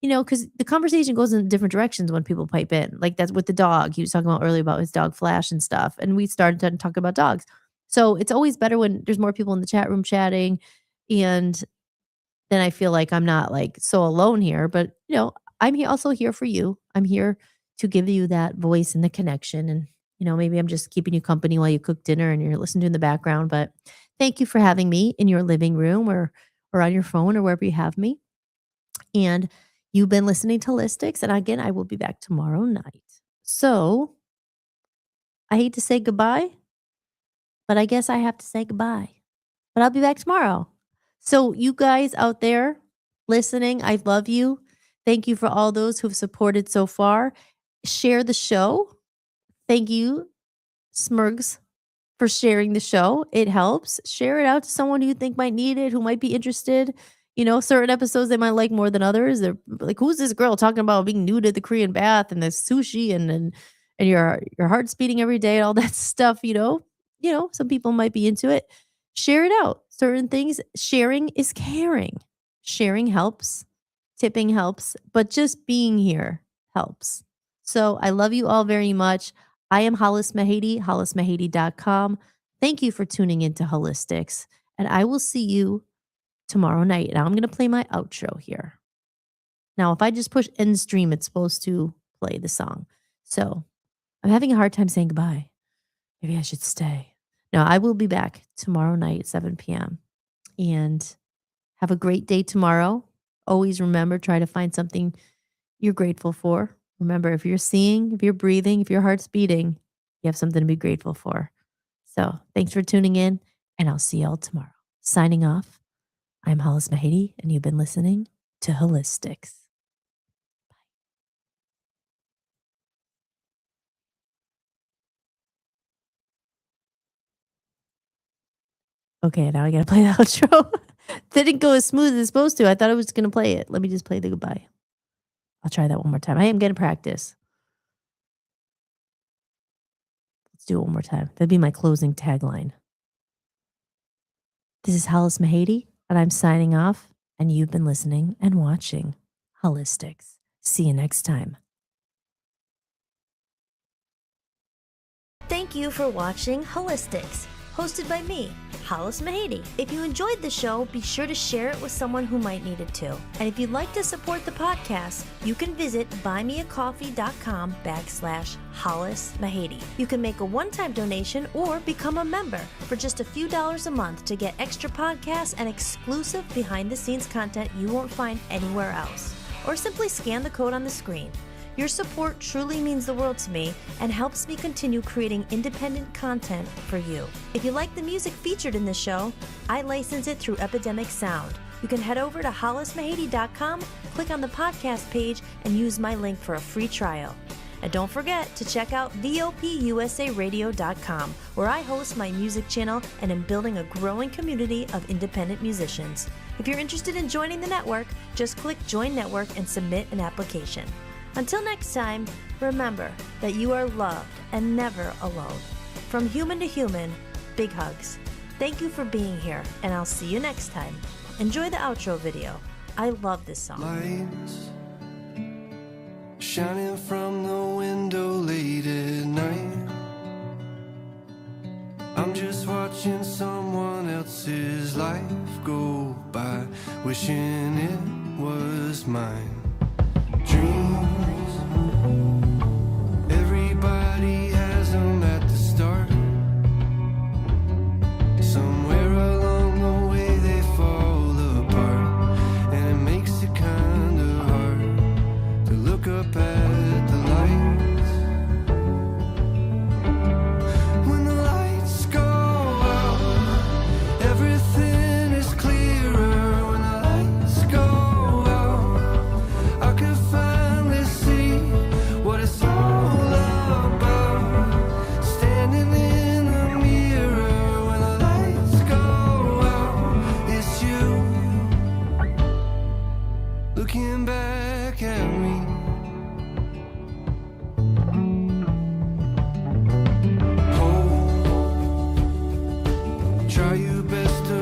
because the conversation goes in different directions when people pipe in. Like that's with the dog. He was talking about earlier about his dog Flash and stuff. And we started to talk about dogs. So it's always better when there's more people in the chat room chatting. And then I feel like I'm not like so alone here. But, I'm also here for you. I'm here to give you that voice and the connection. And, maybe I'm just keeping you company while you cook dinner and you're listening to in the background. But thank you for having me in your living room or on your phone or wherever you have me. And you've been listening to Holistics. And again, I will be back tomorrow night. So I hate to say goodbye, but I guess I have to say goodbye. But I'll be back tomorrow. So you guys out there listening, I love you. Thank you for all those who've supported so far. Share the show. Thank you, Smurgs, for sharing the show. It helps. Share it out to someone who you think might need it, who might be interested. Certain episodes they might like more than others. They're like, who's this girl talking about being nude at the Korean bath and the sushi and your heart's beating every day and all that stuff, some people might be into it. Share it out. Certain things, sharing is caring. Sharing helps. Tipping helps. But just being here helps. So I love you all very much. I am Hollis Mahady, hollismahady.com. Thank you for tuning into Holistics. And I will see you tomorrow night. Now I'm going to play my outro here. Now, if I just push end stream, it's supposed to play the song. So I'm having a hard time saying goodbye. Maybe I should stay. No, I will be back tomorrow night at 7 p.m. And have a great day tomorrow. Always remember, try to find something you're grateful for. Remember, if you're seeing, if you're breathing, if your heart's beating, you have something to be grateful for. So thanks for tuning in, and I'll see y'all tomorrow. Signing off, I'm Hollis Mahady, and you've been listening to Holistics. Okay, now I gotta play the outro. Didn't go as smooth as it's supposed to. I thought I was gonna play it. Let me just play the goodbye. I'll try that one more time. I am gonna practice. Let's do it one more time. That'd be my closing tagline. This is Hollis Mahady, and I'm signing off, and you've been listening and watching Holistics. See you next time. Thank you for watching Holistics, hosted by me, Hollis Mahady. If you enjoyed the show, be sure to share it with someone who might need it too. And if you'd like to support the podcast, you can visit buymeacoffee.com/Hollis Mahady. You can make a one-time donation or become a member for just a few dollars a month to get extra podcasts and exclusive behind-the-scenes content you won't find anywhere else. Or simply scan the code on the screen. Your support truly means the world to me and helps me continue creating independent content for you. If you like the music featured in this show, I license it through Epidemic Sound. You can head over to hollismahady.com, click on the podcast page, and use my link for a free trial. And don't forget to check out VOPUSAradio.com, where I host my music channel and am building a growing community of independent musicians. If you're interested in joining the network, just click Join Network and submit an application. Until next time, remember that you are loved and never alone. From human to human, big hugs. Thank you for being here, and I'll see you next time. Enjoy the outro video. I love this song. Lights shining from the window late at night. I'm just watching someone else's life go by, wishing it was mine. Dreams, everybody has them at the start. Somewhere along the way they fall apart, and it makes it kind of hard to look up at the lights. When the lights go out, everything is clearer. When the lights go out, I can finally see what it's all about. Standing in the mirror when the lights go out, it's you looking back at me. Hope, try your best to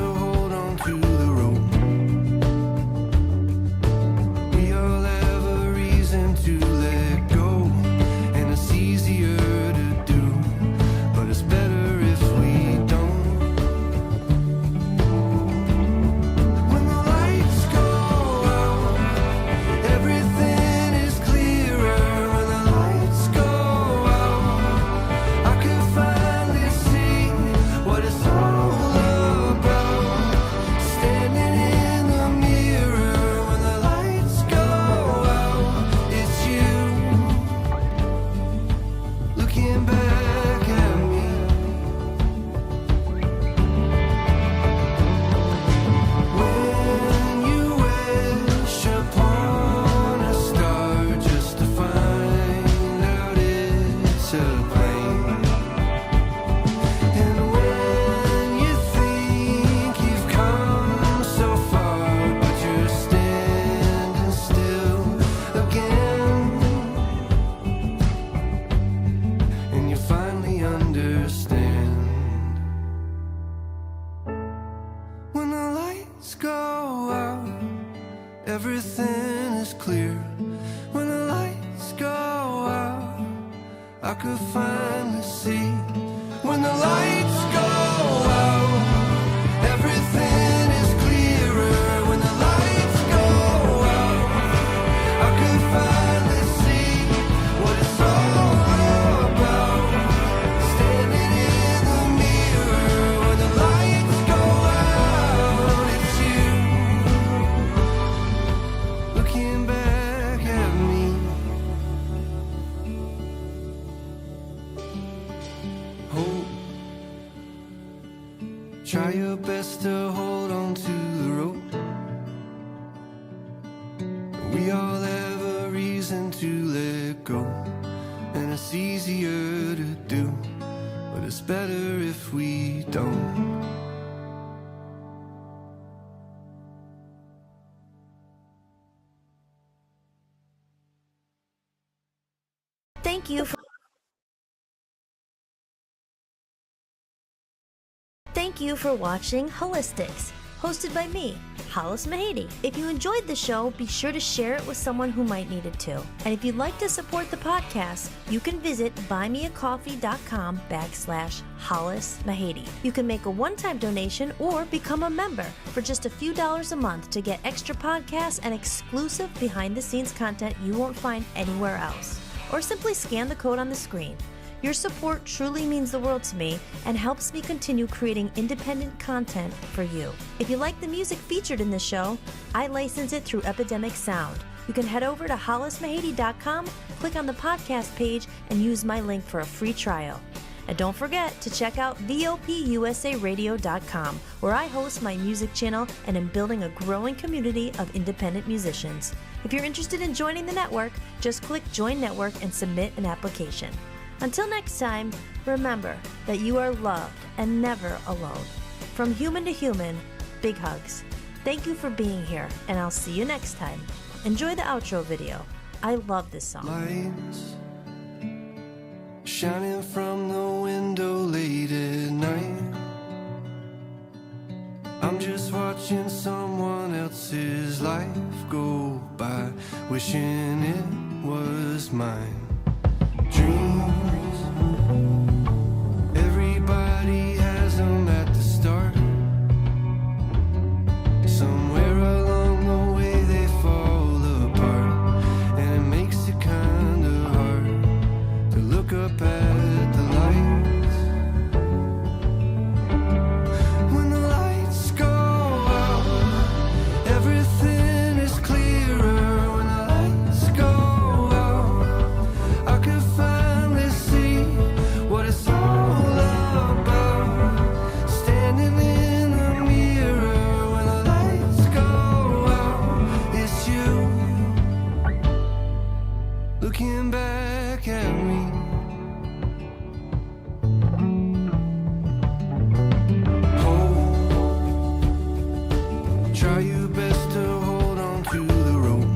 clear. When the lights go out, I could finally see. When the lights go out, everything is clearer. When the lights go out, I could finally see what it's all about. Standing in the mirror, when the lights go out, it's you looking back at me. Hope, try your best to hold on to the rope. We all have a reason to let go, and it's easier to do, but it's better if we don't. Thank you for watching Holistics, hosted by me, Hollis Mahady. If you enjoyed the show, be sure to share it with someone who might need it too. And if you'd like to support the podcast, you can visit buymeacoffee.com/Hollis Mahady. You can make a one-time donation or become a member for just a few dollars a month to get extra podcasts and exclusive behind-the-scenes content you won't find anywhere else. Or simply scan the code on the screen. Your support truly means the world to me and helps me continue creating independent content for you. If you like the music featured in this show, I license it through Epidemic Sound. You can head over to hollismahady.com, click on the podcast page, and use my link for a free trial. And don't forget to check out VOPUSAradio.com, where I host my music channel and am building a growing community of independent musicians. If you're interested in joining the network, just click Join Network and submit an application. Until next time, remember that you are loved and never alone. From human to human, big hugs. Thank you for being here, and I'll see you next time. Enjoy the outro video. I love this song. Lights shining from the window late at night. I'm just watching someone else's life go by, wishing it was mine. Dreams, everybody has them at the start. Somewhere along the way they fall apart, and it makes it kinda hard to look up at the lights. When the lights go out, everything is clearer. When the lights go out, I could finally see what it's all about. Standing in the mirror, when the lights go out, it's you looking back at me. Hope, try your best to hold on to the rope.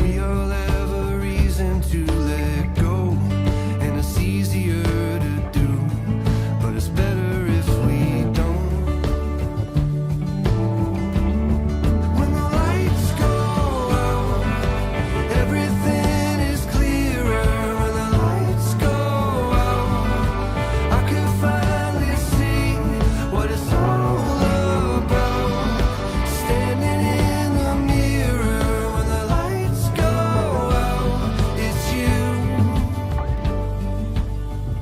We all have a reason to let go, and it's easier to do, but it's better if we don't. When the lights go out, everything is clearer. When the lights go out, I can finally see what it's all about. Standing in the mirror, when the lights go out, it's you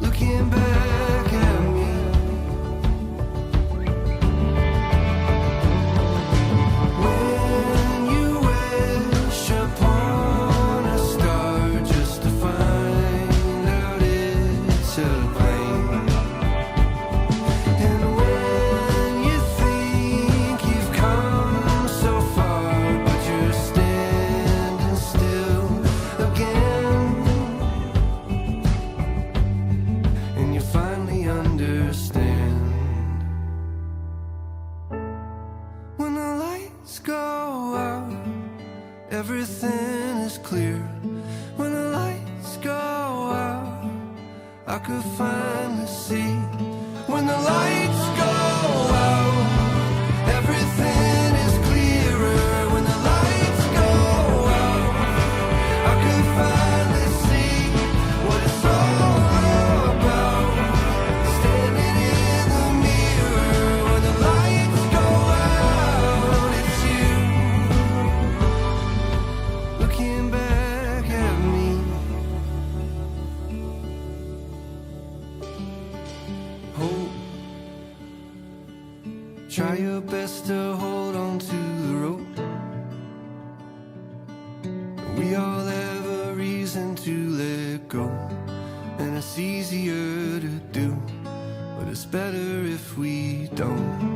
looking back at me. When you wish upon a star just to find out it's a plane, and when you think you've come so far, but you're standing still again, and you finally understand. When the lights go out, everything is clear. When the lights go out, I could finally see. When the lights go out, everything is clearer. When the Try your best to hold on to the rope. We all have a reason to let go, and it's easier to do, but it's better if we don't.